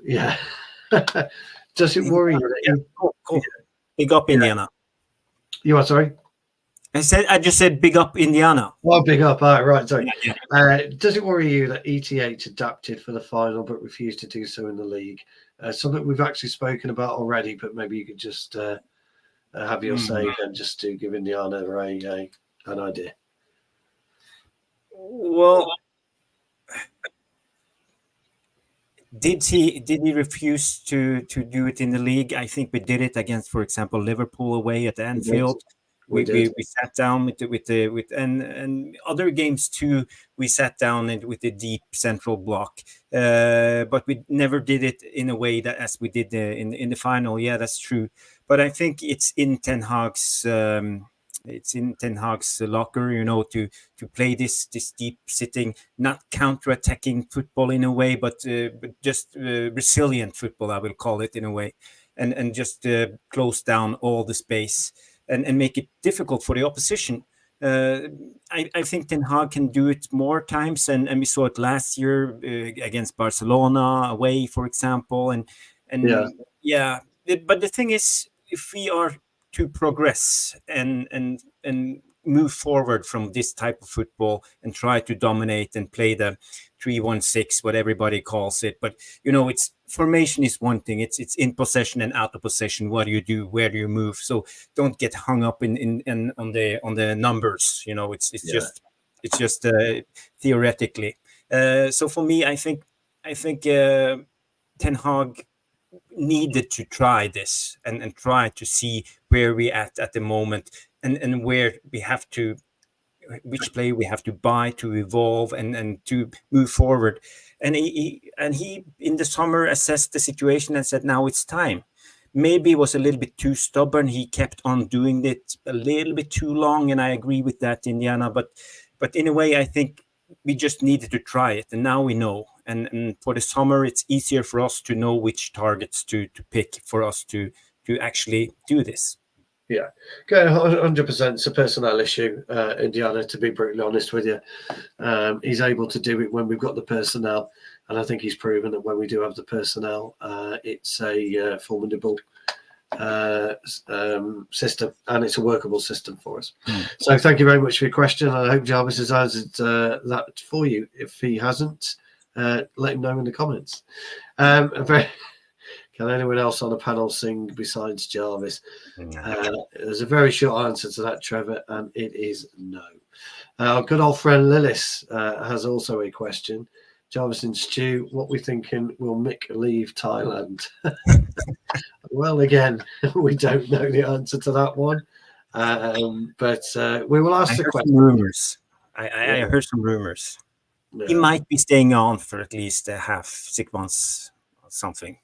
Yeah. Does it worry you? Cool. Big up Indiana. You are, sorry? I just said big up Indiana. Oh, big up. Right. Sorry. Does it worry you that ETH adapted for the final but refused to do so in the league? Something we've actually spoken about already, but maybe you could just have your say and just to give Indiana an idea. Well, did he refuse to do it in the league? I think we did it against, for example, Liverpool away at Anfield. We sat down with and other games too. We sat down with the deep central block, but we never did it in a way that as we did in the final. Yeah, that's true. But I think it's in Ten Hag's locker, to play this deep sitting, not counter-attacking football in a way, but just resilient football, I will call it in a way, and just close down all the space. And make it difficult for the opposition. I think Ten Hag can do it more times, and we saw it last year against Barcelona away, for example. But the thing is, if we are to progress and move forward from this type of football and try to dominate and play the 3-1-6, what everybody calls it, but it's formation is one thing. It's in possession and out of possession. What do you do? Where do you move? So don't get hung up in on the numbers. It's just theoretically. So for me, I think Ten Hag needed to try this and try to see where we at the moment and where we have to, which player we have to buy to evolve and to move forward. And he in the summer assessed the situation and said, now it's time. Maybe it was a little bit too stubborn. He kept on doing it a little bit too long, and I agree with that, Indiana. But in a way, I think we just needed to try it, and now we know. And for the summer, it's easier for us to know which targets to pick for us to actually do this. Yeah, 100%. It's a personnel issue, Indiana, to be brutally honest with you. He's able to do it when we've got the personnel, and I think he's proven that when we do have the personnel, it's a formidable system, and it's a workable system for us. So thank you very much for your question. I hope Jarvis has answered that for you. If he hasn't, let him know in the comments. Can anyone else on the panel sing besides Jarvis? There's a very short answer to that, Trevor, and it is no. Our good old friend Lilith has also a question. Jarvis and Stu, what we thinking, will Mick leave Thailand? Well, again, we don't know the answer to that one, but we will ask the question. Rumors. I heard some rumors. Yeah. He might be staying on for at least 6 months or something.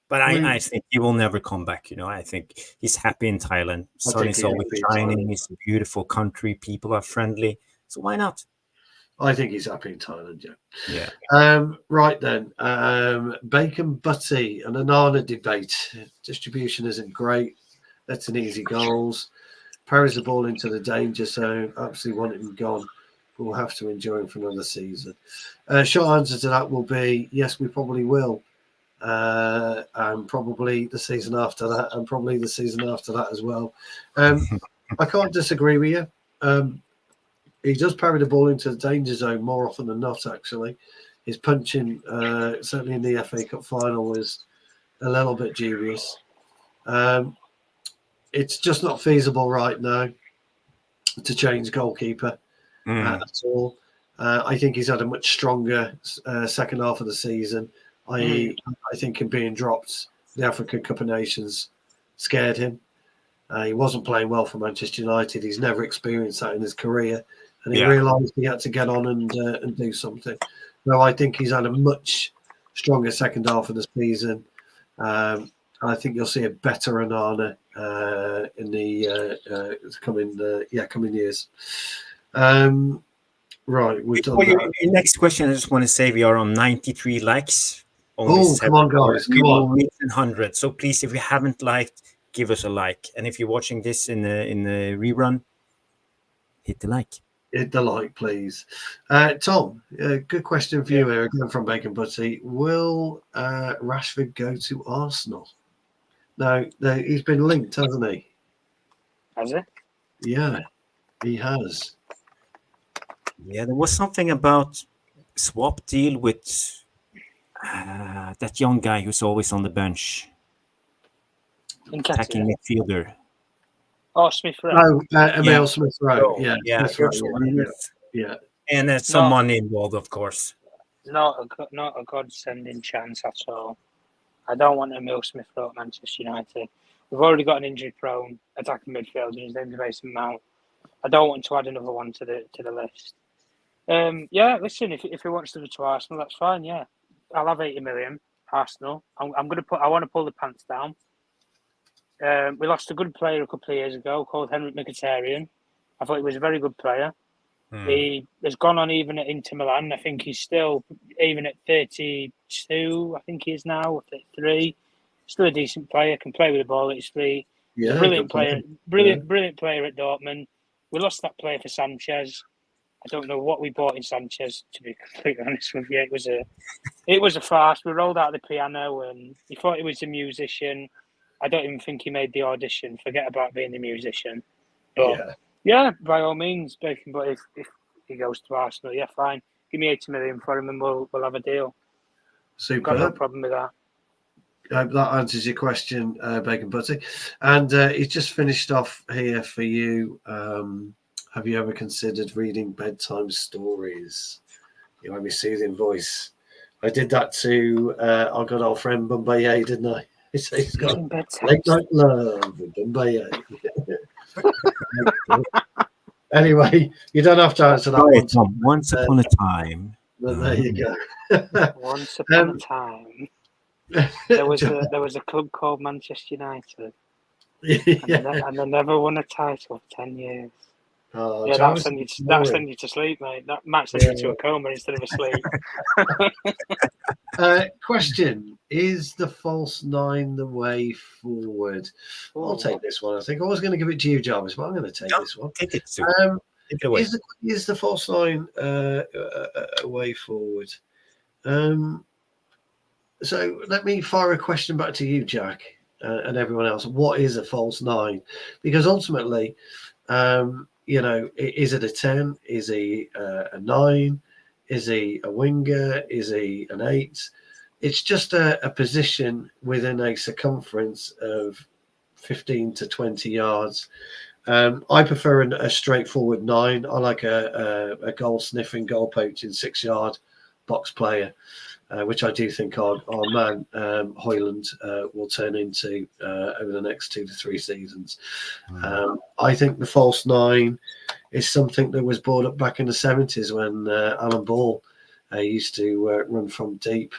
But I think he will never come back. I think he's happy in Thailand. Sun is always shining. It's a beautiful country. People are friendly. So why not? I think he's happy in Thailand, yeah. Right then. Bacon Butty and Anana debate. Distribution isn't great. That's an easy goals. Parries the ball into the danger zone. Absolutely want him gone. We'll have to enjoy him for another season. Short answer to that will be yes, we probably will. And probably the season after that, and probably the season after that as well. I can't disagree with you. He does parry the ball into the danger zone more often than not, actually. His punching, certainly in the FA Cup final, was a little bit dubious. It's just not feasible right now to change goalkeeper at all. I think he's had a much stronger second half of the season. I think him being dropped, the African Cup of Nations scared him. He wasn't playing well for Manchester United. He's never experienced that in his career. And he realised he had to get on and do something. No, I think he's had a much stronger second half of the season. I think you'll see a better Anana in the coming years. Right, we've done that. Your next question, I just want to say we are on 93 likes. Come on, guys. Come on. Reach 100. So please, if you haven't liked, give us a like. And if you're watching this in the rerun, hit the like. Hit the like, please. Tom, good question for you here again from Bacon Butty. Will Rashford go to Arsenal? No, he's been linked, hasn't he? Has he? Yeah, he has. Yeah, there was something about swap deal with that young guy who's always on the bench. Attacking midfielder. Oh, Smith Rowe. Emile Smith Rowe. Yeah. Yeah. And there's some money involved, of course. Not a godsending chance at all. I don't want Emile Smith Rowe at Manchester United. We've already got an injury-prone attacking midfielder. His name's Mason Mount. I don't want to add another one to the list. Listen, if he wants to go to Arsenal, that's fine. Yeah, I'll have 80 million. Arsenal. I want to pull the pants down. We lost a good player a couple of years ago called Henrik Mkhitaryan. I thought he was a very good player. He has gone on even at Inter Milan. I think he's still, even at 32, I think he is now, or 33, still a decent player, can play with the ball at his feet. Yeah, brilliant player, brilliant player at Dortmund. We lost that player for Sanchez. I don't know what we bought in Sanchez, to be completely honest with you. It was a farce. We rolled out the piano and he thought he was a musician. I don't even think he made the audition. Forget about being a musician. But yeah, by all means, Bacon. But if he goes to Arsenal, yeah, fine. Give me 80 million for him and we'll have a deal. Super. Got no problem with that. I hope that answers your question, Bacon Butty. And he's just finished off here for you. Have you ever considered reading bedtime stories? You have your soothing voice. I did that to our good old friend Bumbaye, didn't I? He's got late night love with Bumbaye. Anyway, you don't have to answer that one. Tom, once upon a time. But there you go. Once upon a time, there was a club called Manchester United, and they never won a title for 10 years. Oh, Yeah, Jarvis, that'll send you to sleep, mate. That might send you to a coma instead of a sleep. Question: is the false nine the way forward? I'll take this one. I think I was going to give it to you, Jarvis, but I'm going to take this one. Take it, Sue. Take it away. Is the false nine a way forward? So let me fire a question back to you, Jack, and everyone else. What is a false nine? Because ultimately, is it a 10? Is he a 9? Is he a winger? Is he an 8? It's just a position within a circumference of 15 to 20 yards. I prefer a straightforward 9. I like a goal sniffing, goal poaching 6-yard box player, which I do think our man Hoyland will turn into over the next 2 to 3 seasons. I think the false 9 is something that was brought up back in the 70s when Alan Ball used to run from deep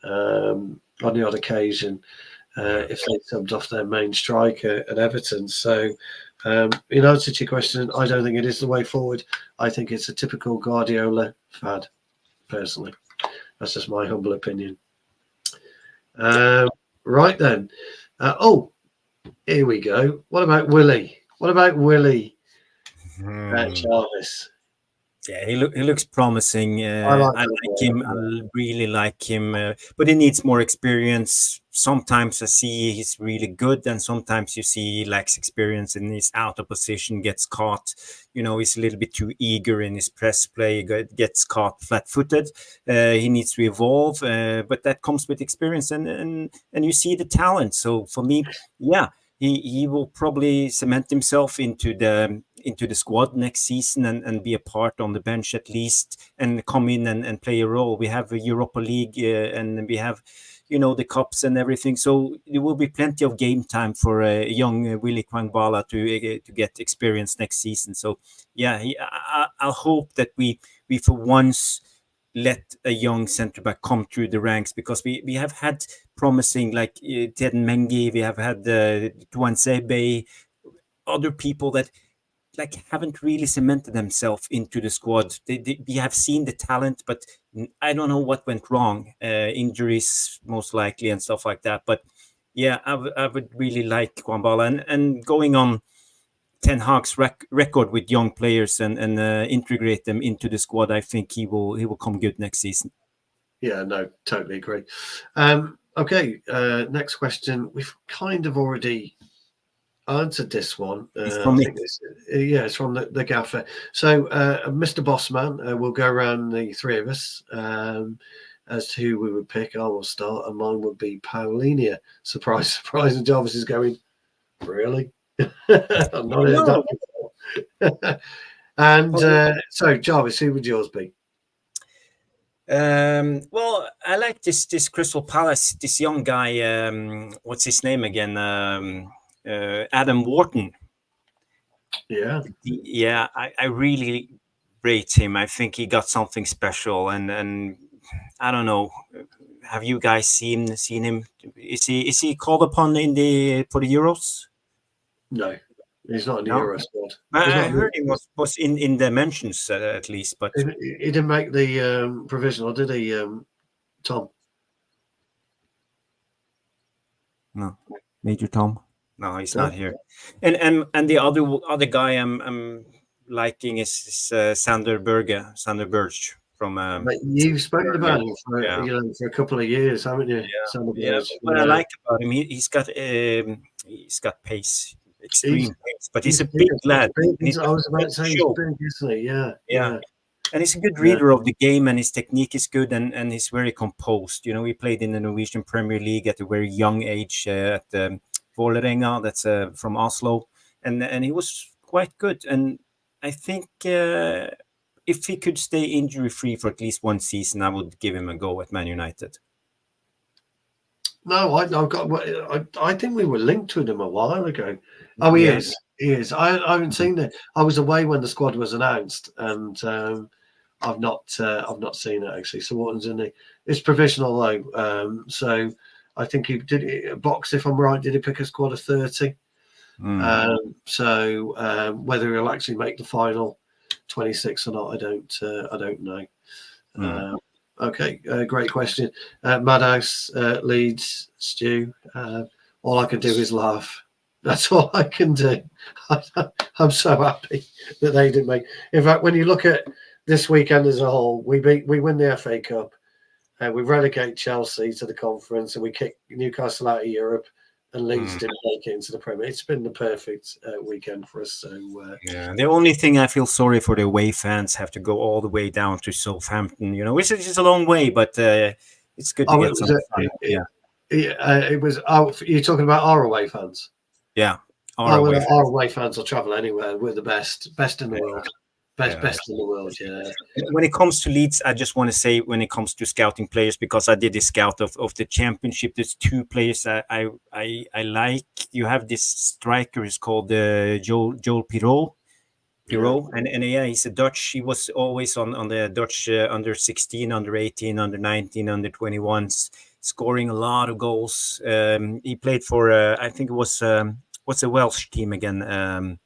on the odd occasion if they subbed off their main striker at Everton. So in answer to your question, I don't think it is the way forward. I think it's a typical Guardiola fad, personally. That's just my humble opinion. Right then. Here we go. What about Willie? Jarvis? Yeah, he looks promising. I like him. I really like him, but he needs more experience. Sometimes I see he's really good, and sometimes you see he lacks experience and he's out of position, gets caught. He's a little bit too eager in his press play, gets caught flat-footed. He needs to evolve, but that comes with experience, and you see the talent. So for me, yeah. He will probably cement himself into the squad next season and be a part on the bench at least, and come in and play a role. We have a Europa League and we have, the cups and everything. So there will be plenty of game time for a young Willie Kwangbala to get experience next season. So yeah, I'll hope that we for once let a young centre back come through the ranks, because we have had promising like Ted Mengi, we have had Tuan Sebe, other people that like haven't really cemented themselves into the squad. We have seen the talent, but I don't know what went wrong. Injuries most likely and stuff like that. But yeah, I would really like Kwangbala and going on Ten Hag's record with young players and integrate them into the squad. I think he will come good next season. Yeah, no, totally agree. Okay, next question. We've kind of already answered this one. It's from it's from the gaffer. So, Mr. Bossman, we'll go around the three of us as to who we would pick. I will start, and mine would be Paulinia. Surprise, surprise. And Jarvis is going, really? I'm not heard that before. And so, Jarvis, who would yours be? Well, I like this Crystal Palace, this young guy. What's his name again? Adam Wharton. Yeah, I really rate him. I think he got something special, and I don't know. Have you guys seen him? Is he called upon for the Euros? No, he's not in the Euro squad. I heard he was in the mentions at least, but he didn't make the provisional, did he, Tom? No, Major Tom. No, he's not here. And the other guy I'm liking is Sander Berge from. You've spoken about him for a couple of years, haven't you? Yeah. What I like about him, he's got pace. Extreme pace, but he's a big lad. I was about to say he's big, isn't he? Yeah. And he's a good reader of the game, and his technique is good, and he's very composed. He played in the Norwegian Premier League at a very young age at Vålerenga, that's from Oslo, and he was quite good. And I think if he could stay injury-free for at least one season, I would give him a go at Man United. No, I think we were linked with him a while ago. Oh, he is. I haven't seen it. I was away when the squad was announced, and I've not seen it actually. So Wharton's in it's provisional though. So I think he did box. If I'm right, did he pick a squad of 30? So whether he'll actually make the final 26 or not, I don't know. Okay, great question. Madhouse Leeds, Stu. All I can do is laugh. That's all I can do. I'm so happy that they didn't make. In fact, when you look at this weekend as a whole, we win the FA Cup, we relegate Chelsea to the conference, and we kick Newcastle out of Europe, and Leeds didn't make it into the Premier. It's been the perfect weekend for us. So yeah, the only thing I feel sorry for the away fans have to go all the way down to Southampton. Which is a long way, but it's good to get some fun. It was. Oh, you're talking about our away fans? Yeah. Our away fans will travel anywhere. We're the best in the world. Best in the world, yeah. When it comes to Leeds, I just want to say, when it comes to scouting players, because I did a scout of the championship, there's two players I like. You have this striker, is called Joel Pirot. And yeah, he's a Dutch. He was always on the Dutch under 16, under 18, under 19, under 21s, scoring a lot of goals. He played for I think it was what's the Welsh team again?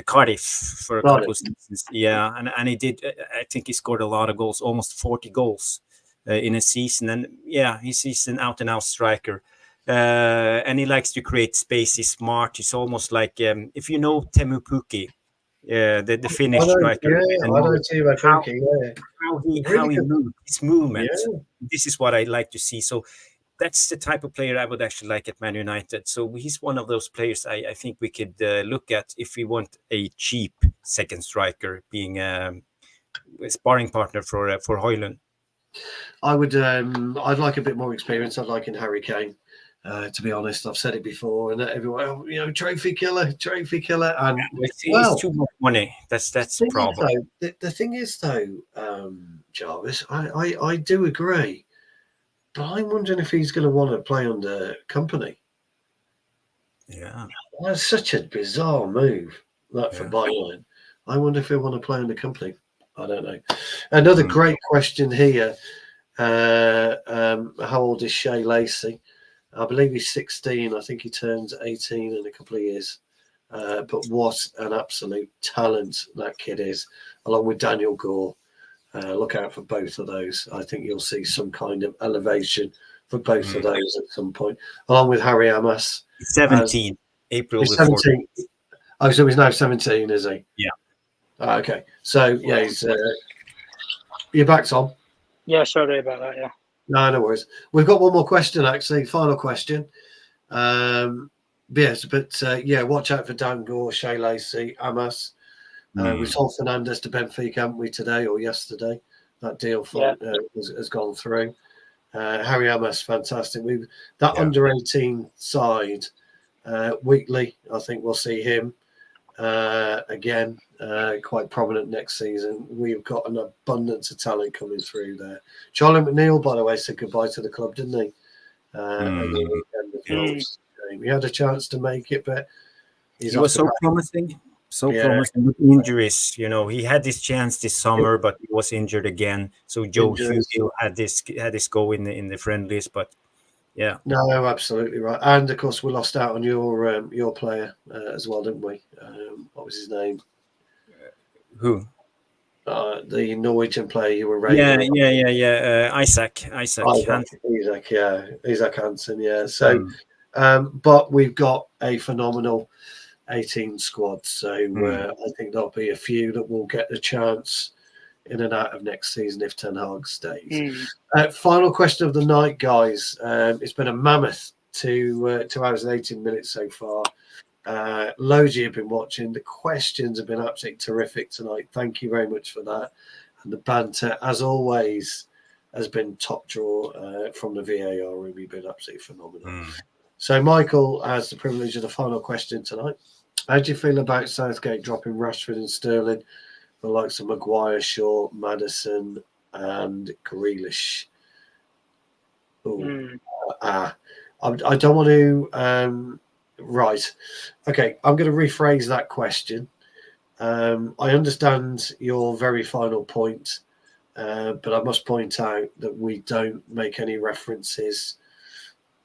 Cardiff for a couple of seasons. Yeah, and he did. I think he scored a lot of goals, almost 40 goals in a season. And yeah, he's an out and out striker. And he likes to create space. He's smart. He's almost like if you know Teemu Pukki. The Finnish striker. How he moves, his movement. Yeah. This is what I like to see. So that's the type of player I would actually like at Man United. So he's one of those players I think we could look at if we want a cheap second striker, being a sparring partner for Højlund. I would. I'd like a bit more experience. I'd like in Harry Kane. To be honest, I've said it before, and everyone, trophy killer, and it's too much money. That's the problem. The thing is, though, Jarvis, I do agree, but I'm wondering if he's going to want to play under company. Yeah, that's such a bizarre move for Bayern. I wonder if he'll want to play under company. I don't know. Another great question here. How old is Shea Lacey? I believe he's 16. I think he turns 18 in a couple of years. But what an absolute talent that kid is, along with Daniel Gore. Look out for both of those. I think you'll see some kind of elevation for both of those at some point, along with Harry Amas. 17, April 17. Oh, so he's now 17, is he? Yeah. Okay. So, yeah, he's... you're back, Tom? Yeah, sorry about that, yeah. No worries. We've got one more question, actually. Final question. Yes, but watch out for Dan Gore, Shea Lacey, Amas. We sold Fernandes to Benfica, haven't we, today or yesterday? That deal has gone through. Harry Amas, fantastic. Under 18 side, Wheatley, I think we'll see him again, quite prominent next season. We've got an abundance of talent coming through there. Charlie McNeil, by the way, said goodbye to the club, didn't he? He had a chance to make it, but he was so promising. Promising with injuries. He had this chance this summer, but he was injured again. So Joe Hugill had this go in the friendlies, but yeah. No, absolutely right. And of course, we lost out on your player as well, didn't we? What was his name? Who? The Norwegian player you were rating. Yeah. Isaac Hansen. Yeah. So, but we've got a phenomenal 18 squad. So I think there'll be a few that will get the chance in and out of next season if Ten Hag stays. Final question of the night, guys. It's been a mammoth 2 hours and 18 minutes so far. Loads you have been watching. The questions have been absolutely terrific tonight. Thank you very much for that. And the banter, as always, has been top draw from the VAR room. You've been absolutely phenomenal. So Michael has the privilege of the final question tonight. How do you feel about Southgate dropping Rashford and Sterling, the likes of Maguire, Shaw, Maddison, and Grealish? I don't want to. Right. Okay. I'm going to rephrase that question. I understand your very final point, but I must point out that we don't make any references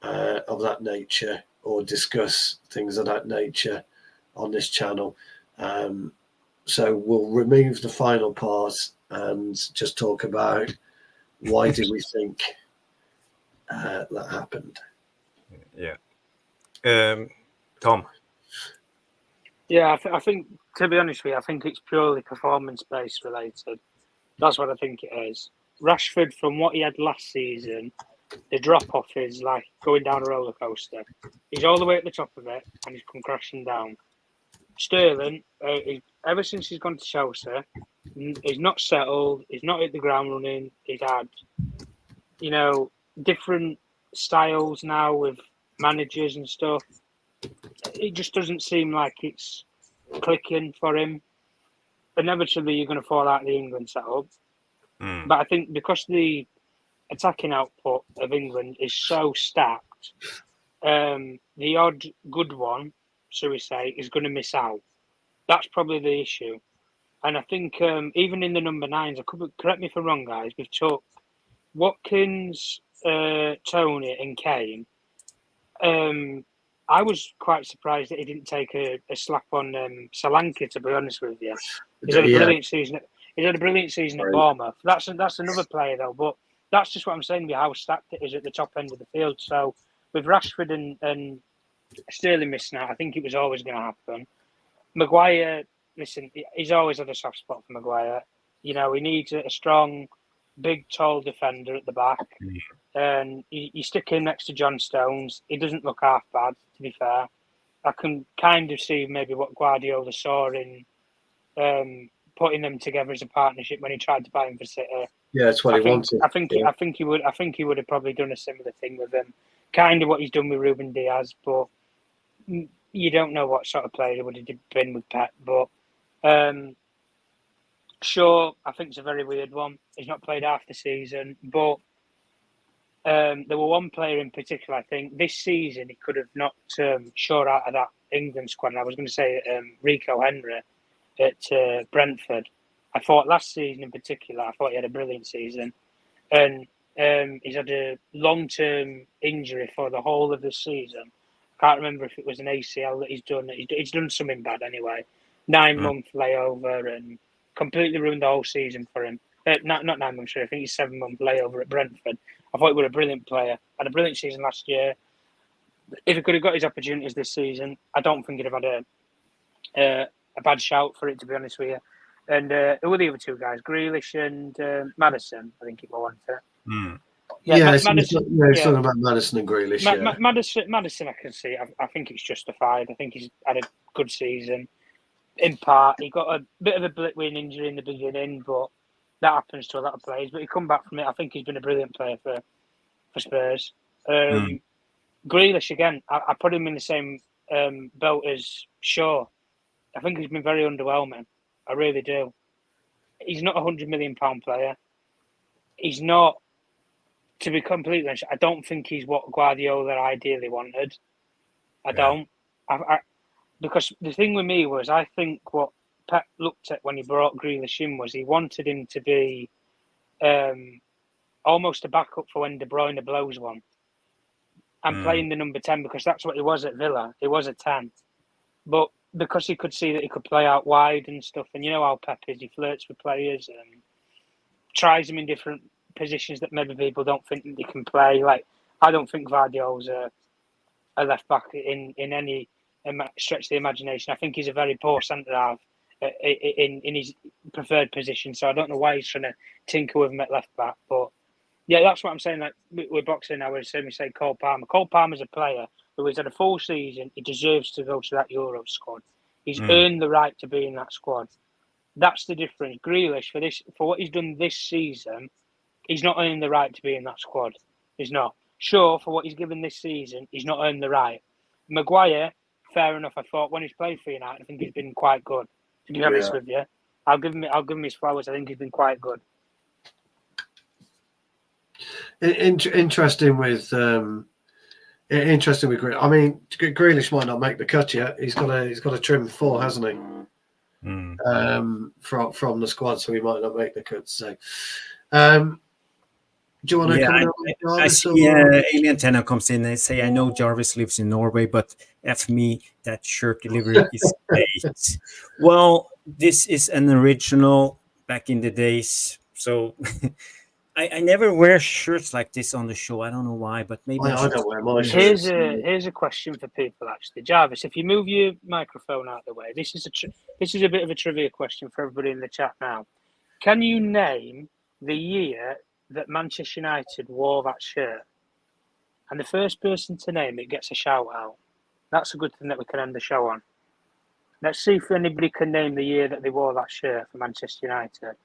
of that nature or discuss things of that nature on this channel. So we'll remove the final part and just talk about why did we think that happened. Yeah. Tom. Yeah, I think, to be honest with you, I think it's purely performance-based related. That's what I think it is. Rashford, from what he had last season, the drop-off is like going down a roller coaster. He's all the way at the top of it, and he's come crashing down. Sterling, ever since he's gone to Chelsea, he's not settled. He's not hit the ground running. He's had, different styles now with managers and stuff. It just doesn't seem like it's clicking for him. Inevitably, you're going to fall out of the England setup. But I think because the attacking output of England is so stacked, the odd good one, shall we say, is going to miss out. That's probably the issue. And I think even in the number 9s, correct me if I'm wrong, guys, we've took Watkins, Tony and Kane. I was quite surprised that he didn't take a slap on Solanke, to be honest with you. He's had a brilliant season. He's had a brilliant season at Bournemouth. That's another player, though. But that's just what I'm saying, how stacked it is at the top end of the field. So with Rashford and Sterling missing out, I think it was always going to happen. Maguire, listen, he's always had a soft spot for Maguire. He needs a strong, big, tall defender at the back. And you stick him next to John Stones. He doesn't look half bad, to be fair. I can kind of see maybe what Guardiola saw in putting them together as a partnership when he tried to buy him for City. Yeah, that's what he wanted. I think he would have probably done a similar thing with him. Kind of what he's done with Ruben Diaz, but you don't know what sort of player he would have been with Pep. But sure, I think it's a very weird one. He's not played half the season, but there were one player in particular, I think, this season he could have knocked Shaw out of that England squad. And I was going to say Rico Henry at Brentford. I thought last season in particular, I thought he had a brilliant season. And he's had a long-term injury for the whole of the season. I can't remember if it was an ACL that he's done. He's done something bad anyway. 9-month layover and completely ruined the whole season for him. Not 9 months, I think he's 7-month layover at Brentford. I thought he was a brilliant player. Had a brilliant season last year. If he could have got his opportunities this season, I don't think he'd have had a bad shout for it, to be honest with you. And who were the other two guys? Grealish and Maddison, I think it was, wasn't it? Madison. He's talking about Maddison and Grealish. Maddison, I can see. I think it's justified. I think he's had a good season. In part, he got a bit of a blip with an injury in the beginning, but that happens to a lot of players. But he come back from it. I think he's been a brilliant player for Spurs. Grealish, again, I put him in the same belt as Shaw. I think he's been very underwhelming. I really do. He's not a £100 million player. He's not, to be completely honest, I don't think he's what Guardiola ideally wanted. I don't. Because the thing with me was, I think what Pep looked at when he brought Grealish in was he wanted him to be almost a backup for when De Bruyne blows one. And playing the number 10, because that's what he was at Villa. He was a 10. But because he could see that he could play out wide and stuff, and you know how Pep is, he flirts with players and tries them in different positions that maybe people don't think they can play. Like, I don't think Guardiola's a left back in any stretch of the imagination. I think he's a very poor centre half in his preferred position. So I don't know why he's trying to tinker with him at left back. But yeah, that's what I'm saying. Like, we're boxing now. We say Cole Palmer. Cole Palmer's a player who has had a full season. He deserves to go to that Euro squad. He's earned the right to be in that squad. That's the difference. Grealish, for what he's done this season, he's not earned the right to be in that squad. He's not. Sure, for what he's given this season, he's not earned the right. Maguire, fair enough. I thought when he's played for United, I think he's been quite good. To be honest with you, I'll give him his flowers. I think he's been quite good. Interesting with Grealish. I mean, Grealish might not make the cut yet. He's got a trim 4, hasn't he? From the squad, so he might not make the cut. So, Do you want to Yeah, come in I, on I Jarvis? see. Alien Tenor comes in and say, "I know Jarvis lives in Norway, but f me, that shirt delivery is late." Well, this is an original back in the days, so I never wear shirts like this on the show. I don't know why, but maybe I I should. don't wear my Here's shirts. here's a question for people actually, Jarvis. If you move your microphone out of the way, this is a bit of a trivia question for everybody in the chat now. Can you name the year that Manchester United wore that shirt? And the first person to name it gets a shout out. That's a good thing that we can end the show on. Let's see if anybody can name the year that they wore that shirt for Manchester United.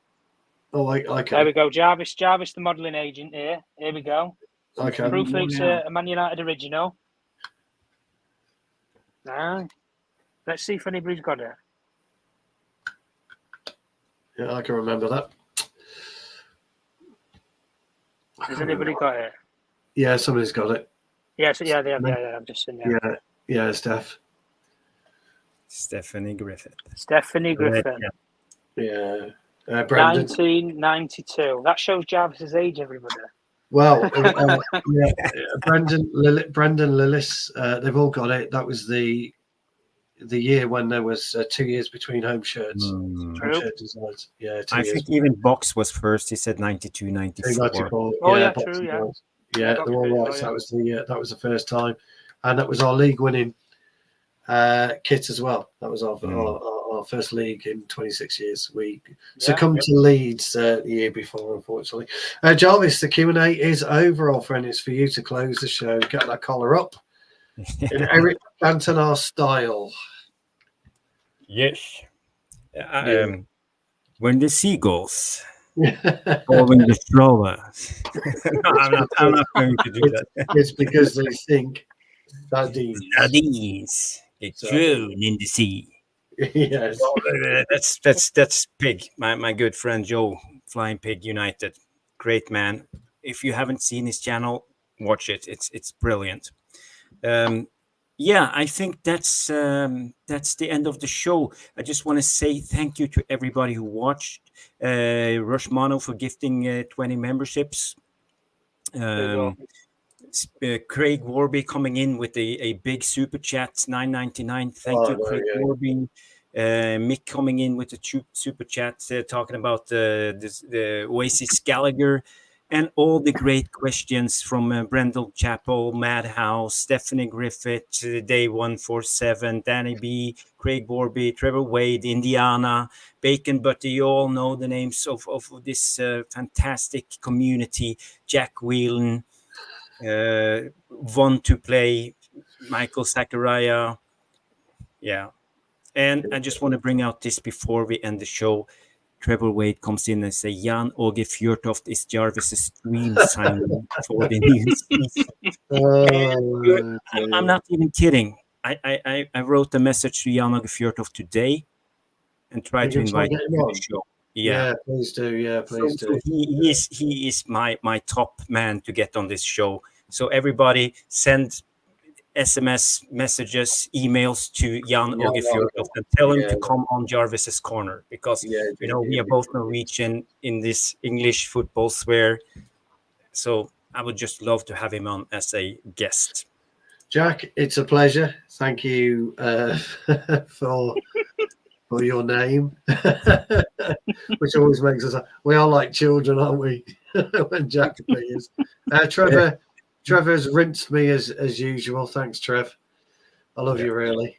Oh, I There can. we go, Jarvis, the modelling agent here. Here we go. I can. Proof that it's a Man United original. Now, let's see if anybody's got it. Yeah, I can remember that. Has anybody got it? Yeah, somebody's got it. Yeah, so yeah, they have. Yeah, I've just seen it. Yeah, Steph. Stephanie Griffith. Stephanie Griffin. Yeah. Brendan. 1992. That shows Jarvis's age, everybody. Well, Brendan Lillis, they've all got it. That was the year when there was 2 years between home shirts. Home shirt designs. Yeah, I think even Box was first. He said 92, 94. 94. Oh, yeah, Boxing true, yeah. Boys. Yeah, they're all right. So that was the first time, and that was our league winning kit as well. That was our first league in 26 years. We succumbed to Leeds the year before, unfortunately. Jarvis, the Q&A is over, old friend. It's for you to close the show. Get that collar up in Eric Cantona style. Yes. When the seagulls following the stroller. No, I'm not going to do that. It's because they think Sardines get thrown in the sea. Yes. That's Pig, my good friend Joe, Flying Pig United. Great man. If you haven't seen his channel, watch it. It's brilliant. I think that's the end of the show. I just want to say thank you to everybody who watched. Rushmano for gifting 20 memberships. Craig Warby coming in with a big super chat, $9.99. Thank you, Craig Warby. Mick coming in with a super chat, talking about the Oasis Gallagher. And all the great questions from Brendel Chapel, Madhouse, Stephanie Griffith, Day 147, Danny B, Craig Warby, Trevor Wade, Indiana, Bacon Butter. You all know the names of this fantastic community. Jack Whelan, Want to Play, Michael Zachariah. Yeah. And I just want to bring out this before we end the show. Trevor Wade comes in and says, Jan Åge Fjørtoft is Jarvis's dream signing for the new season. I'm not even kidding. I wrote a message to Jan Åge Fjørtoft today and tried to invite him to the show. Yeah, please do. Yeah, please do. So he is my top man to get on this show. So everybody send SMS messages, emails to Jan Åge Fjørtoft and tell him to come on Jarvis's Corner because we are both Norwegian in this English football sphere. So I would just love to have him on as a guest. Jack, it's a pleasure. Thank you for your name, which always makes us. We are like children, aren't we? When Jack appears. Trevor's rinsed me as usual. Thanks, Trev. I love you, really.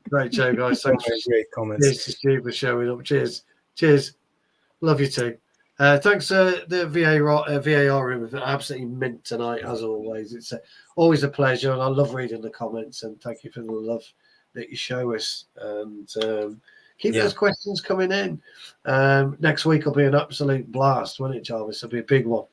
Great show, guys. Thanks for great comments. Cheers to Stu for showing up. Cheers. Love you too. Thanks the VAR room. Absolutely mint tonight, as always. It's always a pleasure, and I love reading the comments. And thank you for the love that you show us. And keep those questions coming in. Next week will be an absolute blast, won't it, Jarvis? It'll be a big one.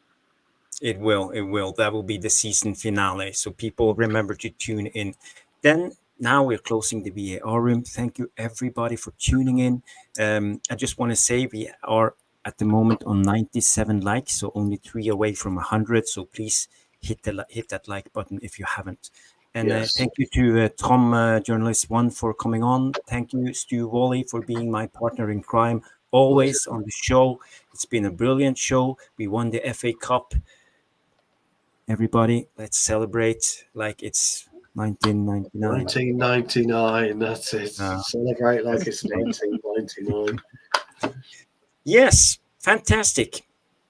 It will. That will be the season finale. So people remember to tune in. Then now we're closing the VAR room. Thank you everybody for tuning in. I just want to say we are at the moment on 97 likes, so only 3 away from 100. So please hit that like button if you haven't. And thank you to Tom, Journalist 1, for coming on. Thank you, Stu Wally, for being my partner in crime always on the show. It's been a brilliant show. We won the FA Cup. Everybody, let's celebrate like it's 1999. 1999, that's it. Celebrate like it's 1999. Yes, fantastic.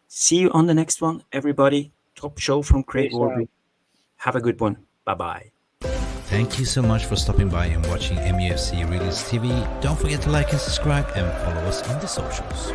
See you on the next one, everybody. Top show from Craig Warby. Have a good one. Bye-bye. Thank you so much for stopping by and watching MUFC Realist TV. Don't forget to like and subscribe and follow us on the socials.